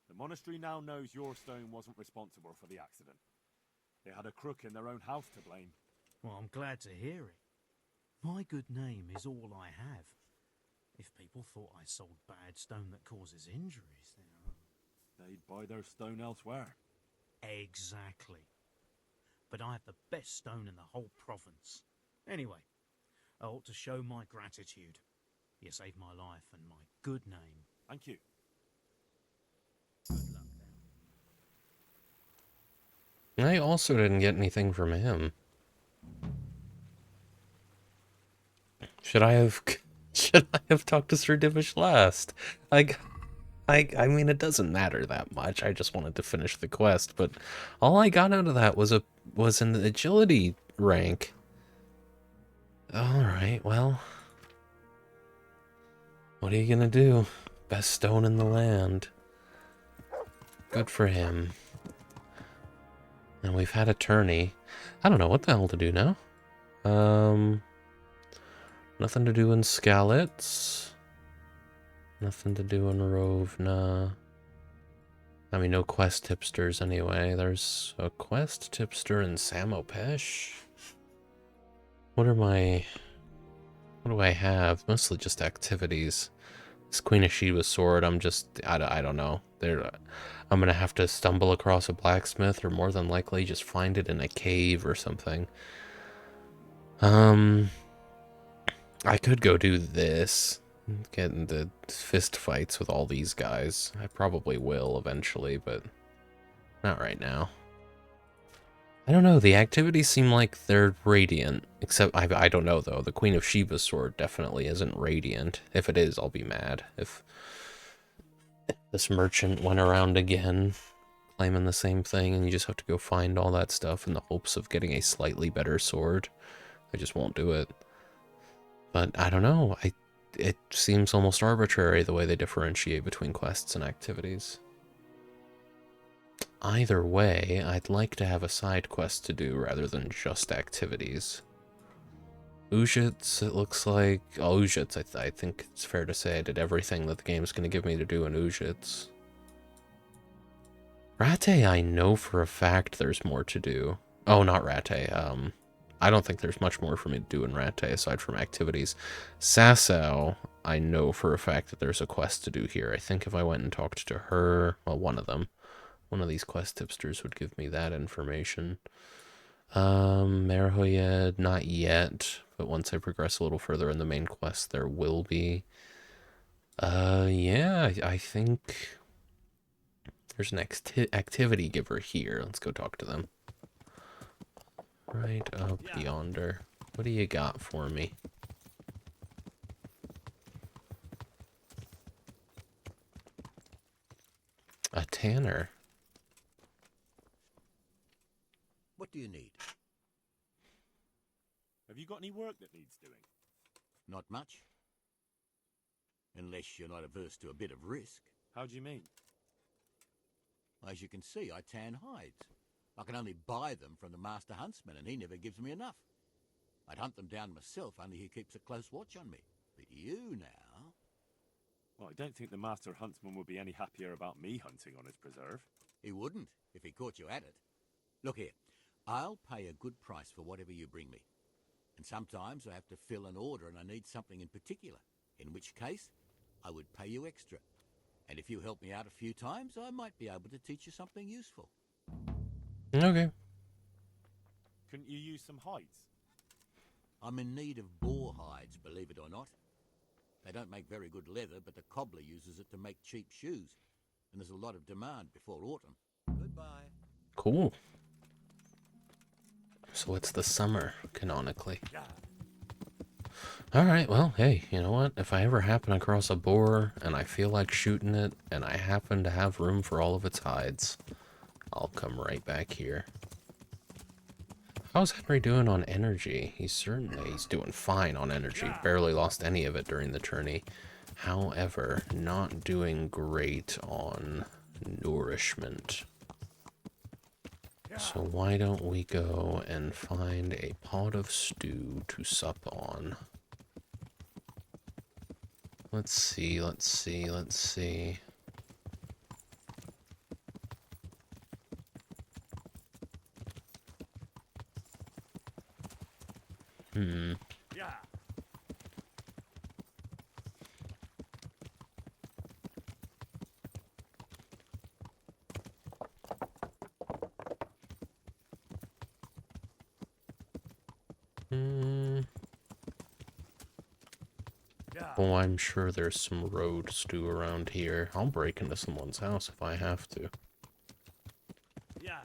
The monastery now knows your stone wasn't responsible for the accident. They had a crook in their own house to blame. Well, I'm glad to hear it. My good name is all I have. If people thought I sold bad stone that causes injuries, then... They'd buy their stone elsewhere. Exactly. But I have the best stone in the whole province. Anyway, I ought to show my gratitude. You saved my life and my good name. Thank you. Good luck then. I also didn't get anything from him. Should I have talked to Sir Divish last? I mean, it doesn't matter that much. I just wanted to finish the quest, but all I got out of that was an agility rank. All right, well, what are you gonna do? Best stone in the land. Good for him. And we've had a tourney. I don't know what the hell to do now. Nothing to do in Skalitz. Nothing to do in Rovna. I mean, no quest tipsters anyway. There's a quest tipster in Samopesh. What do I have? Mostly just activities. This Queen of Sheba's sword, I don't know. I'm gonna have to stumble across a blacksmith, or more than likely just find it in a cave or something. I could go do this. Get into fist fights with all these guys. I probably will eventually, but not right now. I don't know, the activities seem like they're radiant. Except, I don't know though, the Queen of Sheba's sword definitely isn't radiant. If it is, I'll be mad. If this merchant went around again, claiming the same thing, and you just have to go find all that stuff in the hopes of getting a slightly better sword, I just won't do it. But I don't know, it seems almost arbitrary the way they differentiate between quests and activities. Either way, I'd like to have a side quest to do rather than just activities. Ujits, it looks like... Oh, Ujits, I think it's fair to say I did everything that the game's going to give me to do in Ujits. Rattay, I know for a fact there's more to do. Oh, not Rattay. I don't think there's much more for me to do in Rattay aside from activities. Sasau, I know for a fact that there's a quest to do here. I think if I went and talked to her, well, one of them, one of these quest tipsters would give me that information. Merhoyed, not yet, but once I progress a little further in the main quest, there will be. Yeah, I think there's an activity giver here. Let's go talk to them. Right up yonder. What do you got for me? A tanner. What do you need? Have you got any work that needs doing? Not much. Unless you're not averse to a bit of risk. How do you mean? As you can see, I tan hides. I can only buy them from the master huntsman, and he never gives me enough. I'd hunt them down myself, only he keeps a close watch on me. But you now... Well, I don't think the master huntsman would be any happier about me hunting on his preserve. He wouldn't, if he caught you at it. Look here, I'll pay a good price for whatever you bring me. And sometimes I have to fill an order and I need something in particular, in which case I would pay you extra. And if you help me out a few times, I might be able to teach you something useful. Okay. Couldn't you use some hides? I'm in need of boar hides, believe it or not. They don't make very good leather, but the cobbler uses it to make cheap shoes. And there's a lot of demand before autumn. Goodbye. Cool. So it's the summer, canonically. Alright, well, hey, you know what? If I ever happen across a boar, and I feel like shooting it, and I happen to have room for all of its hides, I'll come right back here. How's Henry doing on energy? He's doing fine on energy. Barely lost any of it during the tourney. However, not doing great on nourishment. So why don't we go and find a pot of stew to sup on? Let's see. Yeah. Oh, I'm sure there's some road stew around here. I'll break into someone's house if I have to. Yeah.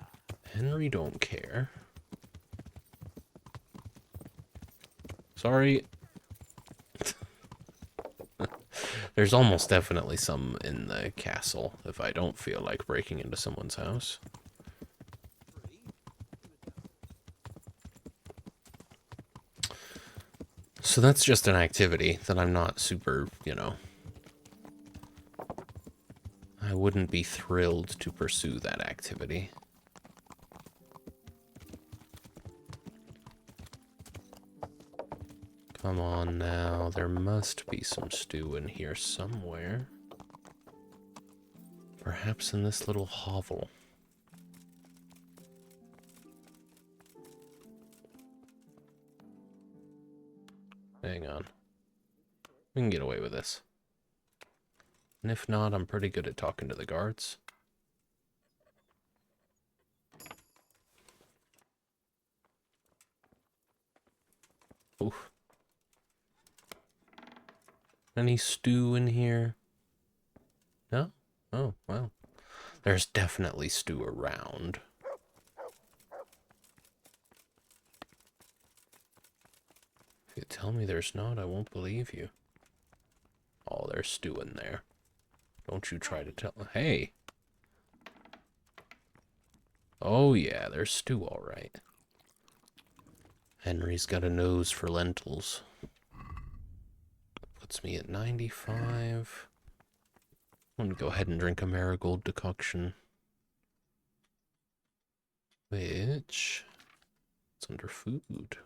Henry don't care. Sorry. There's almost definitely some in the castle if I don't feel like breaking into someone's house. So that's just an activity that I'm not super, you know... I wouldn't be thrilled to pursue that activity. Come on now, there must be some stew in here somewhere. Perhaps in this little hovel. Hang on. We can get away with this. And if not, I'm pretty good at talking to the guards. Oof. Any stew in here? No? Oh, well. There's definitely stew around. If you tell me there's not, I won't believe you. Oh, there's stew in there. Don't you try to tell... Hey! Oh yeah, there's stew alright. Henry's got a nose for lentils. Puts me at 95. I'm gonna go ahead and drink a marigold decoction. which it's under food.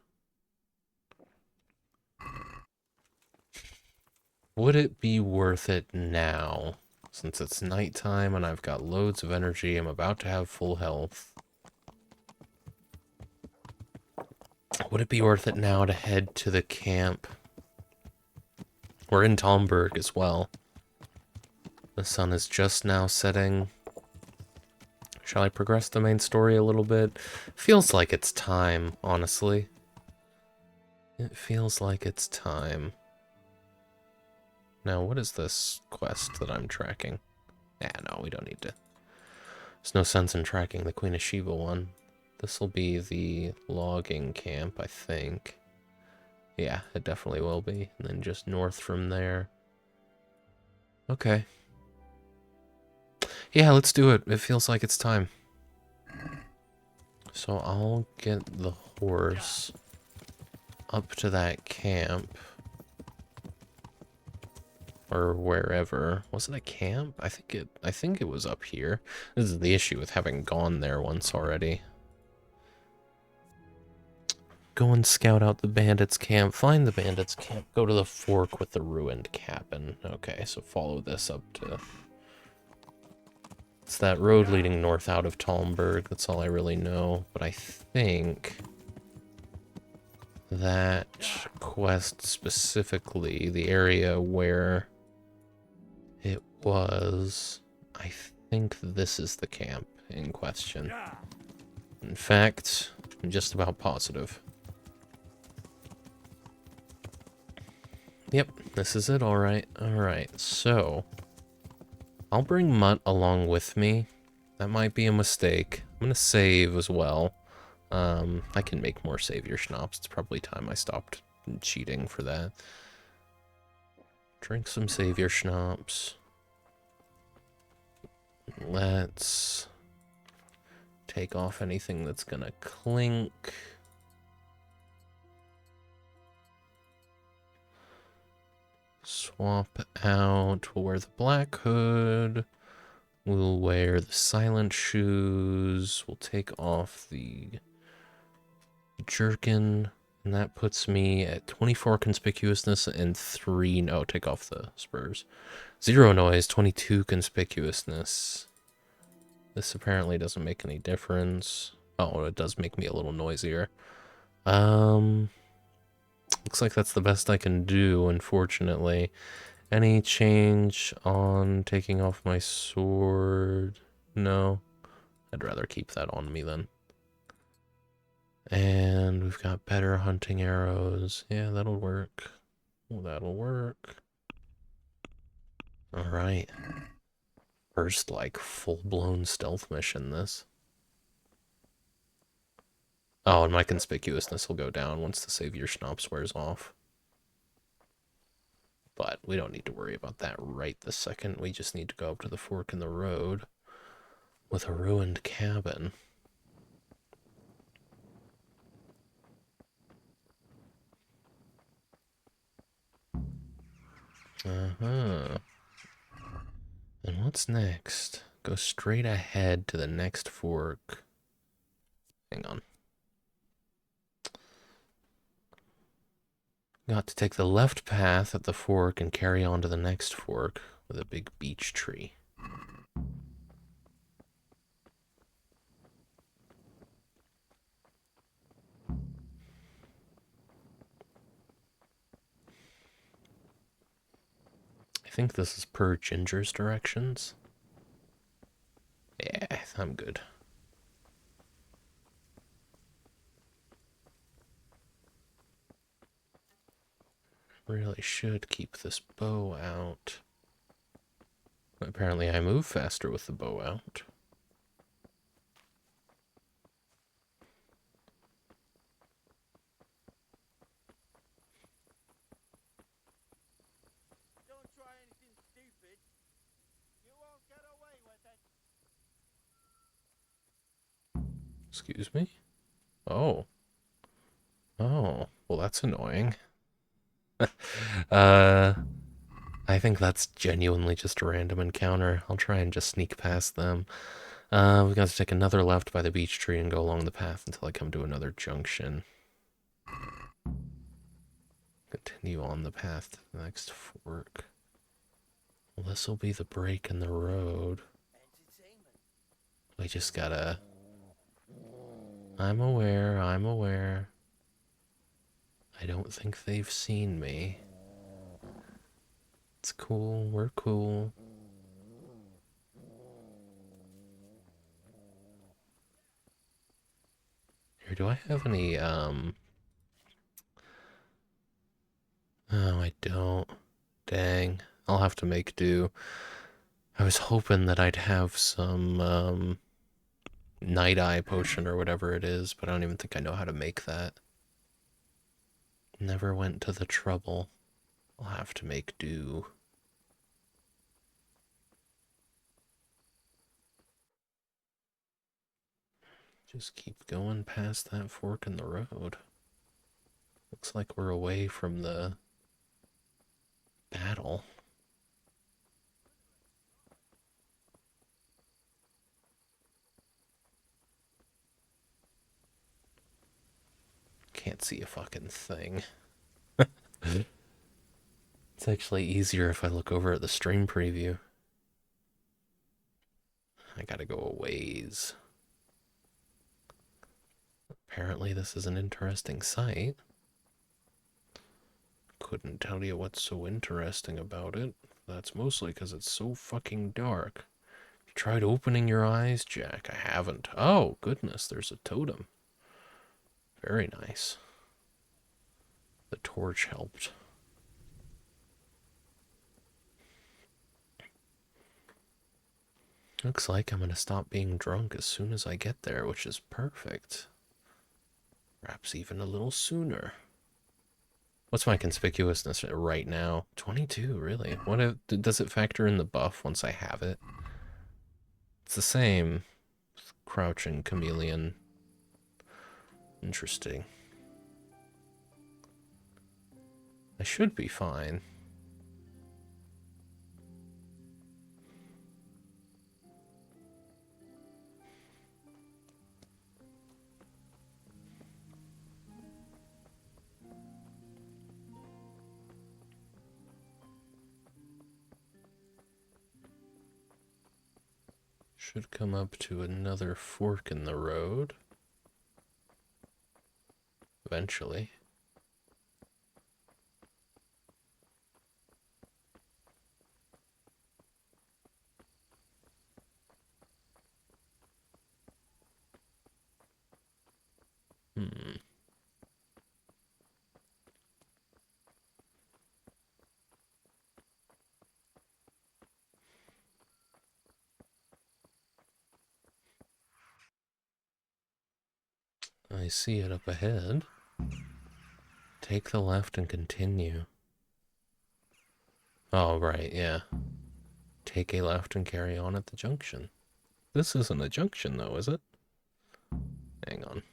Would it be worth it now, since it's nighttime and I've got loads of energy, I'm about to have full health? Would it be worth it now to head to the camp? We're in Talmberg as well. The sun is just now setting. Shall I progress the main story a little bit? Feels like it's time, honestly. It feels like it's time. Now, what is this quest that I'm tracking? No, we don't need to. There's no sense in tracking the Queen of Sheba one. This will be the logging camp, I think. Yeah, it definitely will be. And then just north from there. Okay. Yeah, let's do it. It feels like it's time. So I'll get the horse up to that camp. Or wherever. Was it a camp? I think it was up here. This is the issue with having gone there once already. Go and scout out the bandits' camp. Find the bandits' camp. Go to the fork with the ruined cabin. Okay, so follow this up to... It's that road leading north out of Talmberg. That's all I really know. But I think... that quest specifically, the area where... it was... I think this is the camp in question. In fact, I'm just about positive. Yep, this is it, alright. Alright, so... I'll bring Mutt along with me. That might be a mistake. I'm gonna save as well. I can make more savior schnapps. It's probably time I stopped cheating for that. Drink some savior schnapps. Let's take off anything that's gonna clink. Swap out. We'll wear the black hood. We'll wear the silent shoes. We'll take off the jerkin. And that puts me at 24 conspicuousness and 3... No, take off the spurs. 0 noise, 22 conspicuousness. This apparently doesn't make any difference. Oh, it does make me a little noisier. Looks like that's the best I can do, unfortunately. Any change on taking off my sword? No. I'd rather keep that on me then. And we've got better hunting arrows. Yeah, that'll work. Well, that'll work. Alright. First, like, full-blown stealth mission, this. Oh, and my conspicuousness will go down once the savior schnapps wears off. But we don't need to worry about that right this second. We just need to go up to the fork in the road with a ruined cabin. Uh-huh. And what's next? Go straight ahead to the next fork. Hang on. Got to take the left path at the fork and carry on to the next fork with a big beech tree. I think this is per Ginger's directions. Yeah, I'm good. Really should keep this bow out. Apparently I move faster with the bow out. Don't try anything stupid. You won't get away with it. Excuse me? Oh. Oh, well that's annoying. I think that's genuinely just a random encounter. I'll try and just sneak past them. We got to take another left by the beech tree and go along the path until I come to another junction. Continue on the path to the next fork. Well, this will be the break in the road. We just gotta... I'm aware. I don't think they've seen me. It's cool, we're cool. Here, do I have any, Oh, I don't. Dang. I'll have to make do. I was hoping that I'd have some, Night Eye potion or whatever it is, but I don't even think I know how to make that. Never went to the trouble. I'll have to make do. Just keep going past that fork in the road. Looks like we're away from the battle. Can't see a fucking thing. It's actually easier if I look over at the stream preview. I gotta go a ways. Apparently this is an interesting site. Couldn't tell you what's so interesting about it. That's mostly because it's so fucking dark. You tried opening your eyes, Jack? I haven't. Oh, goodness, there's a totem. Very nice. The torch helped. Looks like I'm gonna stop being drunk as soon as I get there, which is perfect. Perhaps even a little sooner. What's my conspicuousness right now? 22, really? What if, does it factor in the buff once I have it? It's the same. Crouching chameleon. Interesting. I should be fine. Should come up to another fork in the road. Eventually. I see it up ahead. Take the left and continue. Oh, right, yeah. Take a left and carry on at the junction. This isn't a junction, though, is it? Hang on.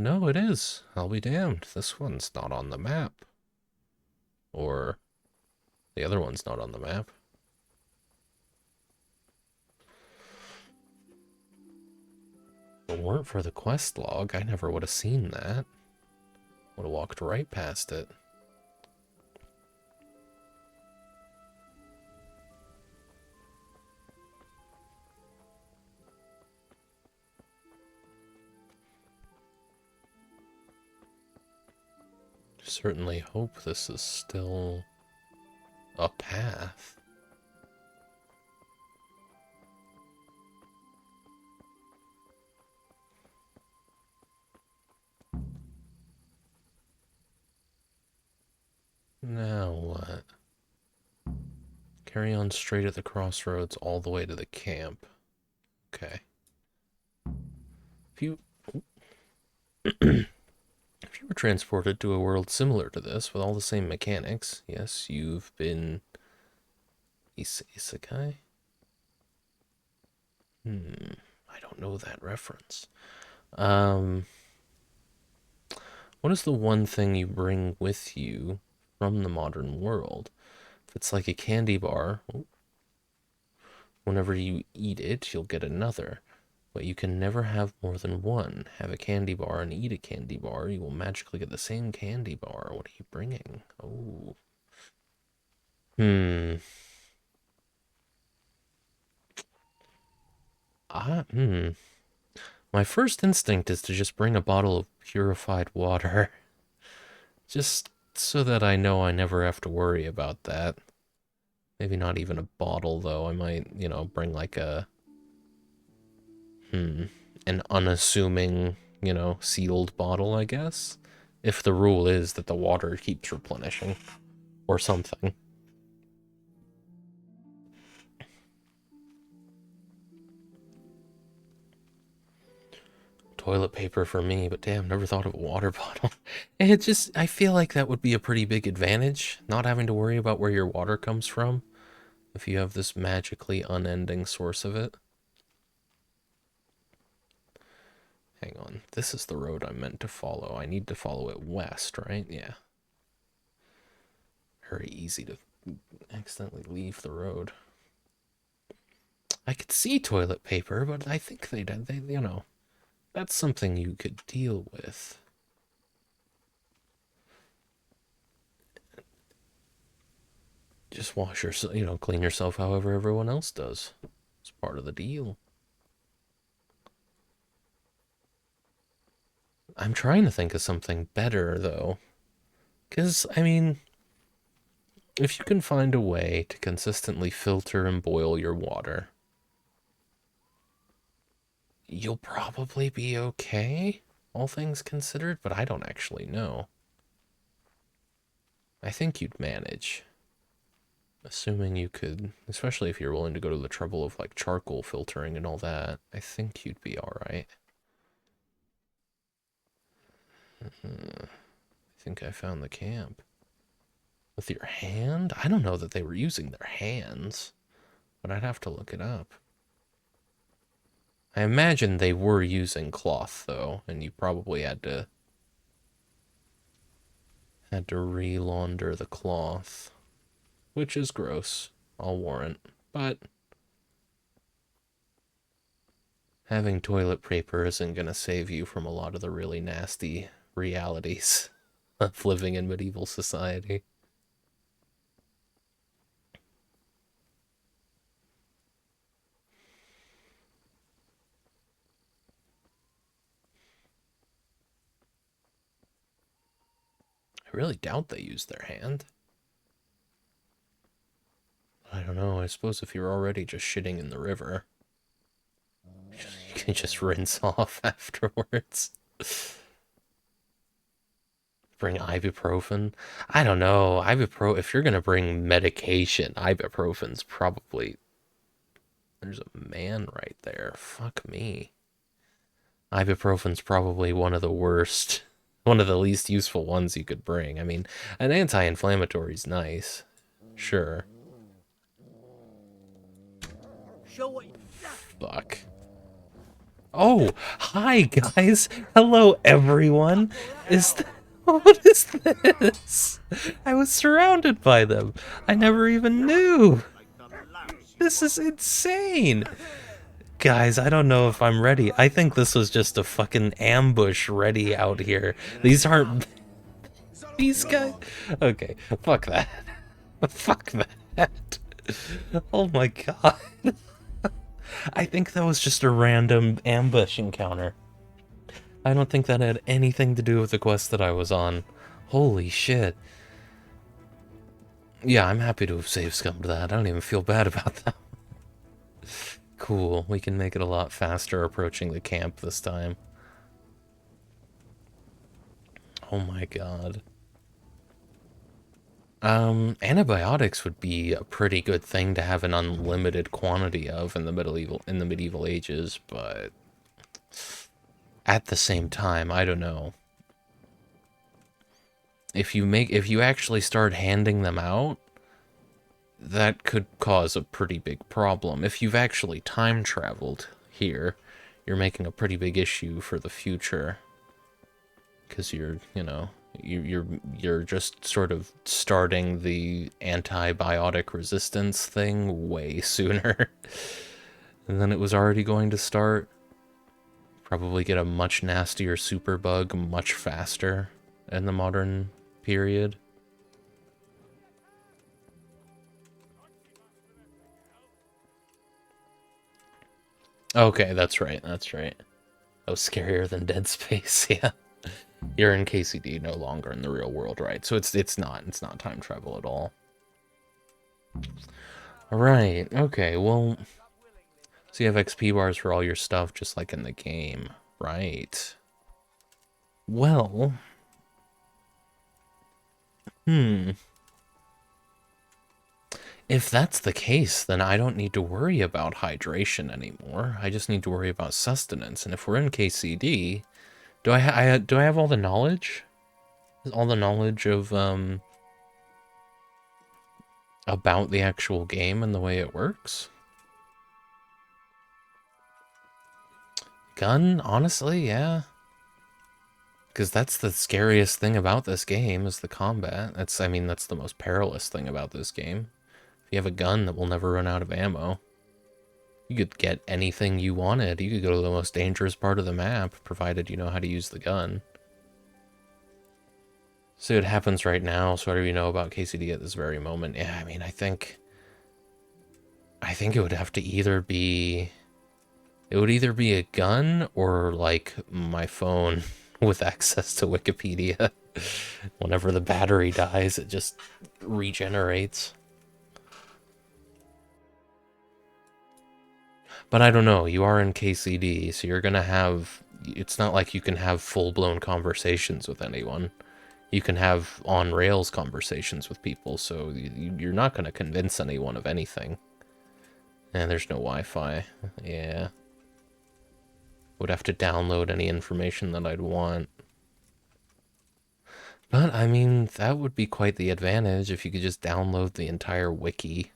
No, it is. I'll be damned. This one's not on the map. Or the other one's not on the map. If it weren't for the quest log, I never would have seen that. Would have walked right past it. Certainly hope this is still a path. Now what? Carry on straight at the crossroads all the way to the camp. Okay. If you... If you were transported to a world similar to this, with all the same mechanics, yes, you've been... Isekai? I don't know that reference. What is the one thing you bring with you from the modern world? If it's like a candy bar... Whenever you eat it, you'll get another. But you can never have more than one. Have a candy bar and eat a candy bar. You will magically get the same candy bar. What are you bringing? Oh. My first instinct is to just bring a bottle of purified water. Just so that I know I never have to worry about that. Maybe not even a bottle, though. I might, you know, bring like a... an unassuming, you know, sealed bottle, I guess. If the rule is that the water keeps replenishing. Or something. Toilet paper for me, but damn, never thought of a water bottle. It just, I feel like that would be a pretty big advantage, not having to worry about where your water comes from, if you have this magically unending source of it. Hang on, this is the road I'm meant to follow. I need to follow it west, right? Yeah. Very easy to accidentally leave the road. I could see toilet paper, but I think they you know, that's something you could deal with. Just wash yourself, you know, clean yourself however everyone else does. It's part of the deal. I'm trying to think of something better, though. Because, I mean, if you can find a way to consistently filter and boil your water, you'll probably be okay, all things considered, but I don't actually know. I think you'd manage. Assuming you could, especially if you're willing to go to the trouble of, like, charcoal filtering and all that, I think you'd be alright. I think I found the camp. With your hand? I don't know that they were using their hands, but I'd have to look it up. I imagine they were using cloth, though, and you probably had to re-launder the cloth, which is gross, I'll warrant, but having toilet paper isn't going to save you from a lot of the really nasty realities of living in medieval society. I really doubt they use their hand. I don't know, I suppose if you're already just shitting in the river, you can just rinse off afterwards. Bring ibuprofen? I don't know. If you're gonna bring medication, ibuprofen's probably... There's a man right there. Fuck me. Ibuprofen's probably one of the worst, one of the least useful ones you could bring. I mean, an anti-inflammatory's nice. Sure. Fuck. Oh, hi guys. Hello everyone. What is this? I was surrounded by them. I never even knew. This is insane. Guys, I don't know if I'm ready. I think this was just a fucking ambush ready out here. These aren't... These guys... Okay, fuck that. Fuck that. Oh my god. I think that was just a random ambush encounter. I don't think that had anything to do with the quest that I was on. Holy shit. Yeah, I'm happy to have save scummed that. I don't even feel bad about that. Cool, we can make it a lot faster approaching the camp this time. Oh my god. Antibiotics would be a pretty good thing to have an unlimited quantity of in the medieval ages, but at the same time, I don't know. If you actually start handing them out, that could cause a pretty big problem. If you've actually time traveled here, you're making a pretty big issue for the future. Because you're, you know, You're just sort of starting the antibiotic resistance thing way sooner than it was already going to start. Probably get a much nastier superbug much faster in the modern period. Okay, that's right, that's right. That was scarier than Dead Space, yeah. You're in KCD, no longer in the real world, right? So it's not time travel at all. Right, okay, well, so you have XP bars for all your stuff just like in the game, right? Well, if that's the case, then I don't need to worry about hydration anymore. I just need to worry about sustenance. And if we're in KCD, do I have all the knowledge? All the knowledge of about the actual game and the way it works? Gun, honestly, yeah. Because that's the scariest thing about this game is the combat. That's the most perilous thing about this game. If you have a gun that will never run out of ammo, you could get anything you wanted. You could go to the most dangerous part of the map, provided you know how to use the gun. So it happens right now, so whatever you know about KCD at this very moment, yeah, I mean, I think it would have to either be... It would either be a gun or, like, my phone with access to Wikipedia. Whenever the battery dies, it just regenerates. But I don't know, you are in KCD, so you're gonna have... It's not like you can have full-blown conversations with anyone. You can have on-rails conversations with people, so you're not gonna convince anyone of anything. And there's no Wi-Fi. Yeah. Would have to download any information that I'd want. But, I mean, that would be quite the advantage if you could just download the entire wiki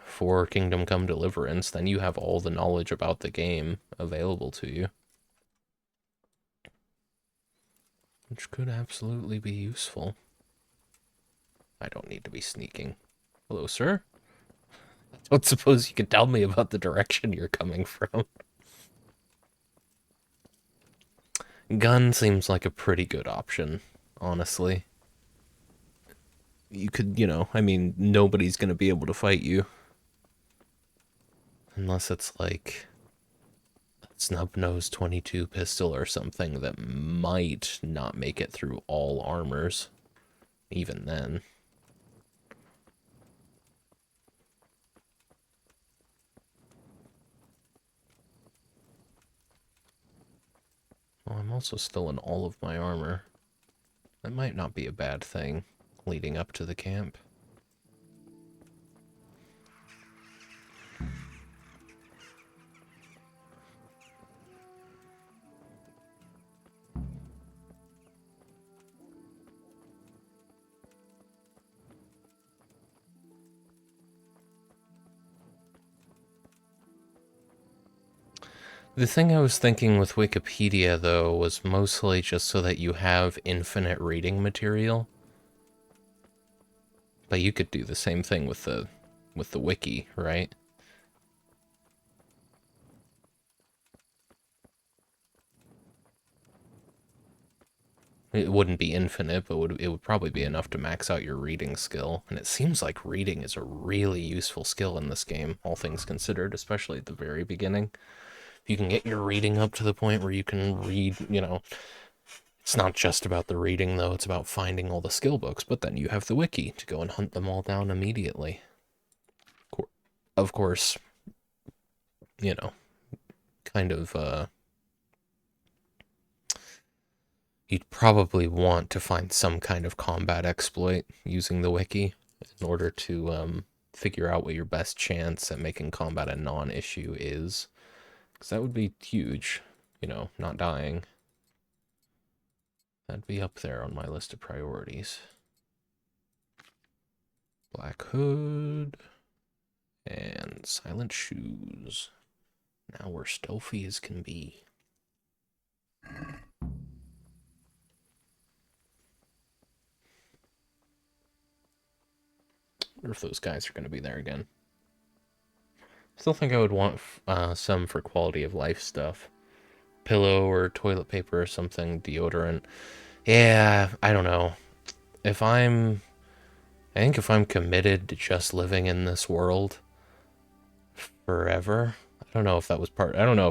for Kingdom Come Deliverance. Then you have all the knowledge about the game available to you. Which could absolutely be useful. I don't need to be sneaking. Hello, sir? I don't suppose you could tell me about the direction you're coming from. Gun seems like a pretty good option, honestly. You could, nobody's gonna be able to fight you. Unless it's like a snub-nosed 22 pistol or something that might not make it through all armors. Even then. Well, I'm also still in all of my armor. That might not be a bad thing, leading up to the camp. The thing I was thinking with Wikipedia, though, was mostly just so that you have infinite reading material. But you could do the same thing with the wiki, right? It wouldn't be infinite, but it would probably be enough to max out your reading skill. And it seems like reading is a really useful skill in this game, all things considered, especially at the very beginning. If you can get your reading up to the point where you can read, it's not just about the reading, though. It's about finding all the skill books, but then you have the wiki to go and hunt them all down immediately. Of course, kind of, you'd probably want to find some kind of combat exploit using the wiki in order to figure out what your best chance at making combat a non-issue is. Because that would be huge, not dying. That'd be up there on my list of priorities. Black hood. And silent shoes. Now we're stealthy as can be. wonder if those guys are going to be there again. Still think I would want some for quality of life stuff. Pillow or toilet paper or something, deodorant. Yeah, I don't know. I think if I'm committed to just living in this world forever, I don't know if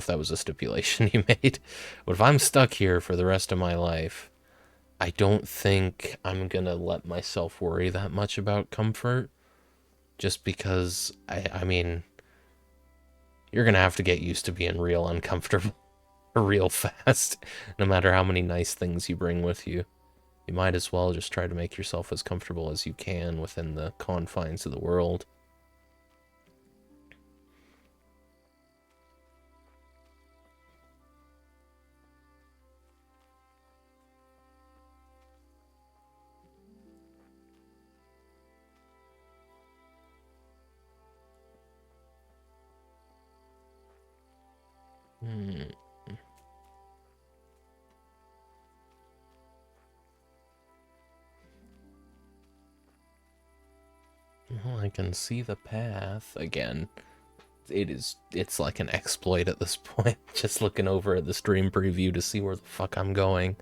that was a stipulation you made, but if I'm stuck here for the rest of my life, I don't think I'm gonna let myself worry that much about comfort, just because, I mean, you're gonna have to get used to being real uncomfortable real fast, no matter how many nice things you bring with you. You might as well just try to make yourself as comfortable as you can within the confines of the world. Well, I can see the path again. It's like an exploit at this point, just looking over at the stream preview to see where the fuck I'm going.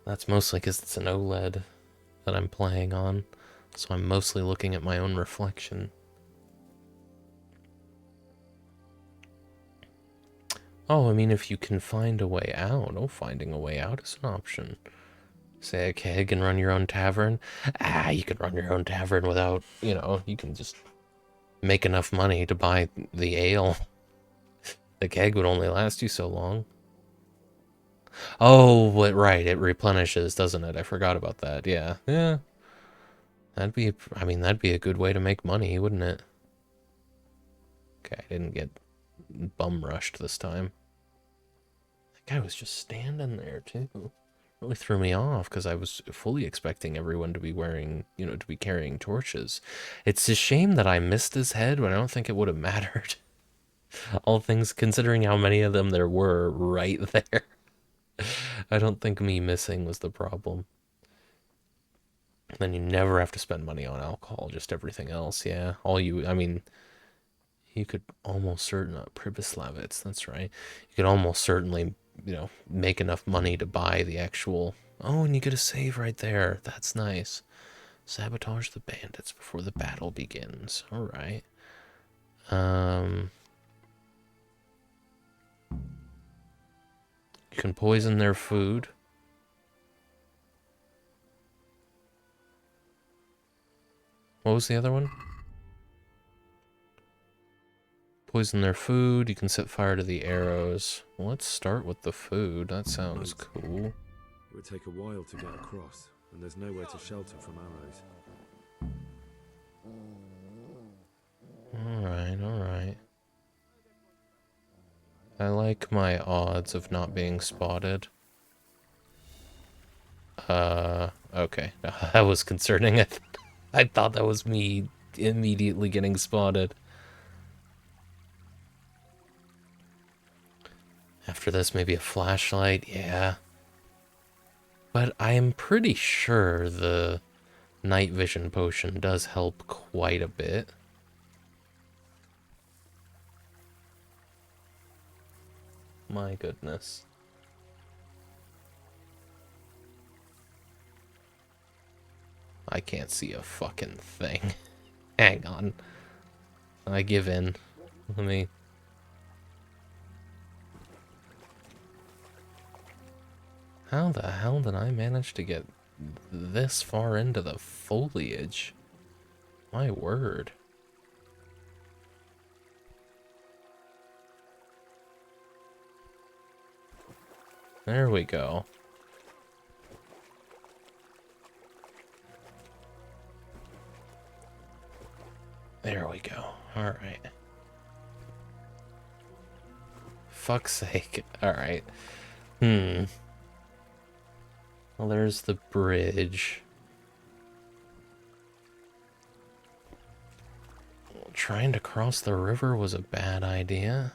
That's mostly because it's an OLED that I'm playing on, so I'm mostly looking at my own reflection. Oh, I mean, if you can find a way out. Oh, finding a way out is an option. Say, okay, you can run your own tavern. You can run your own tavern without, you can just make enough money to buy the ale. The keg would only last you so long. Oh, right, it replenishes, doesn't it? I forgot about that. Yeah. That'd be a good way to make money, wouldn't it? Okay, I didn't get bum rushed this time. That guy was just standing there, too. Really threw me off, because I was fully expecting everyone to be wearing, to be carrying torches. It's a shame that I missed his head, but I don't think it would have mattered. All things considering how many of them there were right there. I don't think me missing was the problem. Then you never have to spend money on alcohol, just everything else, yeah. You could almost certainly, Pribyslavitz, that's right. You could almost certainly, make enough money to buy the actual, oh, and you get a save right there. That's nice. Sabotage the bandits before the battle begins. All right. You can poison their food. What was the other one? Poison their food. You can set fire to the arrows. Well, let's start with the food. That sounds cool. It would take a while to get across, and there's nowhere to shelter from arrows. Alright. I like my odds of not being spotted. Okay. That was concerning. I thought that was me immediately getting spotted. After this, maybe a flashlight, yeah. But I am pretty sure the night vision potion does help quite a bit. My goodness. I can't see a fucking thing. Hang on. I give in. Let me... How the hell did I manage to get this far into the foliage? My word. There we go. There we go. Alright. Fuck's sake. Alright. Well, there's the bridge. Trying to cross the river was a bad idea.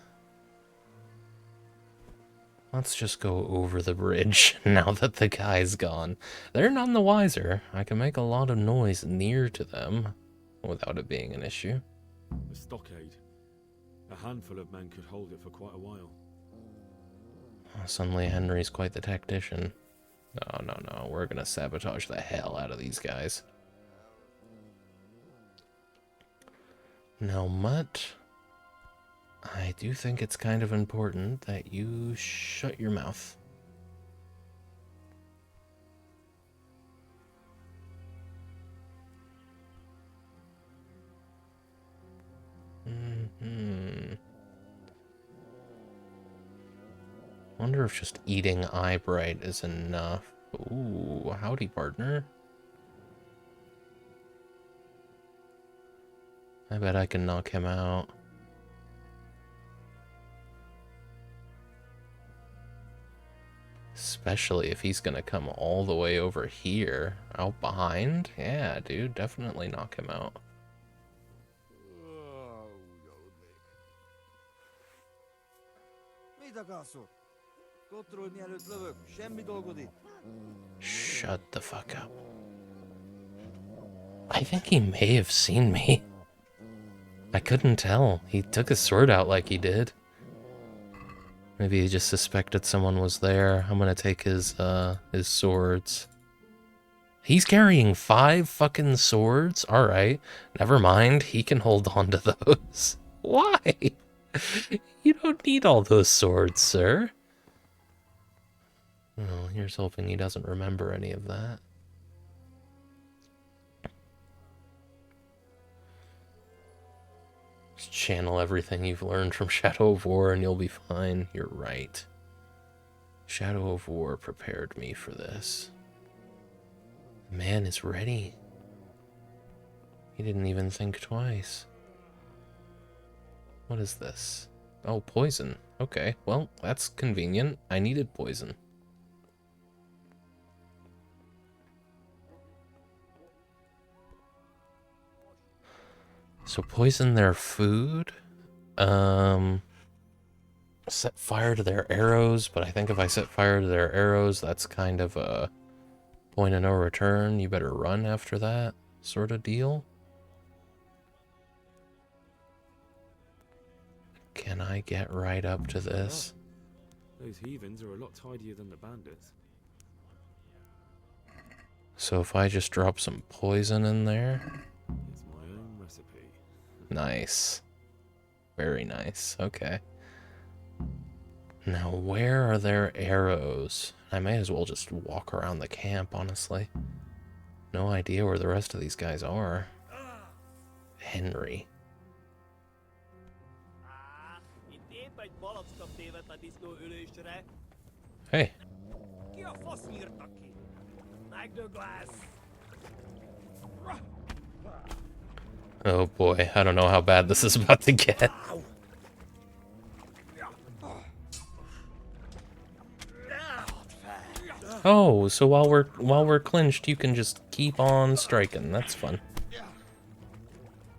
Let's just go over the bridge now that the guy's gone. They're none the wiser. I can make a lot of noise near to them. without it being an issue. The stockade. A handful of men could hold it for quite a while. Suddenly Henry's quite the tactician. No, we're gonna sabotage the hell out of these guys. Now, Mutt, I do think it's kind of important that you shut your mouth. Wonder if just eating Eyebright is enough. Ooh, howdy, partner. I bet I can knock him out. Especially if he's gonna come all the way over here, out behind. Yeah, dude, definitely knock him out. Shut the fuck up. I think he may have seen me. I couldn't tell. He took his sword out like he did. Maybe he just suspected someone was there. I'm gonna take his swords. He's carrying 5 fucking swords? Alright. Never mind. He can hold on to those. Why? You don't need all those swords, sir. Well, here's hoping he doesn't remember any of that. Just channel everything you've learned from Shadow of War and you'll be fine. You're right. Shadow of War prepared me for this. The man is ready. He didn't even think twice. What is this? Oh, poison. Okay, well, that's convenient. I needed poison. So poison their food? Set fire to their arrows, but I think if I set fire to their arrows, that's kind of a point of no return. You better run after that sort of deal. Can I get right up to this? Those heathens are a lot tidier than the bandits. So if I just drop some poison in there... It's my own recipe. Nice. Very nice. Okay. Now, where are their arrows? I may as well just walk around the camp, honestly. No idea where the rest of these guys are. Henry. Hey. Oh boy, I don't know how bad this is about to get. Oh, so while we're clinched, you can just keep on striking. That's fun.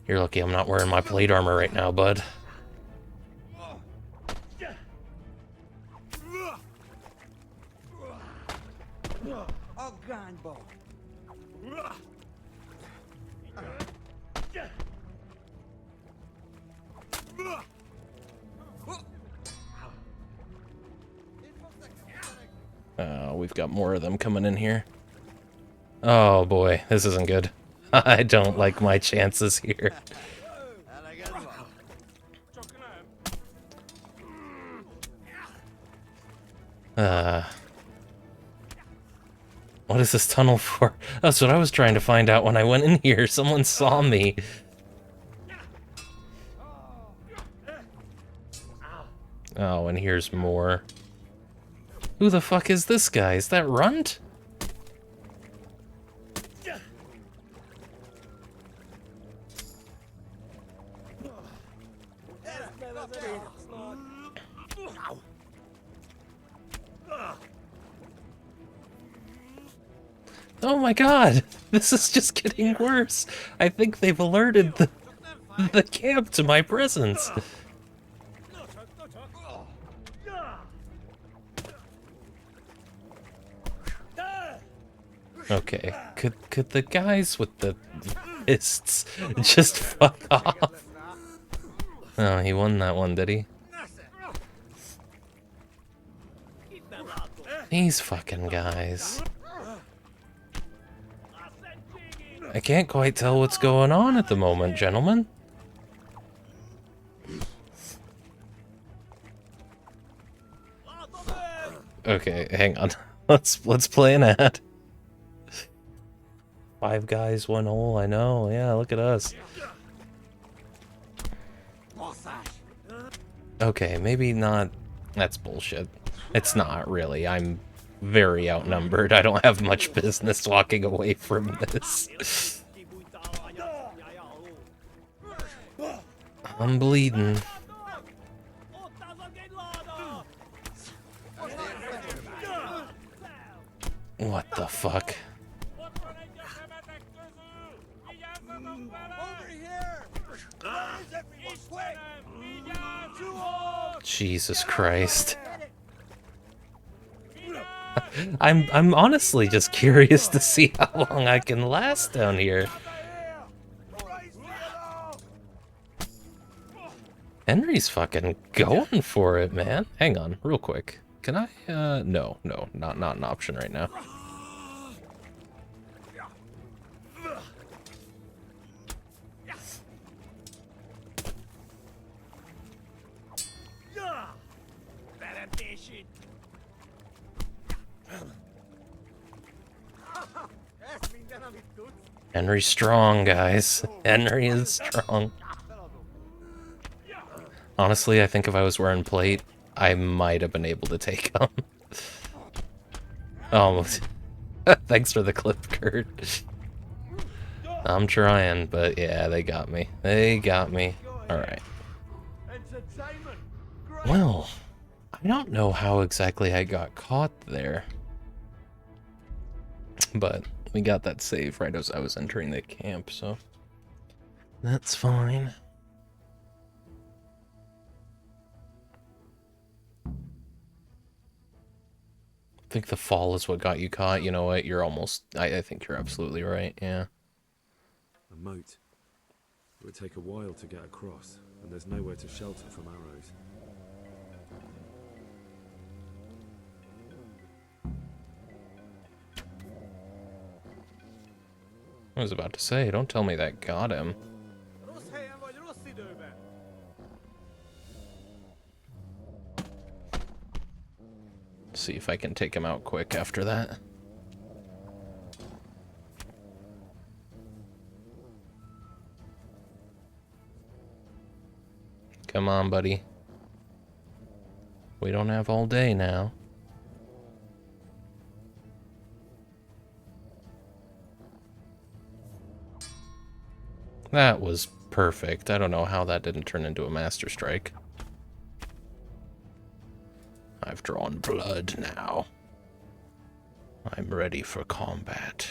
You're lucky I'm not wearing my plate armor right now, bud. We've got more of them coming in here. Oh boy, this isn't good. I don't like my chances here. What is this tunnel for? That's what I was trying to find out when I went in here. Someone saw me. Oh, and here's more. Who the fuck is this guy? Is that Runt? Oh my god! This is just getting worse. I think they've alerted the camp to my presence. Okay, could the guys with the wrists. Just fuck off. Oh, he won that one, did he? These fucking guys. I can't quite tell what's going on at the moment, gentlemen. Okay, hang on. Let's play an ad. 5 guys, 1 hole. I know. Yeah, look at us. Okay, maybe not. That's bullshit. It's not really. I'm very outnumbered. I don't have much business walking away from this. I'm bleeding. What the fuck? Jesus Christ. I'm honestly just curious to see how long I can last down here. Henry's fucking going for it, man. Hang on, real quick. Can I, no, not an option right now. Henry's strong, guys. Henry is strong. Honestly, I think if I was wearing plate, I might have been able to take him. Almost. Thanks for the clip, Kurt. I'm trying, but yeah, they got me. They got me. Alright. Well, I don't know how exactly I got caught there. But we got that save right as I was entering the camp, so that's fine. I think the fall is what got you caught. You know what? You're almost... I think you're absolutely right, yeah. A moat. It would take a while to get across, and there's nowhere to shelter from arrows. I was about to say, don't tell me that got him. See if I can take him out quick after that. Come on, buddy. We don't have all day now. That was perfect. I don't know how that didn't turn into a master strike. I've drawn blood now. I'm ready for combat.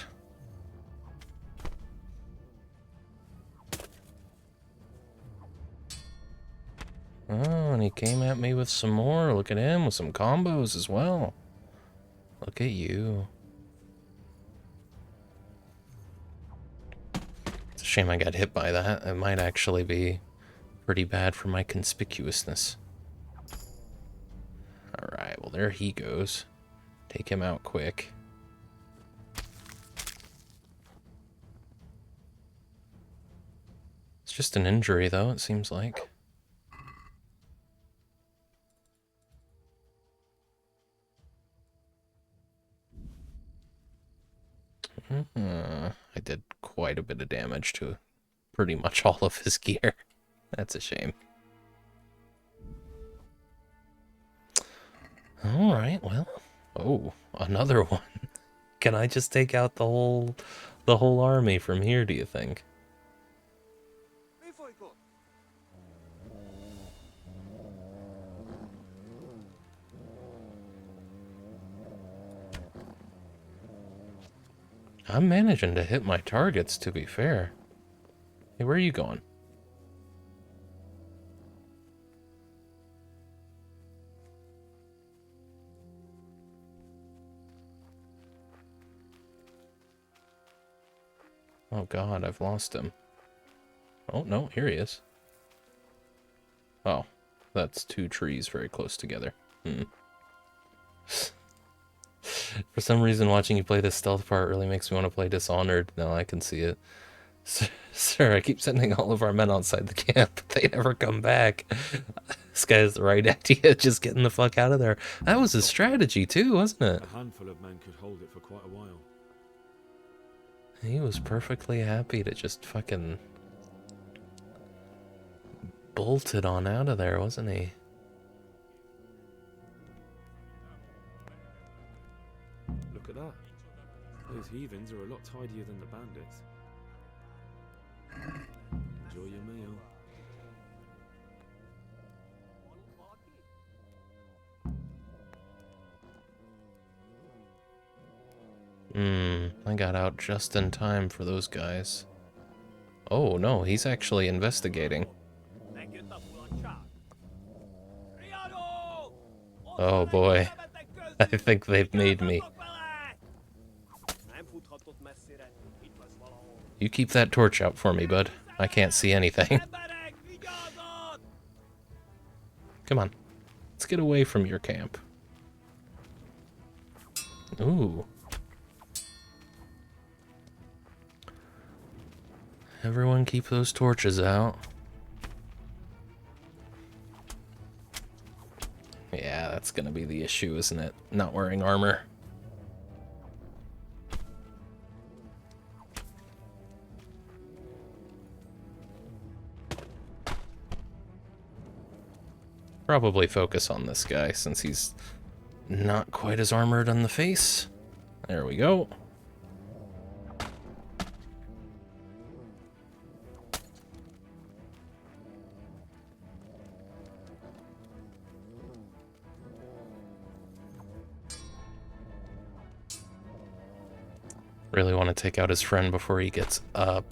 Oh, and he came at me with some more. Look at him with some combos as well. Look at you. It's a shame I got hit by that. It might actually be pretty bad for my conspicuousness. Alright, well there he goes. Take him out quick. It's just an injury though, it seems like. I did quite a bit of damage to pretty much all of his gear. That's a shame. Alright, well. Oh, another one. Can I just take out the whole army from here, do you think? I'm managing to hit my targets, to be fair. Hey, where are you going? Oh god, I've lost him. Oh, no, here he is. Oh, that's two trees very close together. For some reason, watching you play this stealth part really makes me want to play Dishonored. No, I can see it. Sir, I keep sending all of our men outside the camp, but they never come back. This guy has the right idea, just getting the fuck out of there. That was his strategy too, wasn't it? A handful of men could hold it for quite a while. He was perfectly happy to just fucking bolt it on out of there, wasn't he? Look at that. Those heathens are a lot tidier than the bandits. Enjoy your meal. I got out just in time for those guys. Oh no, he's actually investigating. Oh boy. I think they've made me. You keep that torch out for me, bud. I can't see anything. Come on. Let's get away from your camp. Ooh. Everyone keep those torches out. Yeah, that's gonna be the issue, isn't it? Not wearing armor. Probably focus on this guy since he's not quite as armored on the face. There we go. Really want to take out his friend before he gets up.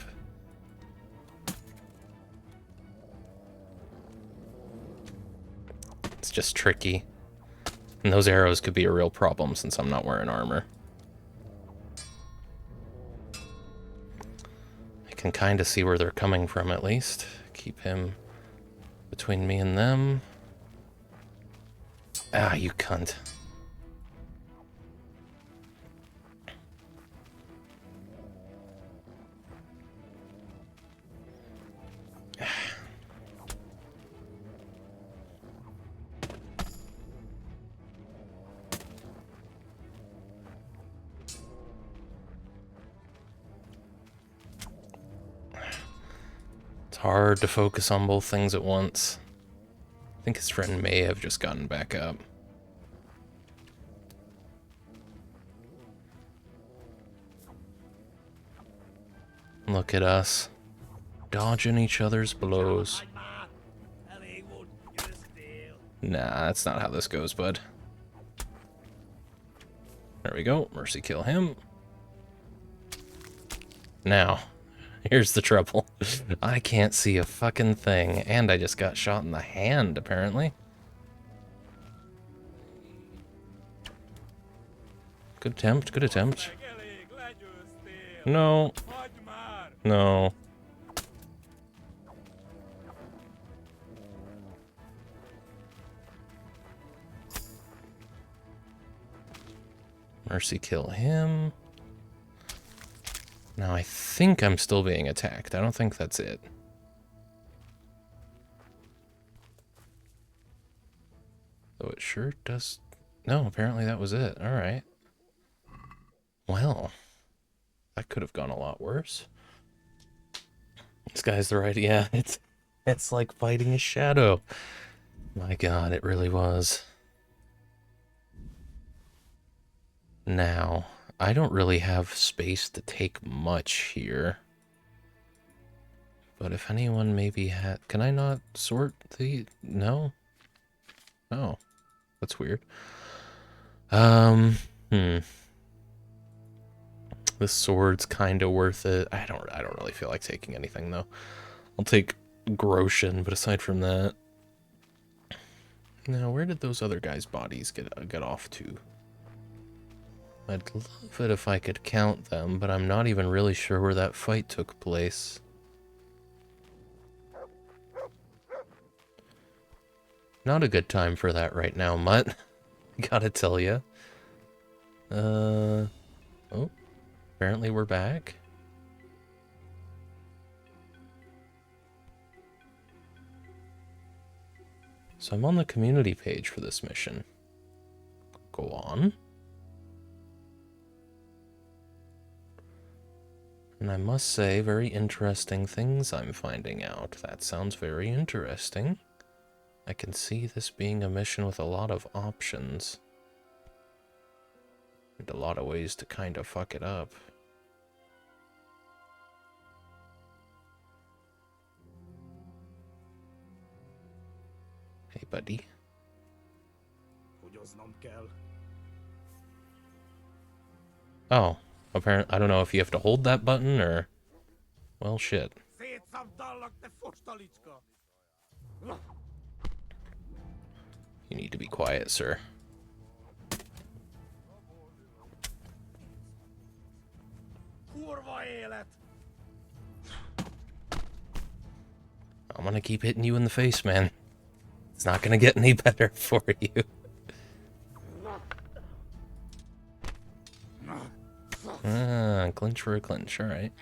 It's just tricky. And those arrows could be a real problem since I'm not wearing armor. I can kind of see where they're coming from at least. Keep him between me and them. Ah, you cunt. It's hard to focus on both things at once. I think his friend may have just gotten back up. Look at us. Dodging each other's blows. Nah, that's not how this goes, bud. There we go. Mercy kill him. Now, here's the trouble. I can't see a fucking thing, and I just got shot in the hand, apparently. Good attempt, good attempt. No. No. Mercy kill him. Now I think I'm still being attacked. I don't think that's it. Though it sure does... No, apparently that was it. Alright. Well, that could have gone a lot worse. This guy's the right... Yeah, it's like fighting a shadow. My god, it really was. Now, I don't really have space to take much here. But if anyone maybe had... Can I not sort the... No? Oh. That's weird. This sword's kind of worth it. I don't really feel like taking anything, though. I'll take Groshen, but aside from that... Now, where did those other guys' bodies get off to? I'd love it if I could count them, but I'm not even really sure where that fight took place. Not a good time for that right now, Mutt. Gotta tell ya. Oh, apparently we're back. So I'm on the community page for this mission. Go on. And I must say, very interesting things I'm finding out. That sounds very interesting. I can see this being a mission with a lot of options. And a lot of ways to kind of fuck it up. Hey, buddy. Oh, apparently, I don't know if you have to hold that button or... Well, shit. You need to be quiet, sir. I'm gonna keep hitting you in the face, man. It's not gonna get any better for you. Ah, clinch for a clinch, alright.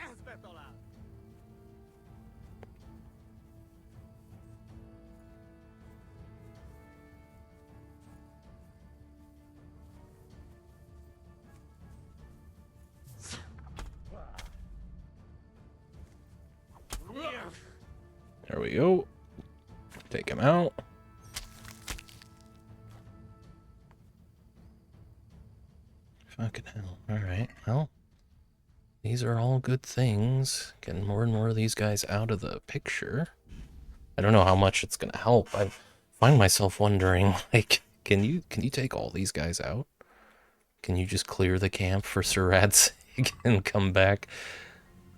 There we go. Take him out. Fucking hell. Alright, well. These are all good things. Getting more and more of these guys out of the picture. I don't know how much it's gonna help. I find myself wondering, like, can you take all these guys out? Can you just clear the camp for Surad's sake and come back?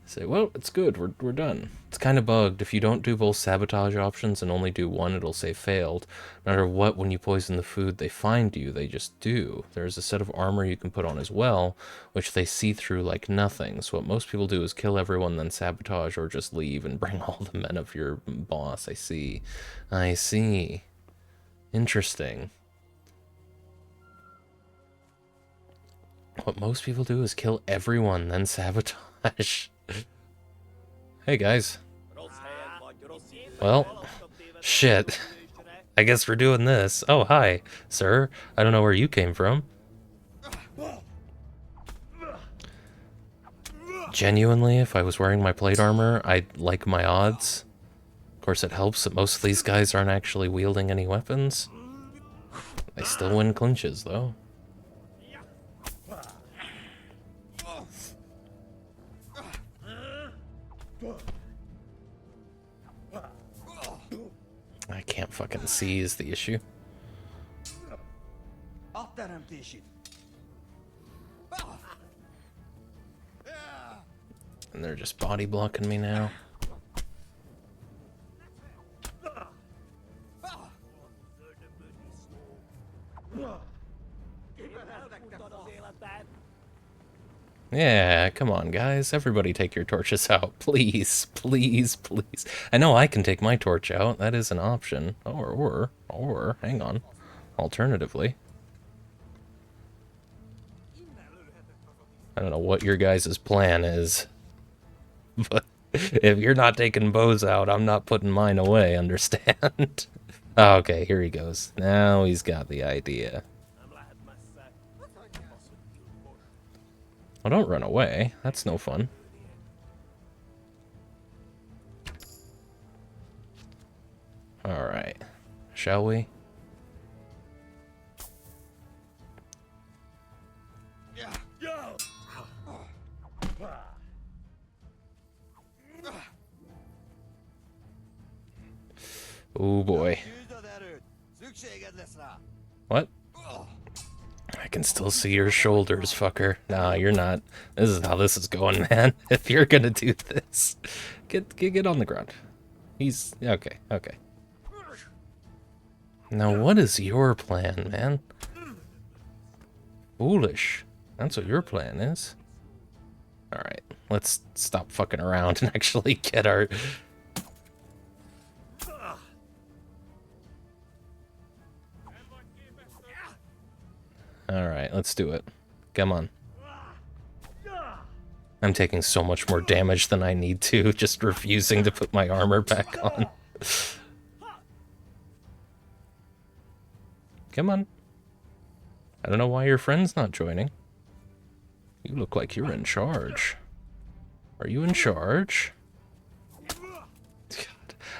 Say, well, it's good, we're done. It's kind of bugged. If you don't do both sabotage options and only do one, it'll say failed. No matter what, when you poison the food, they find you. They just do. There's a set of armor you can put on as well, which they see through like nothing. So what most people do is kill everyone, then sabotage, or just leave and bring all the men of your boss. I see. I see. Interesting. What most people do is kill everyone, then sabotage. Hey guys. Well, shit. I guess we're doing this. Oh, hi, sir. I don't know where you came from. Genuinely, if I was wearing my plate armor, I'd like my odds. Of course, it helps that most of these guys aren't actually wielding any weapons. I still win clinches, though. I can't fucking see is the issue. And they're just body blocking me now. Yeah, come on, guys. Everybody take your torches out. Please, please, please. I know I can take my torch out. That is an option. Or, hang on. Alternatively. I don't know what your guys' plan is. But if you're not taking bows out, I'm not putting mine away, understand? Okay, here he goes. Now he's got the idea. Well, don't run away. That's no fun. Alright. Shall we? Oh boy. What? I can still see your shoulders, fucker. Nah, you're not. This is how this is going, man. If you're gonna do this, get on the ground. He's okay. Okay. Now, what is your plan, man? Foolish. That's what your plan is. Alright, let's stop fucking around and actually get our... Alright, let's do it. Come on. I'm taking so much more damage than I need to, just refusing to put my armor back on. Come on. I don't know why your friend's not joining. You look like you're in charge. Are you in charge? God.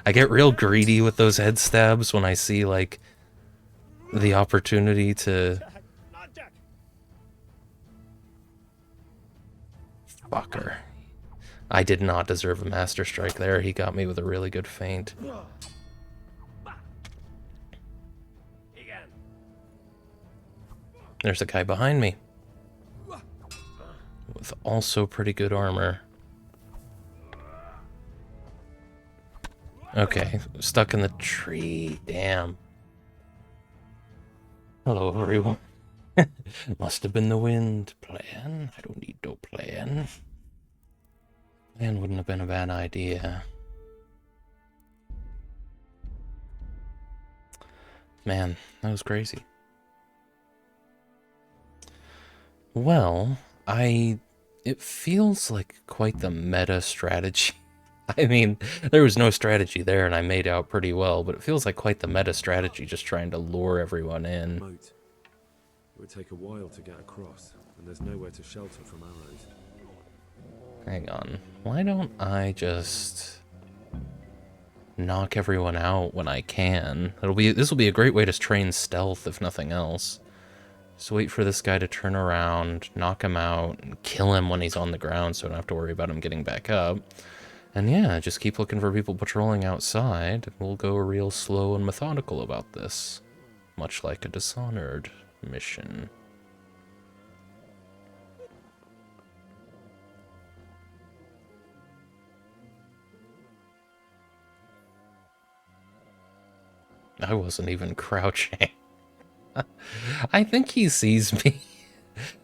I get real greedy with those head stabs when I see, like, the opportunity to... Fucker. I did not deserve a master strike there. He got me with a really good feint. There's a guy behind me. With also pretty good armor. Okay, stuck in the tree. Damn. Hello, everyone. Must have been the wind. Plan? I don't need no plan. Plan wouldn't have been a bad idea. Man, that was crazy. Well, it feels like quite the meta strategy. I mean, there was no strategy there and I made out pretty well, but it feels like quite the meta strategy just trying to lure everyone in. Moat. It would take a while to get across, and there's nowhere to shelter from arrows. Hang on. Why don't I just knock everyone out when I can? This will be a great way to train stealth if nothing else. Just wait for this guy to turn around, knock him out, and kill him when he's on the ground so I don't have to worry about him getting back up. And yeah, just keep looking for people patrolling outside, and we'll go real slow and methodical about this. Much like a Dishonored mission. I wasn't even crouching. I think he sees me.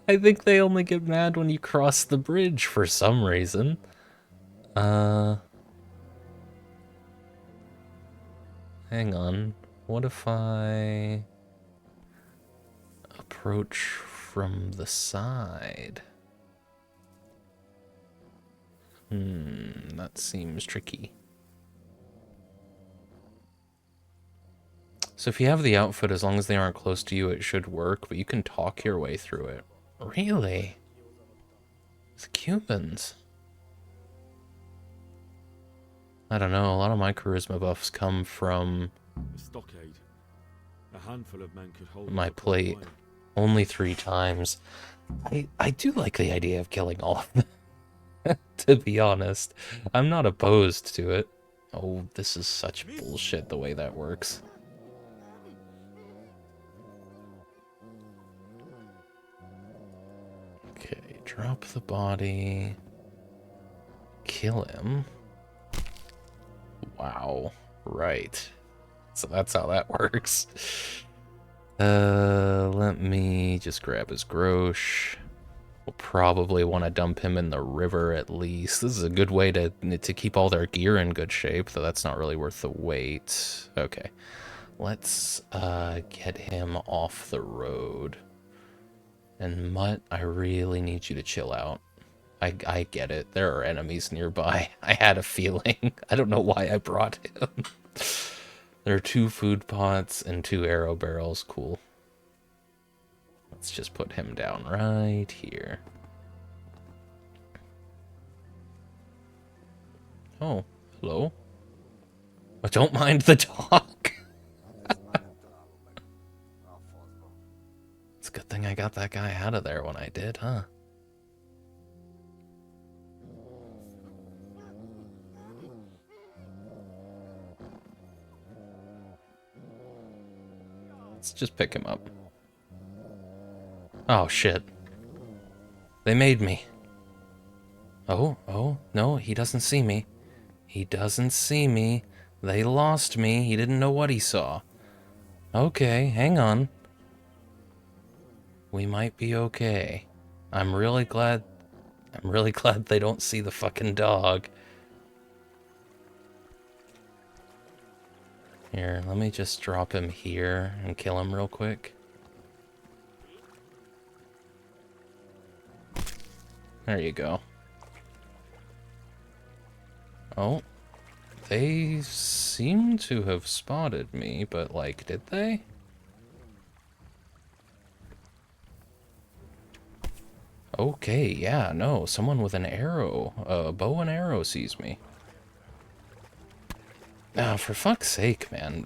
I think they only get mad when you cross the bridge for some reason. Hang on. What if I approach from the side? That seems tricky. So if you have the outfit, as long as they aren't close to you, it should work, but you can talk your way through it. Really? It's Cubans. I don't know, a lot of my charisma buffs come from A stockade. A handful of men could hold my it for quite a plate. while. Only 3 times. I do like the idea of killing all of them, to be honest. I'm not opposed to it. Oh, this is such bullshit the way that works. Okay, drop the body. Kill him. Wow. Right. So that's how that works. Let me just grab his grosh. We'll probably want to dump him in the river at least. This is a good way to keep all their gear in good shape, though that's not really worth the wait. Okay. Let's get him off the road. And Mutt, I really need you to chill out. I get it. There are enemies nearby. I had a feeling. I don't know why I brought him. There are 2 food pots and 2 arrow barrels. Cool. Let's just put him down right here. Oh, hello. Oh, don't mind the dog. It's a good thing I got that guy out of there when I did, huh? Let's just pick him up. Oh, shit. They made me. Oh, no, he doesn't see me. He doesn't see me. They lost me. He didn't know what he saw. Okay, hang on. We might be okay. I'm really glad they don't see the fucking dog. Here, let me just drop him here and kill him real quick. There you go. Oh, they seem to have spotted me, but like, did they? Okay, yeah, no, someone with an arrow, a bow and arrow sees me. Ah, for fuck's sake, man,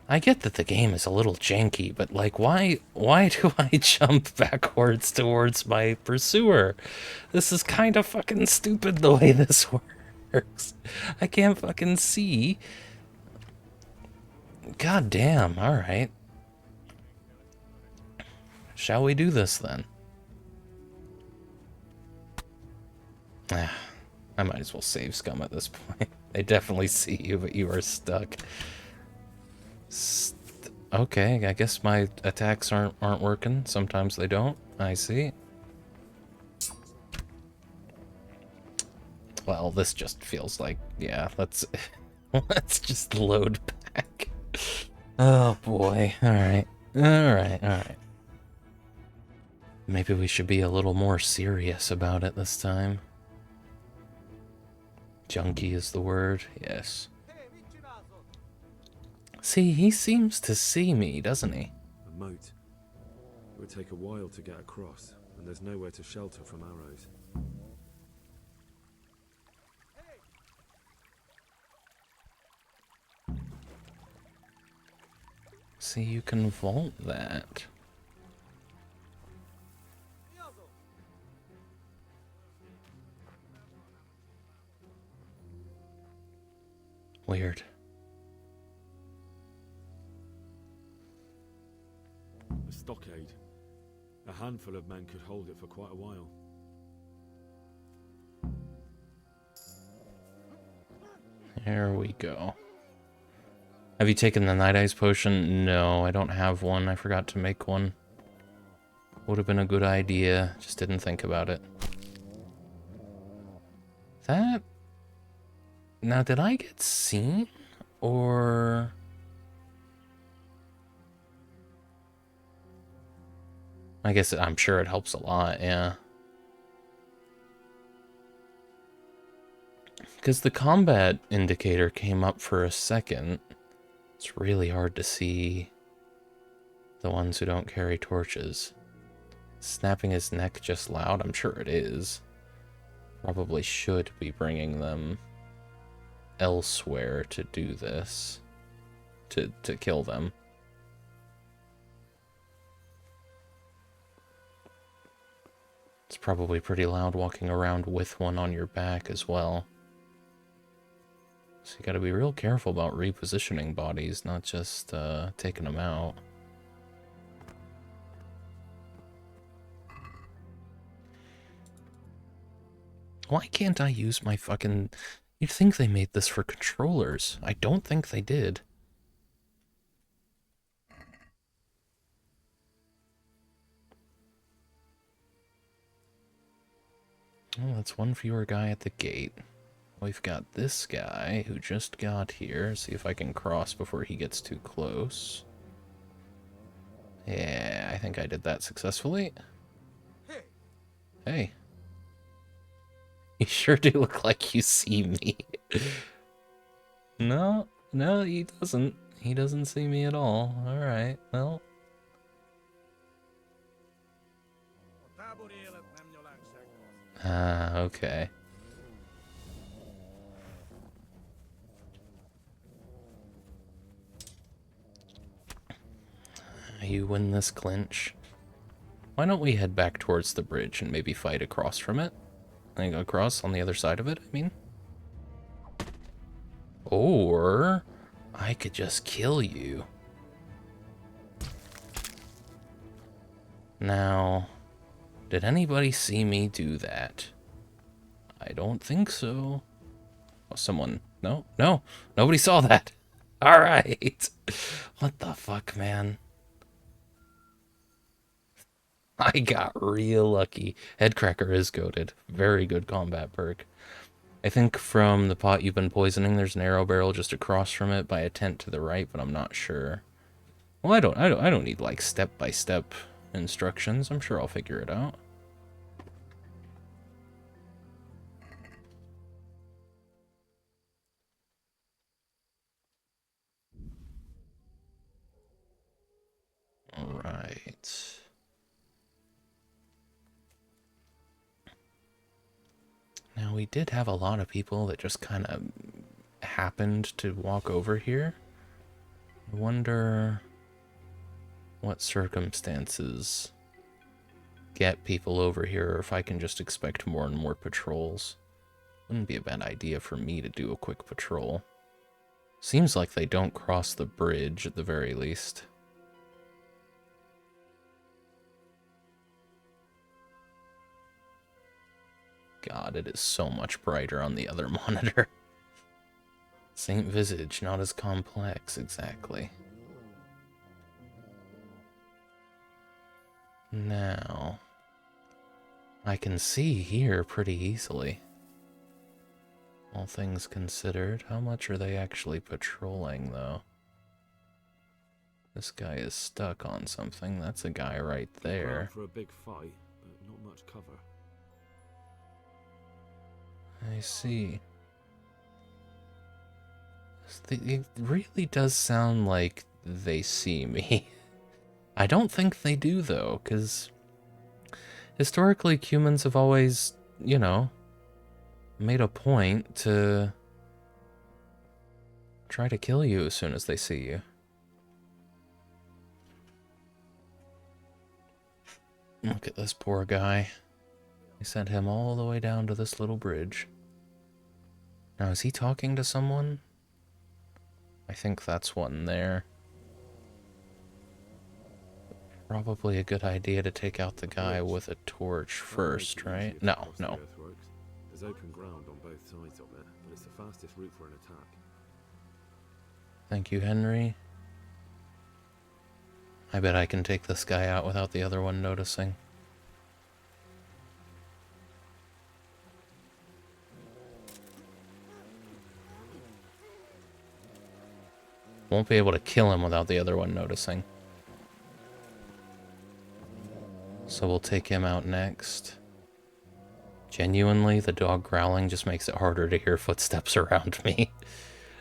I get that the game is a little janky, but like, why do I jump backwards towards my pursuer? This is kind of fucking stupid the way this works. I can't fucking see. God damn, alright. Shall we do this then? I might as well save scum at this point. They definitely see you, but you are stuck. Okay, I guess my attacks aren't working. Sometimes they don't. I see. Well, this just feels like, yeah, let's just load back. Oh boy. Alright. Alright. Maybe we should be a little more serious about it this time. Junkie is the word, yes. See, he seems to see me, doesn't he? A moat. It would take a while to get across, and there's nowhere to shelter from arrows. See, you can vault that. Weird. A stockade. A handful of men could hold it for quite a while. There we go. Have you taken the Night Eyes potion? No, I don't have one. I forgot to make one. Would have been a good idea. Just didn't think about it. That... Now, did I get seen? Or... I guess I'm sure it helps a lot, yeah. Because the combat indicator came up for a second. It's really hard to see the ones who don't carry torches. Snapping his neck just loud? I'm sure it is. Probably should be bringing them elsewhere to do this. To kill them. It's probably pretty loud walking around with one on your back as well. So you gotta be real careful about repositioning bodies, not just taking them out. Why can't I use my fucking... You'd think they made this for controllers. I don't think they did. Well, that's one fewer guy at the gate. We've got this guy who just got here. See if I can cross before he gets too close. Yeah, I think I did that successfully. Hey. You sure do look like you see me. No, he doesn't. He doesn't see me at all. Alright, well. Okay. You win this clinch. Why don't we head back towards the bridge and maybe fight across from it? Like across on the other side of it, I mean. Or I could just kill you. Now, did anybody see me do that? I don't think so. Oh, someone... No, nobody saw that. All right. What the fuck, man? I got real lucky. Headcracker is goated. Very good combat perk. I think from the pot you've been poisoning, there's an arrow barrel just across from it by a tent to the right, but I'm not sure. Well, I don't need like step-by-step instructions. I'm sure I'll figure it out. All right. Now, we did have a lot of people that just kind of happened to walk over here. I wonder what circumstances get people over here, or if I can just expect more and more patrols. Wouldn't be a bad idea for me to do a quick patrol. Seems like they don't cross the bridge at the very least. God, it is so much brighter on the other monitor. Saint Visage, not as complex, exactly. Now, I can see here pretty easily. All things considered, how much are they actually patrolling, though? This guy is stuck on something. That's a guy right there. For a big fight, but not much cover. I see. It really does sound like they see me. I don't think they do, though, because historically humans have always, you know, made a point to try to kill you as soon as they see you. Look at this poor guy. They sent him all the way down to this little bridge. Now, is he talking to someone? I think that's one there. Probably a good idea to take out the guy with a torch first, right? No. There's open ground on both sides of it, but it's the fastest route for an attack. Thank you, Henry. I bet I can take this guy out without the other one noticing. Won't be able to kill him without the other one noticing. So we'll take him out next. Genuinely, the dog growling just makes it harder to hear footsteps around me.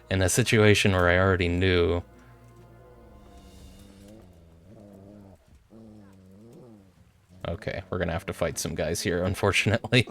In a situation where I already knew. Okay, we're gonna have to fight some guys here, unfortunately.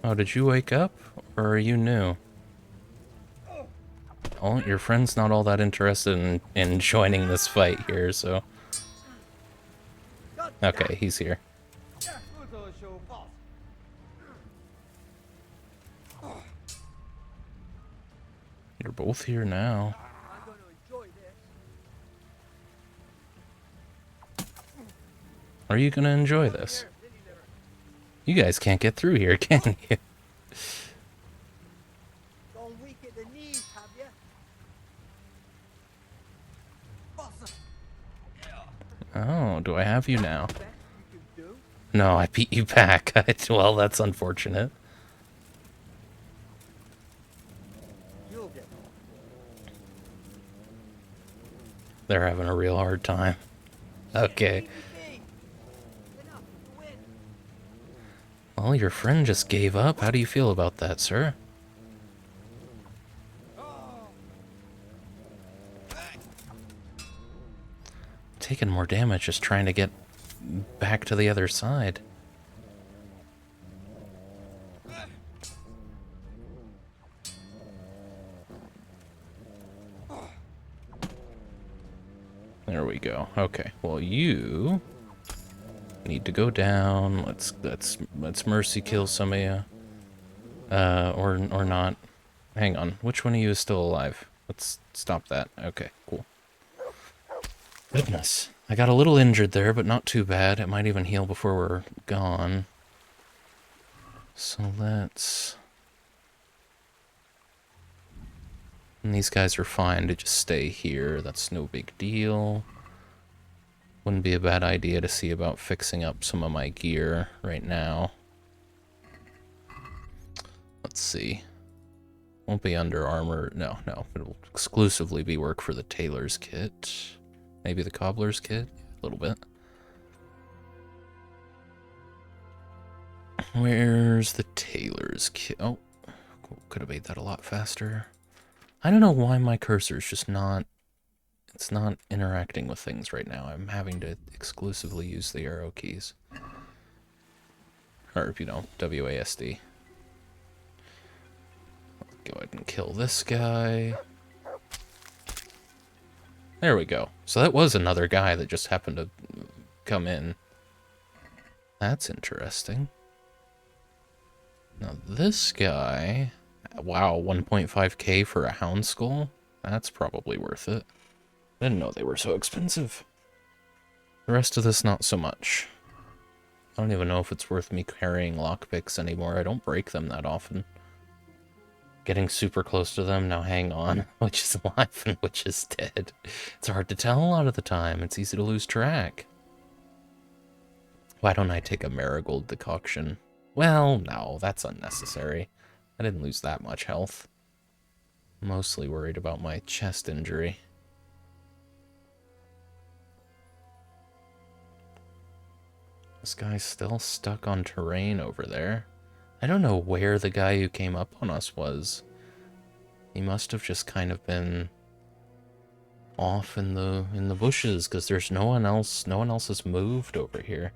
Oh, did you wake up? Or are you new? Oh, your friend's not all that interested in joining this fight here, so... Okay, he's here. You're both here now. Are you gonna enjoy this? You guys can't get through here, can you? Oh, do I have you now? No, I beat you back. Well, that's unfortunate. They're having a real hard time. Okay. Well, your friend just gave up. How do you feel about that, sir? Taking more damage just trying to get back to the other side. There we go. Okay. Well, you need to go down. Let's mercy kill some of you. Or not. hang on. Which one of you is still alive? Let's stop that. Okay, cool. Goodness. I got a little injured there, but not too bad. It might even heal before we're gone. So let's... And these guys are fine to just stay here. That's no big deal. Wouldn't be a bad idea to see about fixing up some of my gear right now. Let's see. Won't be under armor. No. It'll exclusively be work for the tailor's kit. Maybe the cobbler's kit? A little bit. Where's the tailor's kit? Oh, could have made that a lot faster. I don't know why my cursor's just not... It's not interacting with things right now. I'm having to exclusively use the arrow keys. Or, you know, WASD. Go ahead and kill this guy. There we go. So that was another guy that just happened to come in. That's interesting. Now this guy... Wow, 1.5k for a hound skull? That's probably worth it. I didn't know they were so expensive. The rest of this, not so much. I don't even know if it's worth me carrying lockpicks anymore. I don't break them that often. Getting super close to them. Now hang on. Which is alive and which is dead. It's hard to tell a lot of the time. It's easy to lose track. Why don't I take a marigold decoction? Well, no, that's unnecessary. I didn't lose that much health. Mostly worried about my chest injury. This guy's still stuck on terrain over there. I don't know where the guy who came up on us was. He must have just kind of been off in the bushes, because there's no one else has moved over here.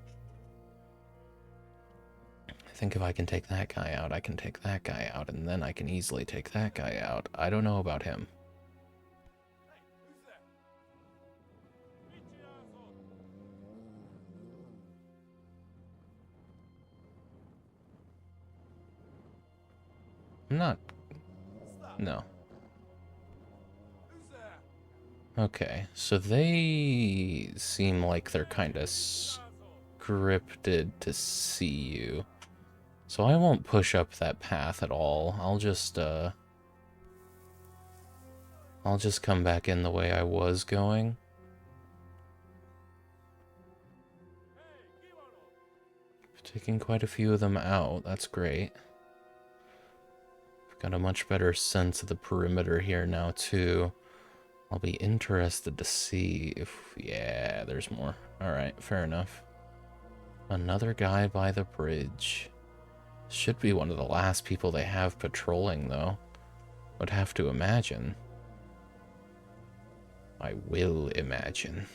I think if I can take that guy out, I can take that guy out, and then I can easily take that guy out. I don't know about him. I'm not... No. Okay, so they seem like they're kind of scripted to see you. So I won't push up that path at all. I'll just come back in the way I was going. Taking quite a few of them out, that's great. Got a much better sense of the perimeter here now, too. I'll be interested to see if... Yeah, there's more. Alright, fair enough. Another guy by the bridge. Should be one of the last people they have patrolling, though. Would have to imagine. I will imagine.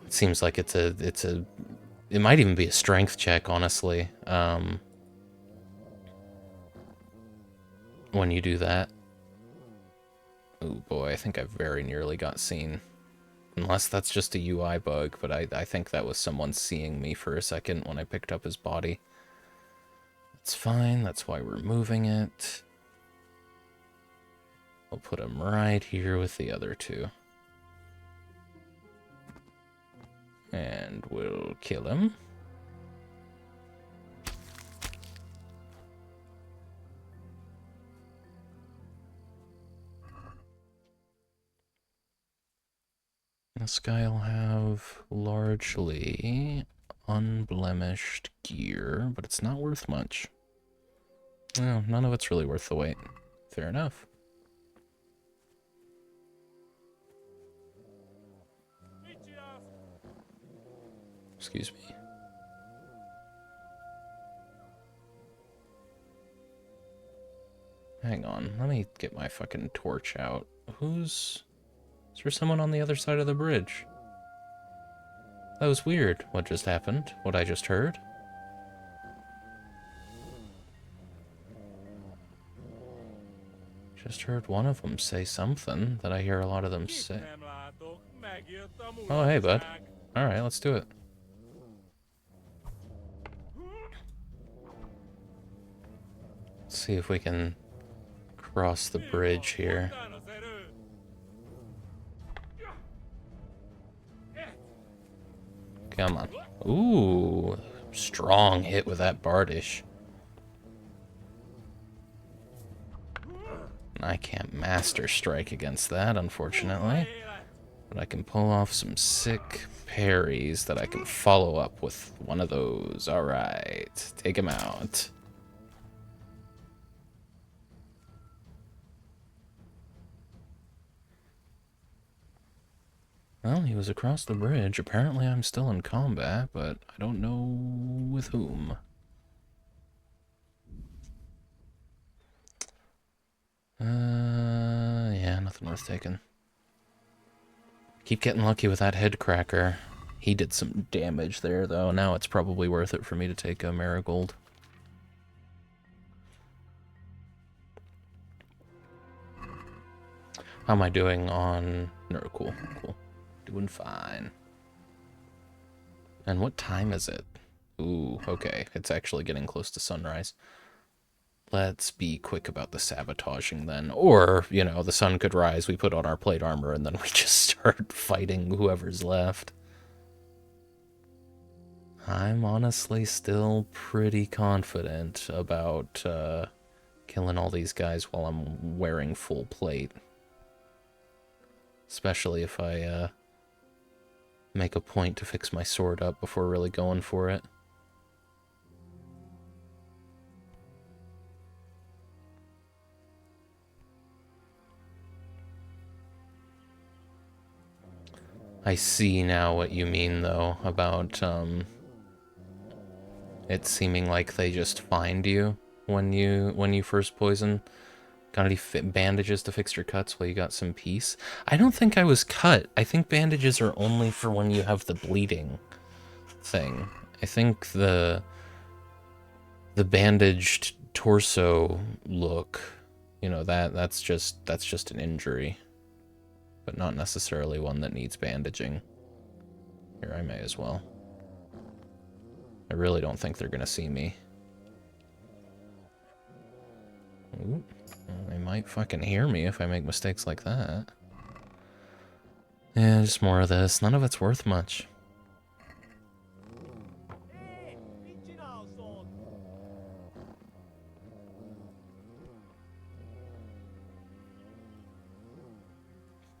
It seems like it's a... It might even be a strength check, honestly. When you do that. Oh boy, I think I very nearly got seen. Unless that's just a UI bug, but I think that was someone seeing me for a second when I picked up his body. That's fine, that's why we're moving it. We'll put him right here with the other two. And we'll kill him. This guy will have largely unblemished gear, but it's not worth much. No, none of it's really worth the wait. Fair enough. Excuse me. Hang on, let me get my fucking torch out. Is there someone on the other side of the bridge? That was weird. What just happened? What I just heard? Just heard one of them say something that I hear a lot of them say. Oh, hey, bud. Alright, let's do it. see if we can cross the bridge here. Come on. Ooh, strong hit with that Bardish. I can't Master Strike against that, unfortunately. But I can pull off some sick parries that I can follow up with one of those. Alright, take him out. Well, he was across the bridge. Apparently I'm still in combat, but I don't know with whom. Yeah, nothing worth taking. Keep getting lucky with that head cracker. He did some damage there, though. Now it's probably worth it for me to take a Marigold. How am I doing on... No, cool. Doing fine. And what time is it? Ooh, okay. It's actually getting close to sunrise. Let's be quick about the sabotaging then. Or, you know, the sun could rise, we put on our plate armor, and then we just start fighting whoever's left. I'm honestly still pretty confident about killing all these guys while I'm wearing full plate. Especially if I make a point to fix my sword up before really going for it. I see now what you mean, though, about it seeming like they just find you when you first poison. Got any bandages to fix your cuts while you got some peace? I don't think I was cut. I think bandages are only for when you have the bleeding thing. I think the bandaged torso look, you know, that's just an injury, but not necessarily one that needs bandaging. Here, I may as well. I really don't think they're gonna see me. Ooh, they might fucking hear me if I make mistakes like that. Yeah, just more of this. None of it's worth much.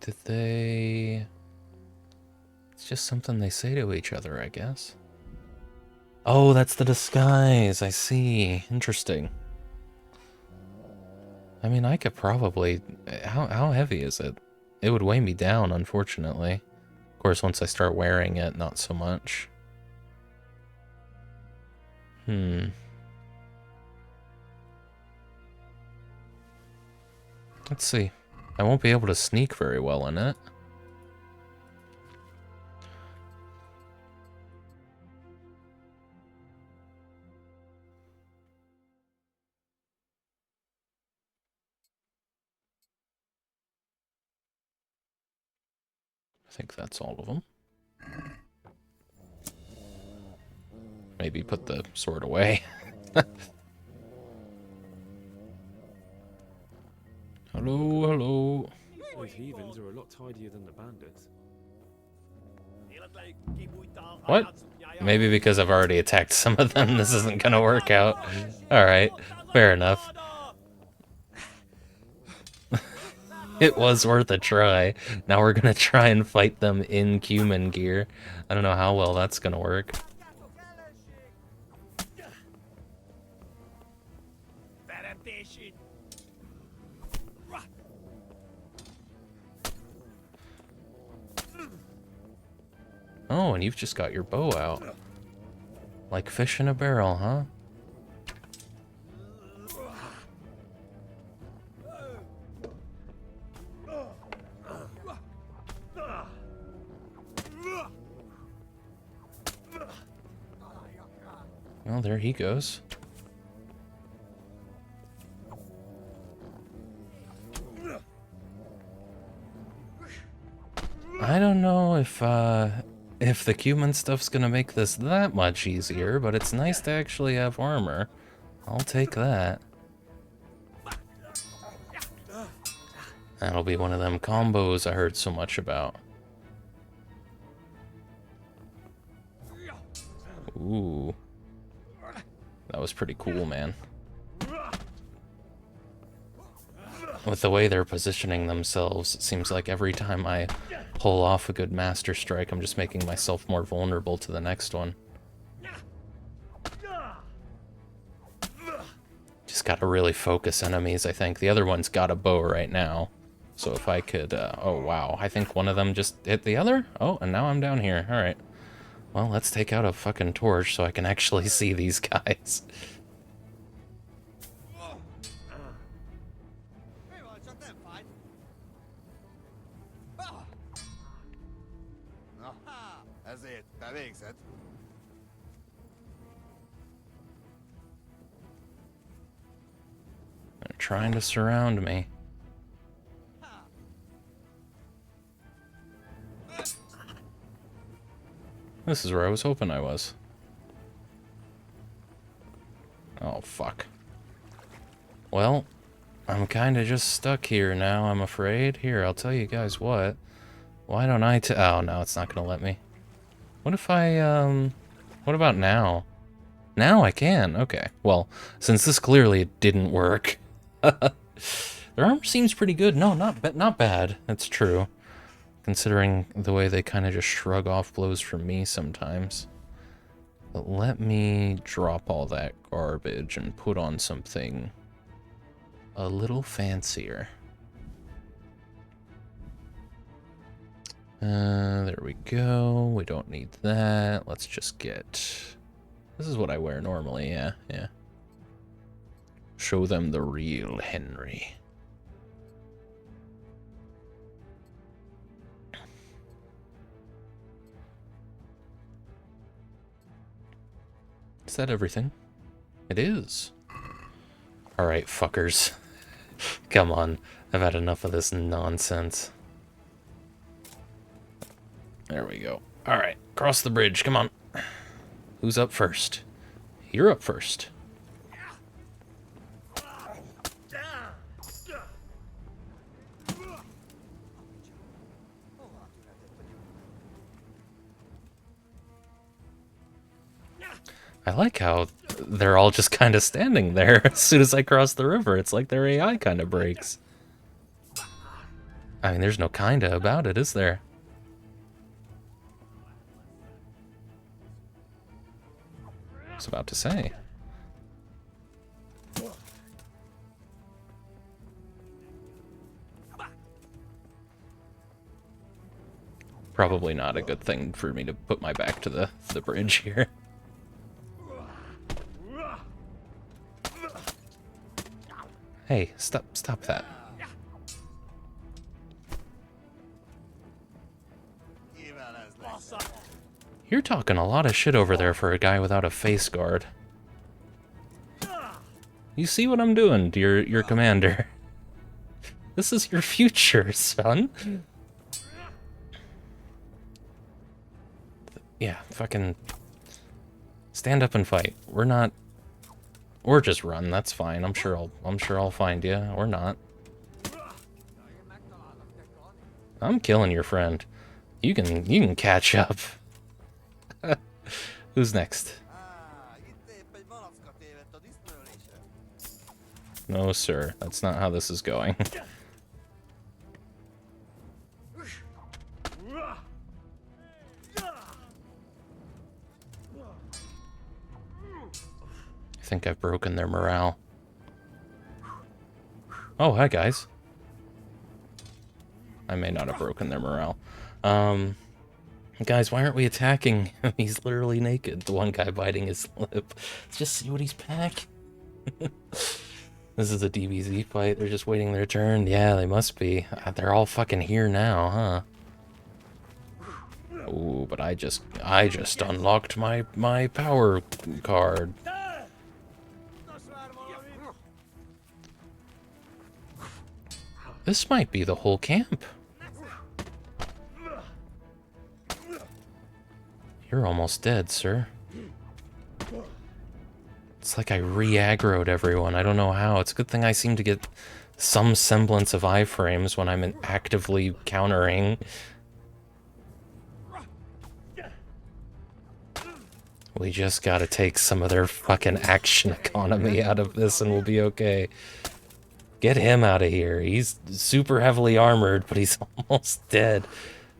Did they... It's just something they say to each other, I guess. Oh, that's the disguise. I see. Interesting. I mean, I could probably... How heavy is it? It would weigh me down, unfortunately. Of course, once I start wearing it, not so much. Let's see. I won't be able to sneak very well in it. I think that's all of them. Maybe put the sword away. Hello. Those heathens are a lot tidier than the bandits. What? Maybe because I've already attacked some of them, this isn't gonna work out. Alright, fair enough. It was worth a try. Now we're gonna try and fight them in cumin gear. I don't know how well that's gonna work. Oh, and you've just got your bow out. Like fish in a barrel, huh? Well, there he goes. I don't know if the cumin stuff's gonna make this that much easier, but it's nice to actually have armor. I'll take that. That'll be one of them combos I heard so much about. Ooh. That was pretty cool, man. With the way they're positioning themselves, it seems like every time I pull off a good master strike, I'm just making myself more vulnerable to the next one. Just gotta really focus enemies, I think. The other one's got a bow right now. So if I could... oh, wow. I think one of them just hit the other? Oh, and now I'm down here. Alright. Well, let's take out a fucking torch so I can actually see these guys. Ezért bevégzett. They're trying to surround me. This is where I was hoping I was. Oh, fuck. Well, I'm kind of just stuck here now, I'm afraid. Here, I'll tell you guys what. Why don't I oh, no, it's not going to let me. What if I, what about now? Now I can. Okay. Well, since this clearly didn't work. Their armor seems pretty good. No, not bad. That's true. Considering the way they kind of just shrug off blows from me sometimes. But let me drop all that garbage and put on something a little fancier. There we go. We don't need that. Let's just get... This is what I wear normally, yeah. Show them the real Henry. Is that everything? It is. Alright, fuckers. Come on. I've had enough of this nonsense. There we go. Alright, cross the bridge. Come on. Who's up first? You're up first. I like how they're all just kind of standing there as soon as I cross the river. It's like their AI kind of breaks. I mean, there's no kinda about it, is there? I was about to say. Probably not a good thing for me to put my back to the bridge here. Hey, stop that. You're talking a lot of shit over there for a guy without a face guard. You see what I'm doing to your commander? This is your future, son. Yeah, fucking stand up and fight. Or just run, that's fine. I'm sure I'll find you, or not. I'm killing your friend. You can catch up. Who's next? No, sir. That's not how this is going. I think I've broken their morale. Oh, hi, guys. I may not have broken their morale. Guys, why aren't we attacking him? He's literally naked. The one guy biting his lip. Let's just see what he's packing. This is a DBZ fight. They're just waiting their turn. Yeah, they must be. They're all fucking here now, huh? Ooh, but I just unlocked my power card. This might be the whole camp. You're almost dead, sir. It's like I re-aggroed everyone. I don't know how. It's a good thing I seem to get some semblance of iframes when I'm actively countering. We just gotta take some of their fucking action economy out of this and we'll be okay. Get him out of here. He's super heavily armored, but he's almost dead.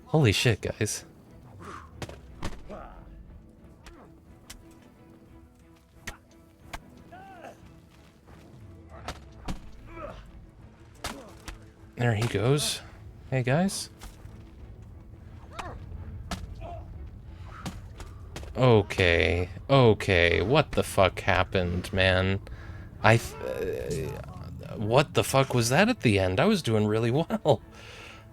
Holy shit, guys. There he goes. Hey, guys. Okay. Okay. What the fuck happened, man? What the fuck was that at the end? I was doing really well.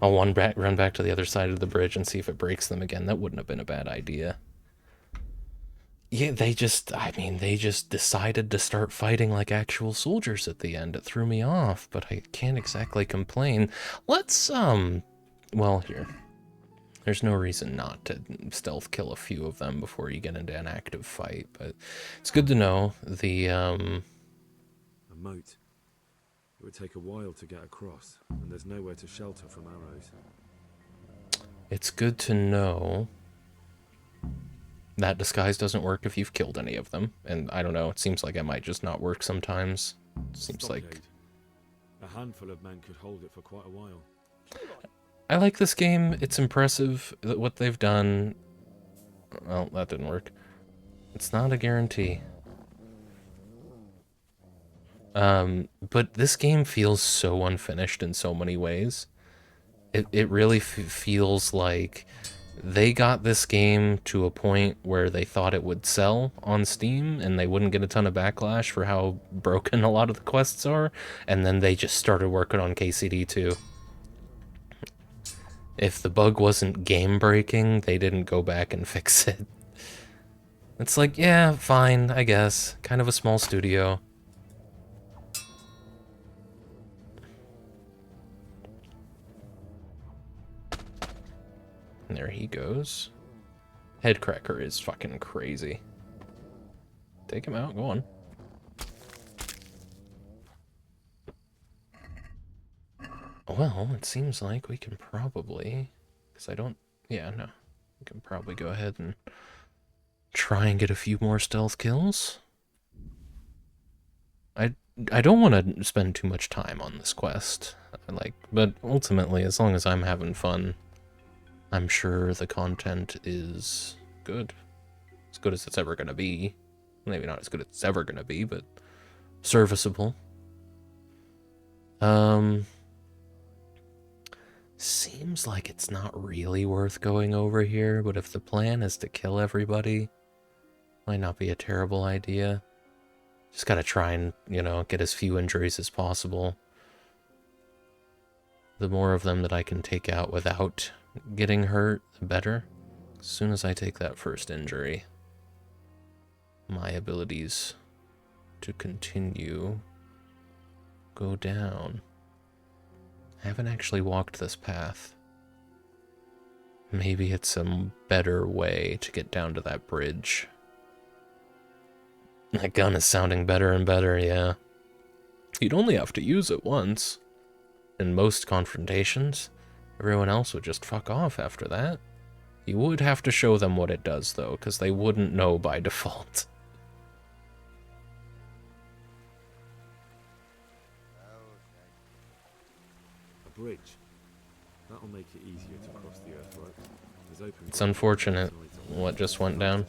I'll run back to the other side of the bridge and see if it breaks them again. That wouldn't have been a bad idea. Yeah, they just decided to start fighting like actual soldiers at the end. It threw me off, but I can't exactly complain. Let's, well, here. There's no reason not to stealth kill a few of them before you get into an active fight, but it's good to know. The, A moat. It would take a while to get across, and there's nowhere to shelter from arrows. It's good to know that disguise doesn't work if you've killed any of them. And I don't know, it seems like it might just not work sometimes. It seems like... A handful of men could hold it for quite a while. I like this game. It's impressive what they've done. Well, that didn't work. It's not a guarantee. But this game feels so unfinished in so many ways. It really feels like they got this game to a point where they thought it would sell on Steam and they wouldn't get a ton of backlash for how broken a lot of the quests are, and then they just started working on KCD 2. If the bug wasn't game breaking, they didn't go back and fix it. It's like, yeah, fine, I guess. Kind of a small studio. And there he goes. Headcracker is fucking crazy. Take him out, go on. Well, it seems like we can probably... Because I don't... Yeah, no. We can probably go ahead and try and get a few more stealth kills. I don't want to spend too much time on this quest. But ultimately, as long as I'm having fun, I'm sure the content is good. As good as it's ever going to be. Maybe not as good as it's ever going to be, but serviceable. Seems like it's not really worth going over here, but if the plan is to kill everybody, might not be a terrible idea. Just gotta try and, you know, get as few injuries as possible. The more of them that I can take out without getting hurt, the better. As soon as I take that first injury, my abilities to continue go down. I haven't actually walked this path. Maybe it's a better way to get down to that bridge. That gun is sounding better and better, yeah. You'd only have to use it once. In most confrontations, everyone else would just fuck off after that. You would have to show them what it does, though, because they wouldn't know by default. A bridge. That'll make it easier to cross the earthwork. It's unfortunate what just went down.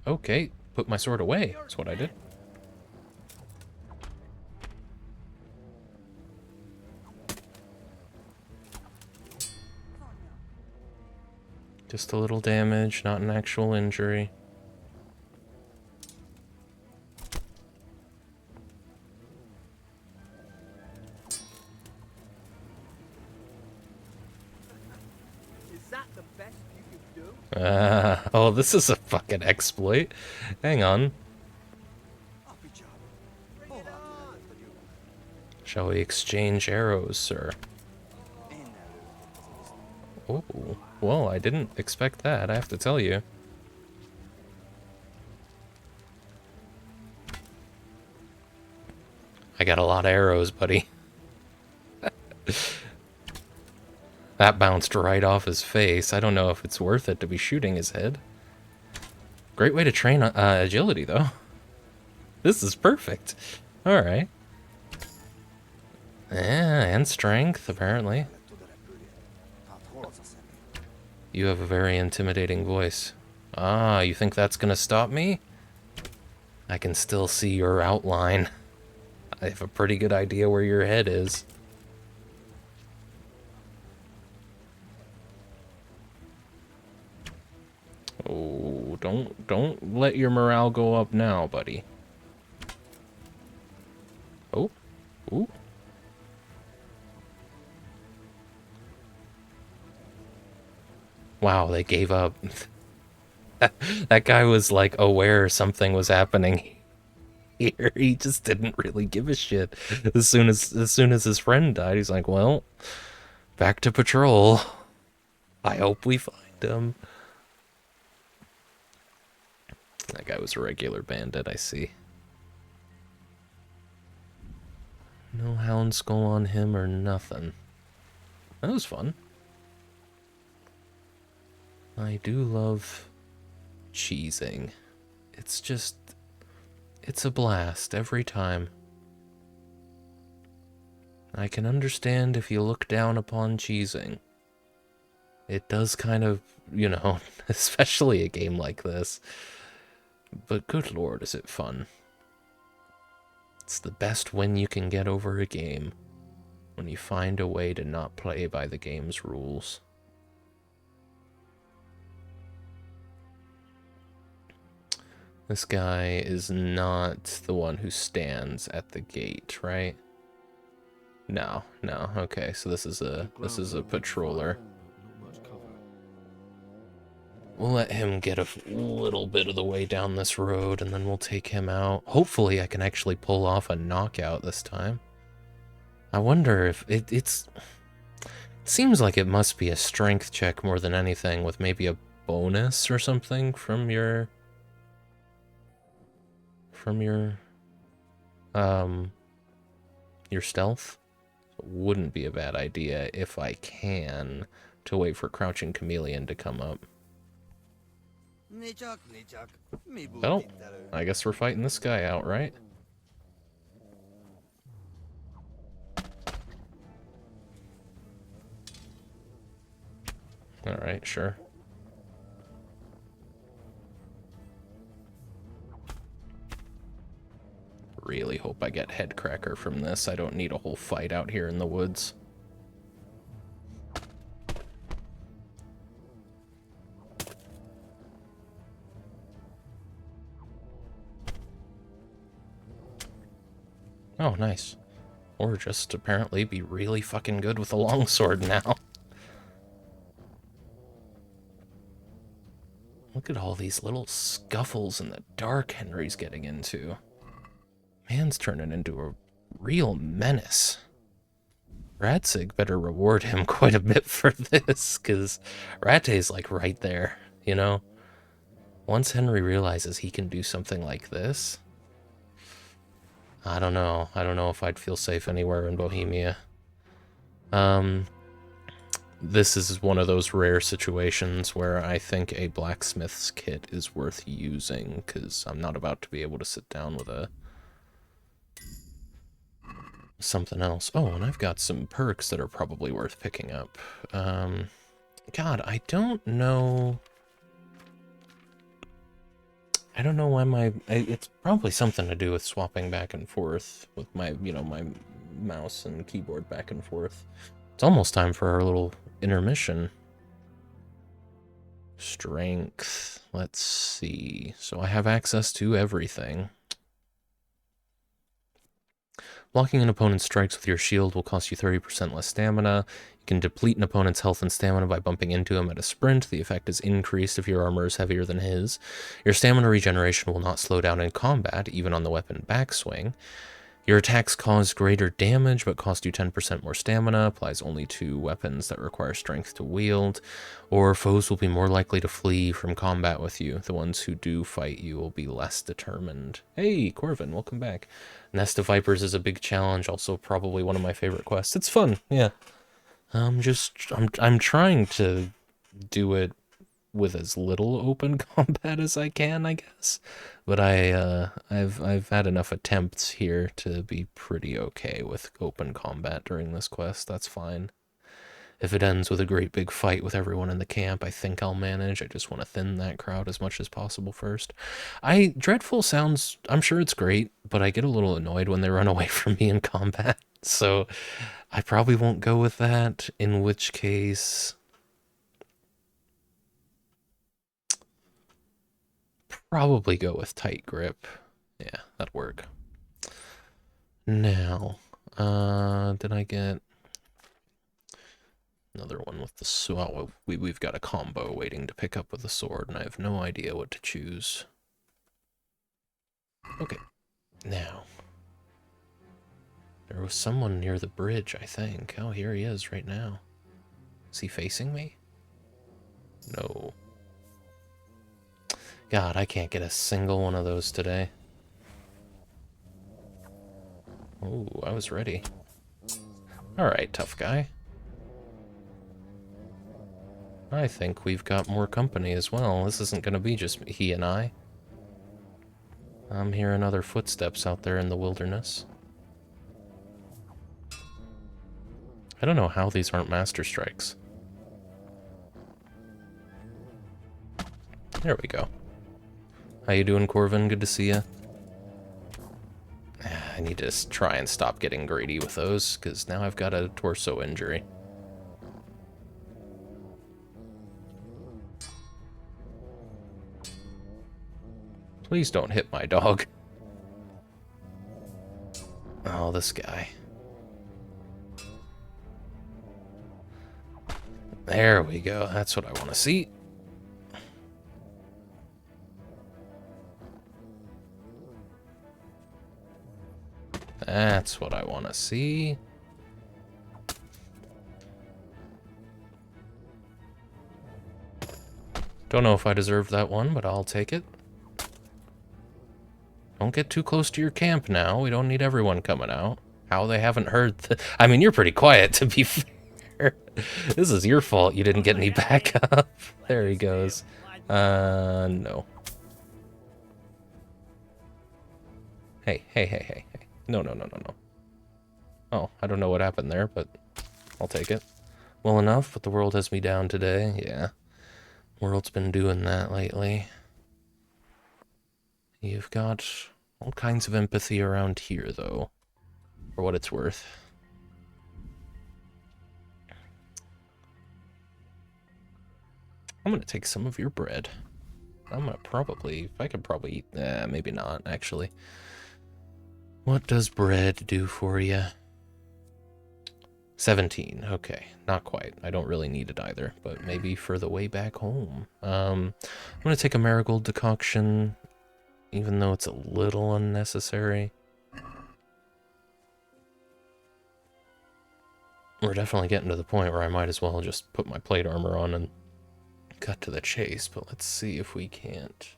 Okay, put my sword away. That's what I did. Just a little damage, not an actual injury. Oh, this is a fucking exploit. Hang on. Shall we exchange arrows, sir? Oh, well, I didn't expect that, I have to tell you. got a lot of arrows, buddy. That bounced right off his face. I don't know if it's worth it to be shooting his head. Great way to train agility, though. This is perfect. Alright. Yeah, and strength, apparently. You have a very intimidating voice. Ah, you think that's gonna stop me? I can still see your outline. I have a pretty good idea where your head is. Oh, don't let your morale go up now, buddy. Oh, ooh. Wow, they gave up. That guy was like aware something was happening here. He just didn't really give a shit. As soon as his friend died, he's like, well, back to patrol. I hope we find him. That guy was a regular bandit, I see. No hound skull on him or nothing. That was fun. I do love cheesing. It's just... it's a blast every time. I can understand if you look down upon cheesing. It does kind of, you know, especially a game like this. But good lord, is it fun. It's the best win you can get over a game. When you find a way to not play by the game's rules. This guy is not the one who stands at the gate, right? No, okay, so this is a patroller. We'll let him get a little bit of the way down this road, and then we'll take him out. Hopefully I can actually pull off a knockout this time. I wonder if it's... seems like it must be a strength check more than anything, with maybe a bonus or something from your stealth. It wouldn't be a bad idea if I can to wait for Crouching Chameleon to come up. Well, I guess we're fighting this guy out, right? Alright, sure. Really hope I get Headcracker from this. I don't need a whole fight out here in the woods. Oh, nice. Or just apparently be really fucking good with a longsword now. Look at all these little scuffles in the dark Henry's getting into. Man's turning into a real menace. Ratzig better reward him quite a bit for this, because Rate's like right there, you know? Once Henry realizes he can do something like this, I don't know. I don't know if I'd feel safe anywhere in Bohemia. This is one of those rare situations where I think a blacksmith's kit is worth using, because I'm not about to be able to sit down with something else. Oh, and I've got some perks that are probably worth picking up. God, I don't know... I don't know why it's probably something to do with swapping back and forth with my, you know, my mouse and keyboard back and forth. It's almost time for our little intermission. Strength. Let's see. So I have access to everything. Blocking an opponent's strikes with your shield will cost you 30% less stamina. You can deplete an opponent's health and stamina by bumping into him at a sprint. The effect is increased if your armor is heavier than his. Your stamina regeneration will not slow down in combat, even on the weapon backswing. Your attacks cause greater damage, but cost you 10% more stamina, applies only to weapons that require strength to wield, or foes will be more likely to flee from combat with you. The ones who do fight you will be less determined. Hey, Corvin, welcome back. Nest of Vipers is a big challenge, also probably one of my favorite quests. It's fun, yeah. I'm trying to do it with as little open combat as I can, I guess. But I've had enough attempts here to be pretty okay with open combat during this quest. That's fine. If it ends with a great big fight with everyone in the camp, I think I'll manage. I just want to thin that crowd as much as possible first. Dreadful sounds, I'm sure it's great, but I get a little annoyed when they run away from me in combat. So I probably won't go with that, in which case probably go with Tight Grip. Yeah, that'd work. Now, did I get another one with the sword? Oh, we've got a combo waiting to pick up with the sword, and I have no idea what to choose. Okay, now. There was someone near the bridge, I think. Oh, here he is right now. Is he facing me? No. God, I can't get a single one of those today. Oh, I was ready. Alright, tough guy. I think we've got more company as well. This isn't going to be just he and I. I'm hearing other footsteps out there in the wilderness. I don't know how these aren't master strikes. There we go. How you doing, Corvin? Good to see you. I need to try and stop getting greedy with those, because now I've got a torso injury. Please don't hit my dog. Oh, this guy. There we go. That's what I want to see. That's what I want to see. Don't know if I deserved that one, but I'll take it. Don't get too close to your camp now. We don't need everyone coming out. How they haven't heard I mean, you're pretty quiet, to be fair. This is your fault you didn't get any backup. There he goes. No. Hey. No. Oh, I don't know what happened there, but I'll take it. Well enough, but the world has me down today. Yeah. World's been doing that lately. You've got all kinds of empathy around here, though, for what it's worth. I'm gonna take some of your bread. I'm gonna probably, I could probably eat, maybe not, actually. What does bread do for you? 17, okay, not quite. I don't really need it either, but maybe for the way back home. I'm gonna take a marigold decoction, even though it's a little unnecessary. We're definitely getting to the point where I might as well just put my plate armor on and cut to the chase, but let's see if we can't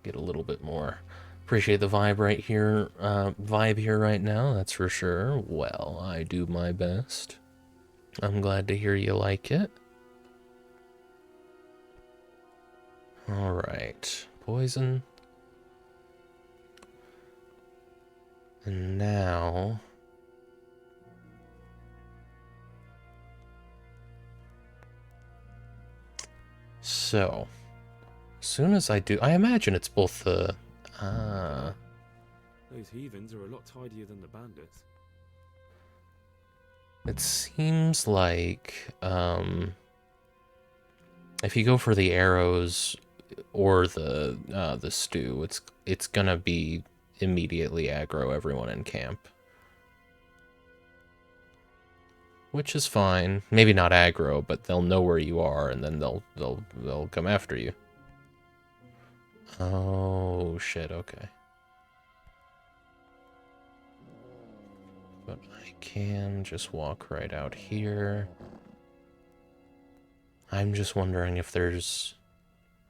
get a little bit more. Appreciate the vibe here right now, that's for sure. Well, I do my best. I'm glad to hear you like it. Alright, poison. And now... So, as soon as I do... I imagine it's both the... Those heathens are a lot tidier than the bandits. It seems like, if you go for the arrows or the stew, it's gonna be immediately aggro everyone in camp. Which is fine. Maybe not aggro, but they'll know where you are, and then they'll come after you. Oh shit, okay. But I can just walk right out here. I'm just wondering if there's...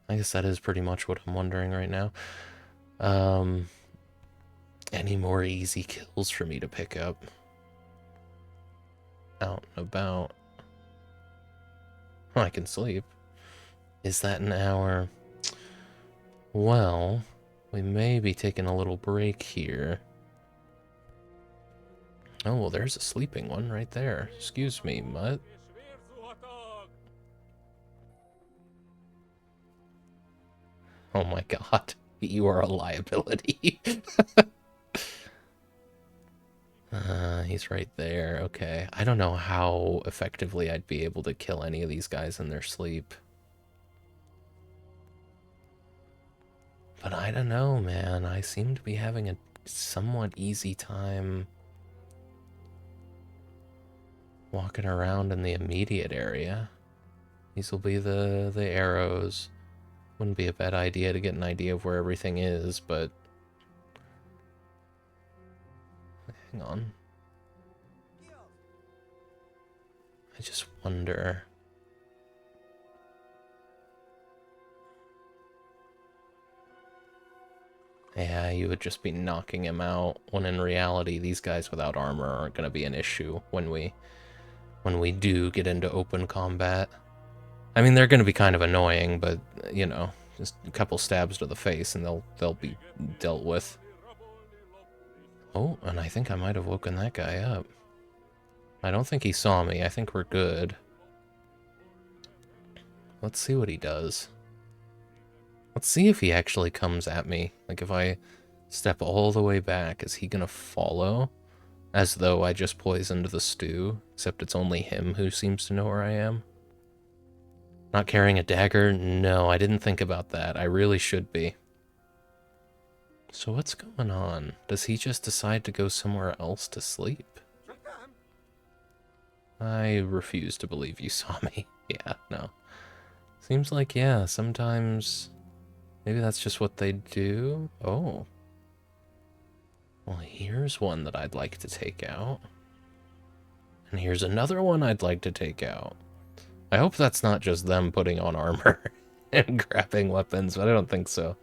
I guess that is pretty much what I'm wondering right now. Any more easy kills for me to pick up? Out and about. Oh, I can sleep. Is that an hour? Well, we may be taking a little break here. Oh, well, there's a sleeping one right there. Excuse me, mutt. Oh my god, you are a liability. He's right there. Okay, I don't know how effectively I'd be able to kill any of these guys in their sleep. But I don't know, man. I seem to be having a somewhat easy time walking around in the immediate area. These will be the arrows. Wouldn't be a bad idea to get an idea of where everything is, but... Hang on. I just wonder... Yeah, you would just be knocking him out, when in reality, these guys without armor aren't going to be an issue when we do get into open combat. I mean, they're going to be kind of annoying, but, you know, just a couple stabs to the face and they'll be dealt with. Oh, and I think I might have woken that guy up. I don't think he saw me. I think we're good. Let's see what he does. Let's see if he actually comes at me. Like, if I step all the way back, is he gonna follow? As though I just poisoned the stew, except it's only him who seems to know where I am. Not carrying a dagger? No, I didn't think about that. I really should be. So what's going on? Does he just decide to go somewhere else to sleep? I refuse to believe you saw me. Yeah, no. Seems like, yeah, sometimes... Maybe that's just what they do? Oh. Well, here's one that I'd like to take out. And here's another one I'd like to take out. I hope that's not just them putting on armor and grabbing weapons, but I don't think so.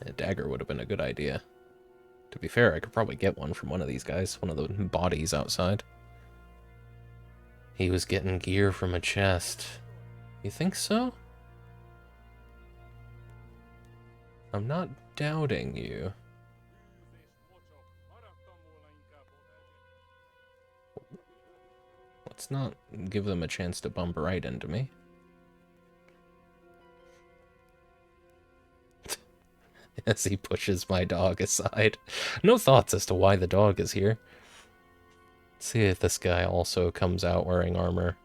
A dagger would have been a good idea. To be fair, I could probably get one from one of these guys, one of the bodies outside. He was getting gear from a chest. You think so? I'm not doubting you. Let's not give them a chance to bump right into me. As he pushes my dog aside. No thoughts as to why the dog is here. Let's see if this guy also comes out wearing armor.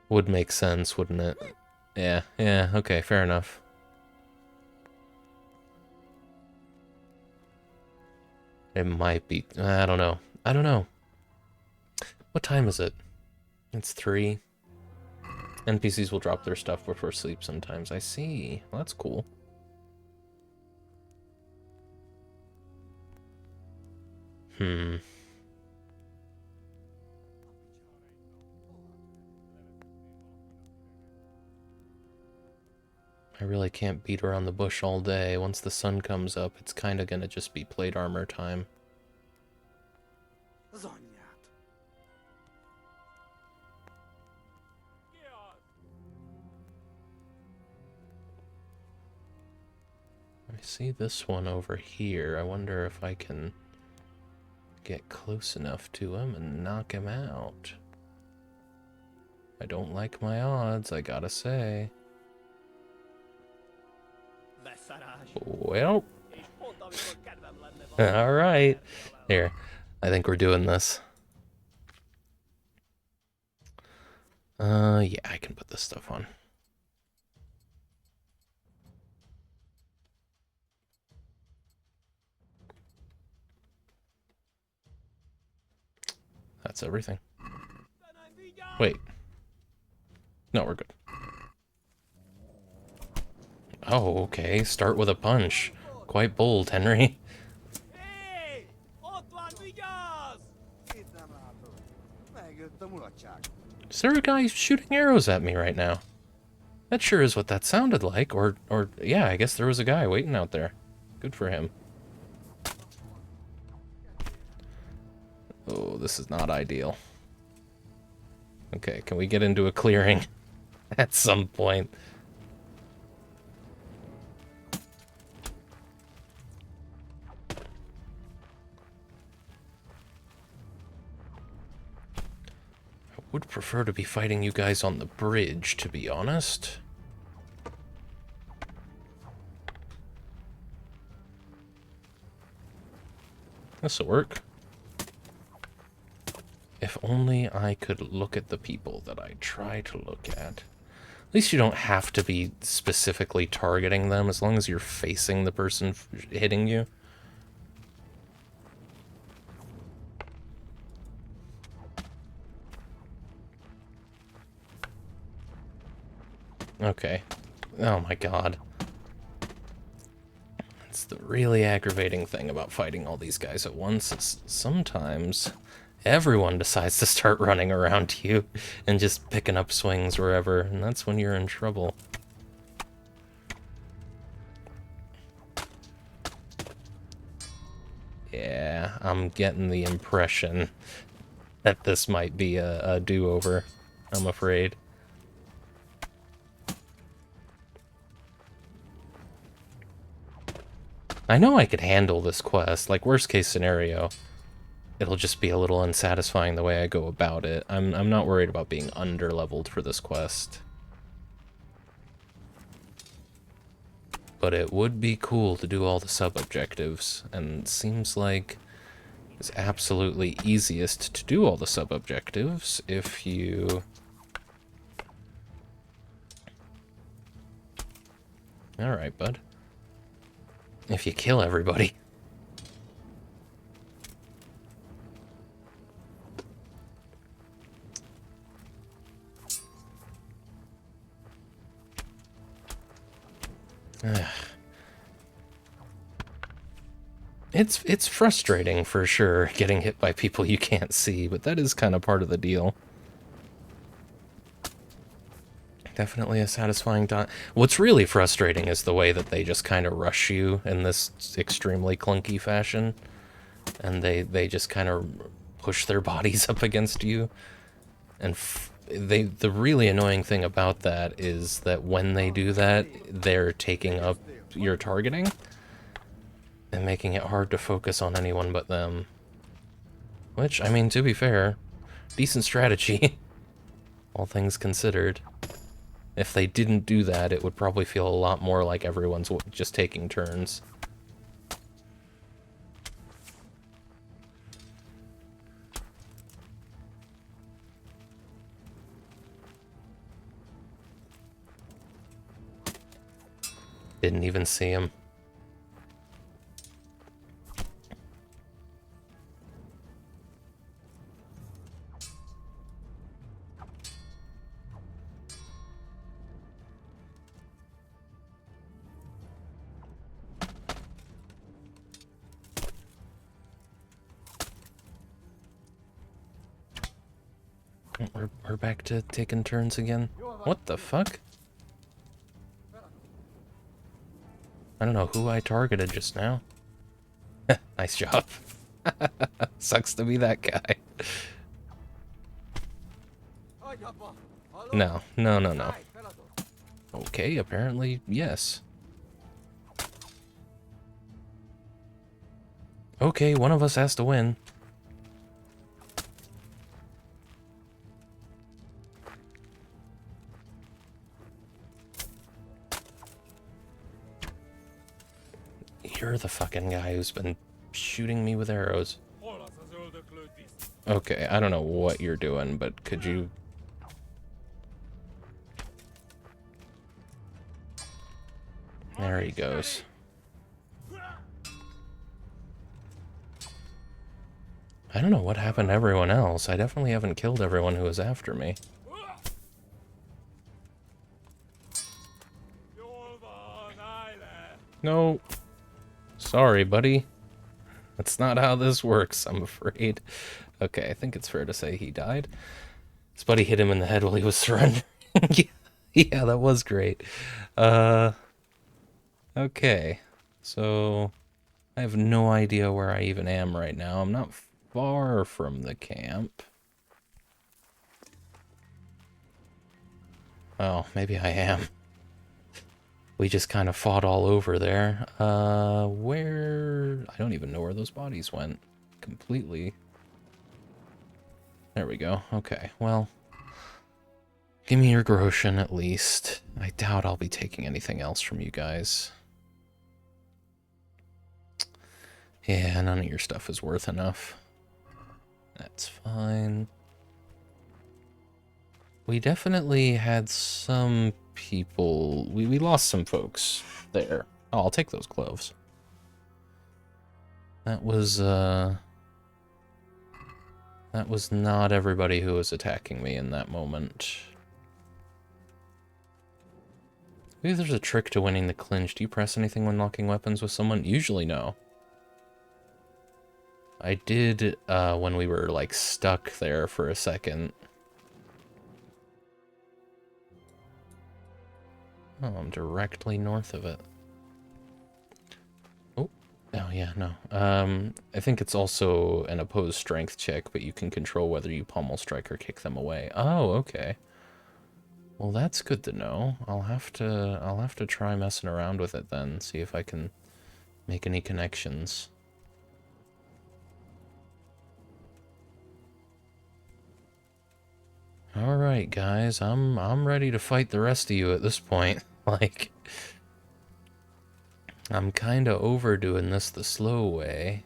Would make sense, wouldn't it? Yeah, okay, fair enough. It might be... I don't know. I don't know. What time is it? It's 3. NPCs will drop their stuff before sleep sometimes. I see. Well, that's cool. I really can't beat around the bush all day. Once the sun comes up, it's kind of gonna just be plate armor time. I see this one over here. I wonder if I can get close enough to him and knock him out. I don't like my odds, I gotta say. Well. Alright. Here. I think we're doing this. Yeah, I can put this stuff on. That's everything. Wait. No, we're good. Oh, okay. Start with a punch. Quite bold, Henry. Is there a guy shooting arrows at me right now? That sure is what that sounded like. Or yeah, I guess there was a guy waiting out there. Good for him. Oh, this is not ideal. Okay, can we get into a clearing at some point? I would prefer to be fighting you guys on the bridge, to be honest. This'll work. If only I could look at the people that I try to look at. At least you don't have to be specifically targeting them, as long as you're facing the person hitting you. Okay. Oh my god. That's the really aggravating thing about fighting all these guys at once, is sometimes everyone decides to start running around you and just picking up swings wherever, and that's when you're in trouble. Yeah, I'm getting the impression that this might be a do-over, I'm afraid. I know I could handle this quest, like worst case scenario. It'll just be a little unsatisfying the way I go about it. I'm not worried about being under-leveled for this quest. But it would be cool to do all the sub-objectives, and it seems like it's absolutely easiest to do all the sub-objectives if you... Alright, bud. If you kill everybody. It's frustrating for sure, getting hit by people you can't see, but that is kind of part of the deal. Definitely a satisfying time. What's really frustrating is the way that they just kind of rush you in this extremely clunky fashion, and they just kind of push their bodies up against you. And the really annoying thing about that is that when they do that, they're taking up your targeting and making it hard to focus on anyone but them. Which, I mean, to be fair, decent strategy, all things considered. If they didn't do that, it would probably feel a lot more like everyone's just taking turns. Didn't even see him. We're back to taking turns again. What the fuck? I don't know who I targeted just now. Nice job. Sucks to be that guy. No. Okay, apparently, yes. Okay, one of us has to win. You're the fucking guy who's been shooting me with arrows. Okay, I don't know what you're doing, but could you... There he goes. I don't know what happened to everyone else. I definitely haven't killed everyone who was after me. No. Sorry, buddy. That's not how this works, I'm afraid. Okay, I think it's fair to say he died. His buddy hit him in the head while he was surrendering. Yeah, that was great. Okay. So, I have no idea where I even am right now. I'm not far from the camp. Oh, maybe I am. We just kind of fought all over there. Where... I don't even know where those bodies went. Completely. There we go. Okay, well... Give me your groschen, at least. I doubt I'll be taking anything else from you guys. Yeah, none of your stuff is worth enough. That's fine. We definitely had some people... We lost some folks there. Oh, I'll take those cloves. That was not everybody who was attacking me in that moment. Maybe there's a trick to winning the clinch. Do you press anything when locking weapons with someone? Usually no. I did when we were like stuck there for a second. Oh, I'm directly north of it. Oh yeah, no. I think it's also an opposed strength check, but you can control whether you pommel strike or kick them away. Oh, okay. Well, that's good to know. I'll have to try messing around with it then, see if I can make any connections. All right, guys. I'm ready to fight the rest of you at this point. Like, I'm kind of overdoing this the slow way.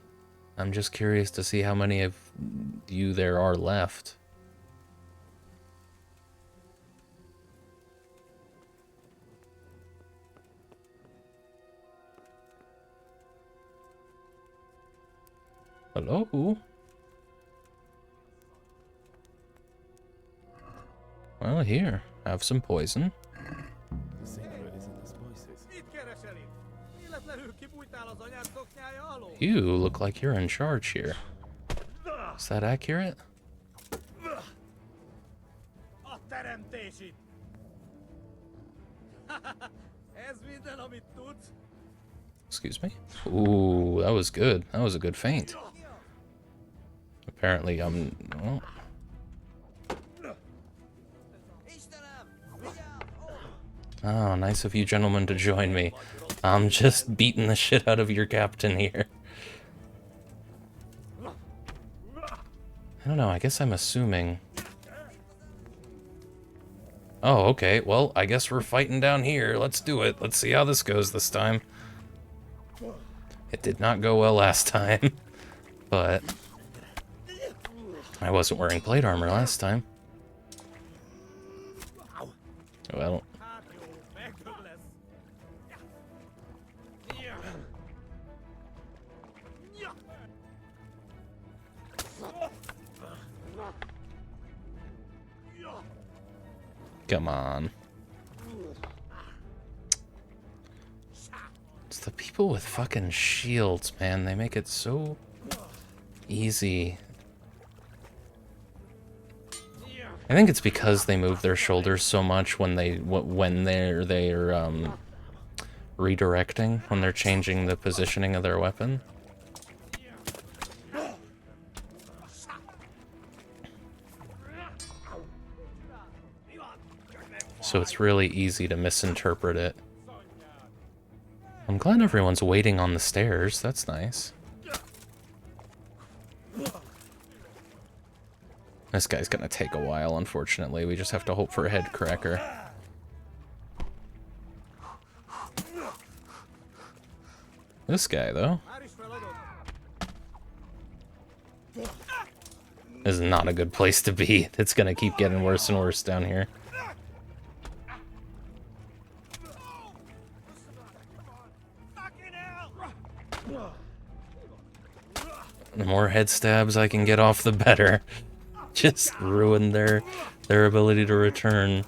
I'm just curious to see how many of you there are left. Hello? Well, here. Have some poison. The secret is in the spices. You look like you're in charge here. Is that accurate? Excuse me? Ooh, that was good. That was a good feint. Apparently, well... Oh, nice of you gentlemen to join me. I'm just beating the shit out of your captain here. I don't know, I guess I'm assuming... Oh, okay, well, I guess we're fighting down here. Let's do it. Let's see how this goes this time. It did not go well last time, but... I wasn't wearing plate armor last time. Well... Come on. It's the people with fucking shields, man. They make it so easy. I think it's because they move their shoulders so much when they're redirecting, when they're changing the positioning of their weapon. So it's really easy to misinterpret it. I'm glad everyone's waiting on the stairs. That's nice. This guy's gonna take a while, unfortunately. We just have to hope for a head cracker. This guy, though. This is not a good place to be. It's gonna keep getting worse and worse down here. The more head stabs I can get off, the better. Just ruin their ability to return.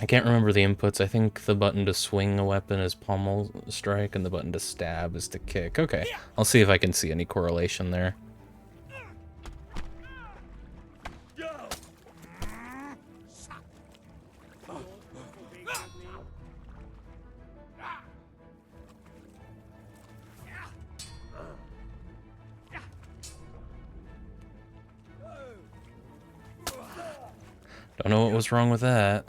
I can't remember the inputs. I think the button to swing a weapon is pommel strike, and the button to stab is to kick. Okay, I'll see if I can see any correlation there. Don't know what was wrong with that.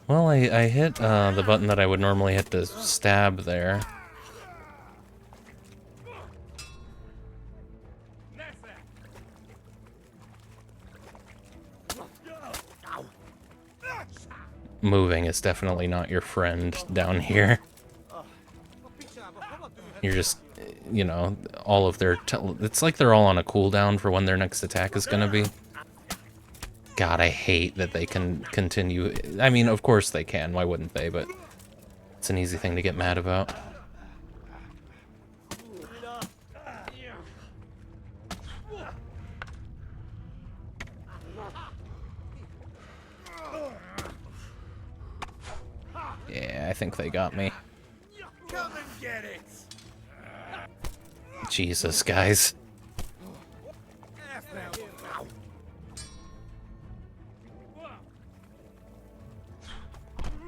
Well, I hit the button that I would normally hit to stab there. Moving is definitely not your friend down here. You're just, you know, all of their... it's like they're all on a cooldown for when their next attack is gonna be. God, I hate that they can continue... I mean, of course they can, why wouldn't they? But it's an easy thing to get mad about. Yeah, I think they got me. Come and get it. Jesus, guys.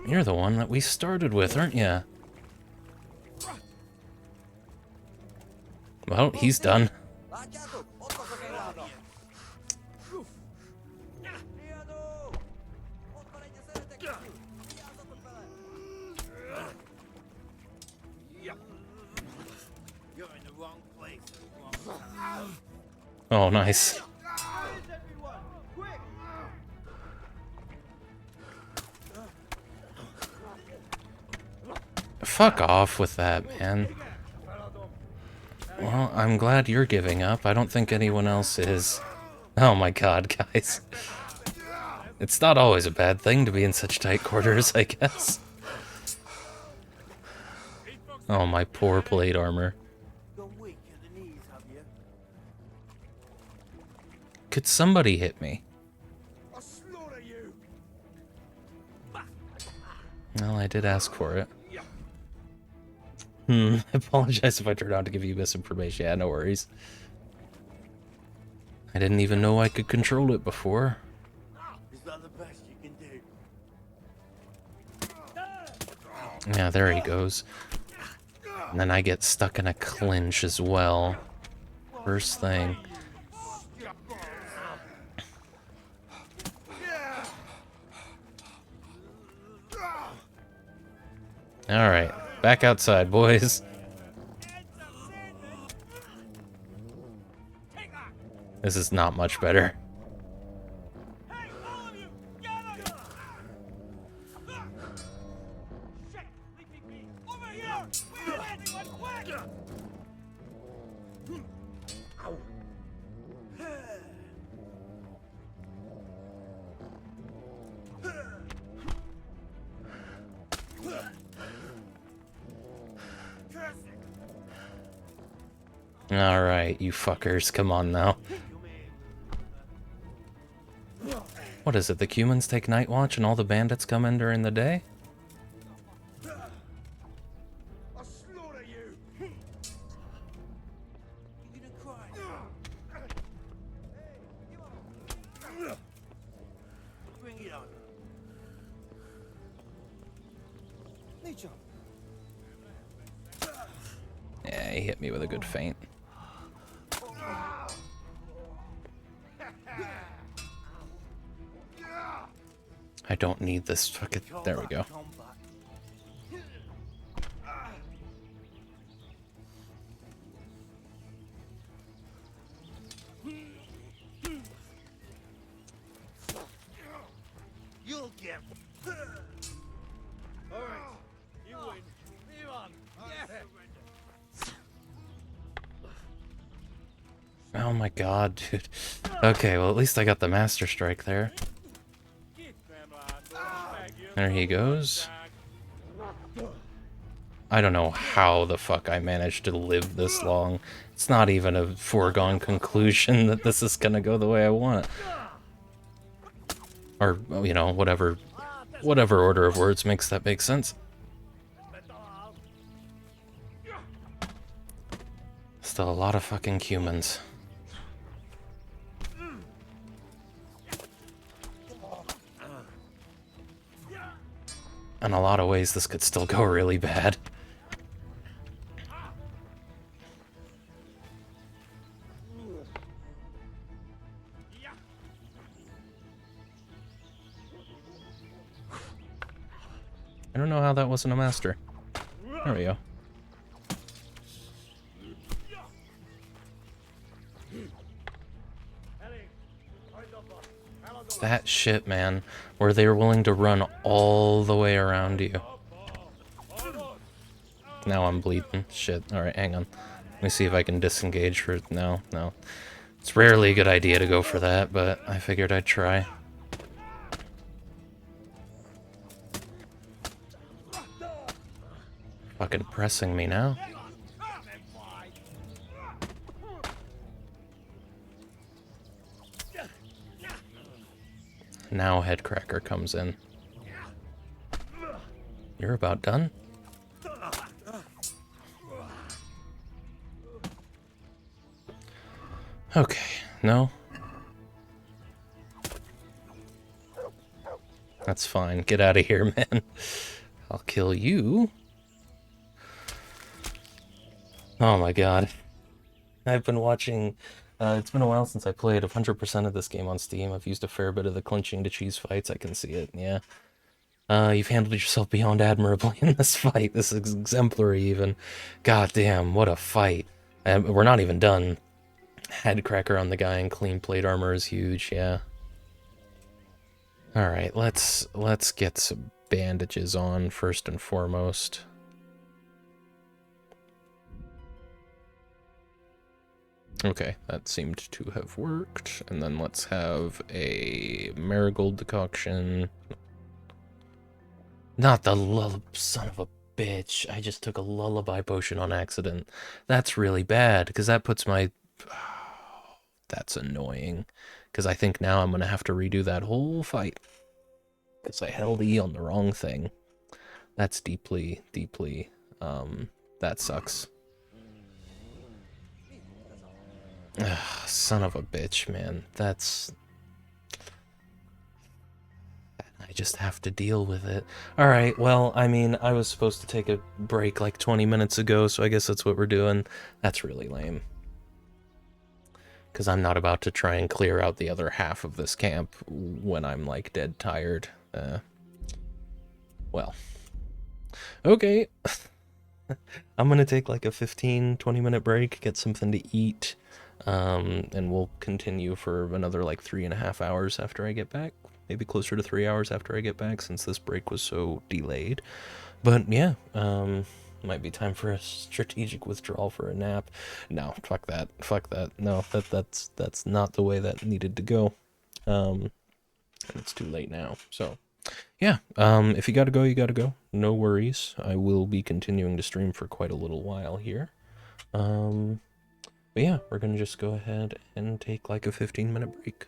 You're the one that we started with, aren't you? Well, he's done. Oh, nice. Fuck off with that, man. Well, I'm glad you're giving up. I don't think anyone else is. Oh my god, guys. It's not always a bad thing to be in such tight quarters, I guess. Oh, my poor plate armor. Could somebody hit me? Well, I did ask for it. I apologize if I turned out to give you misinformation. Yeah, no worries. I didn't even know I could control it before. Is that the best you can do? Yeah, there he goes. And then I get stuck in a clinch as well. First thing. Alright, back outside, boys. This is not much better. Alright, you fuckers, come on now. What is it, the humans take night watch and all the bandits come in during the day? I'll slaughter you. You're gonna cry. Bring it on. Nature. Yeah, he hit me with a good feint. I don't need this fucking... There we go. You'll get. All right, you win. Move on. Oh my god, dude. Okay, well at least I got the Master Strike there. There he goes. I don't know how the fuck I managed to live this long. It's not even a foregone conclusion that this is gonna go the way I want. Or, you know, whatever order of words makes that make sense. Still a lot of fucking humans. In a lot of ways, this could still go really bad. I don't know how that wasn't a master. There we go. That shit, man, where they were willing to run all the way around you. Now I'm bleeding. Shit. Alright, hang on. Let me see if I can disengage for... No. It's rarely a good idea to go for that, but I figured I'd try. Fucking pressing me now. Now Headcracker comes in. You're about done? Okay, no? That's fine. Get out of here, man. I'll kill you. Oh my god. I've been watching... it's been a while since I played 100% of this game on Steam. I've used a fair bit of the clinching to cheese fights. I can see it, yeah. You've handled yourself beyond admirably in this fight. This is exemplary, even. God damn, what a fight. We're not even done. Headcracker on the guy in clean plate armor is huge, yeah. Alright, let's get some bandages on, first and foremost. Okay, that seemed to have worked. And then let's have a marigold decoction. Not the son of a bitch. I just took a lullaby potion on accident. That's really bad, because that puts my... Oh, that's annoying. Because I think now I'm going to have to redo that whole fight. Because I held E on the wrong thing. That's deeply... that sucks. Ugh, son of a bitch, man. That's... I just have to deal with it. Alright, well, I mean, I was supposed to take a break like 20 minutes ago, so I guess that's what we're doing. That's really lame. Because I'm not about to try and clear out the other half of this camp when I'm, like, dead tired. Well. Okay. I'm gonna take, like, a 15-20 minute break, get something to eat, and we'll continue for another, like, 3.5 hours after I get back. Maybe closer to 3 hours after I get back, since this break was so delayed. But yeah, might be time for a strategic withdrawal for a nap. No, fuck that. Fuck that. No, that's not the way that needed to go. And it's too late now. So yeah, if you gotta go, you gotta go. No worries. I will be continuing to stream for quite a little while here. But yeah, we're gonna just go ahead and take like a 15-minute break.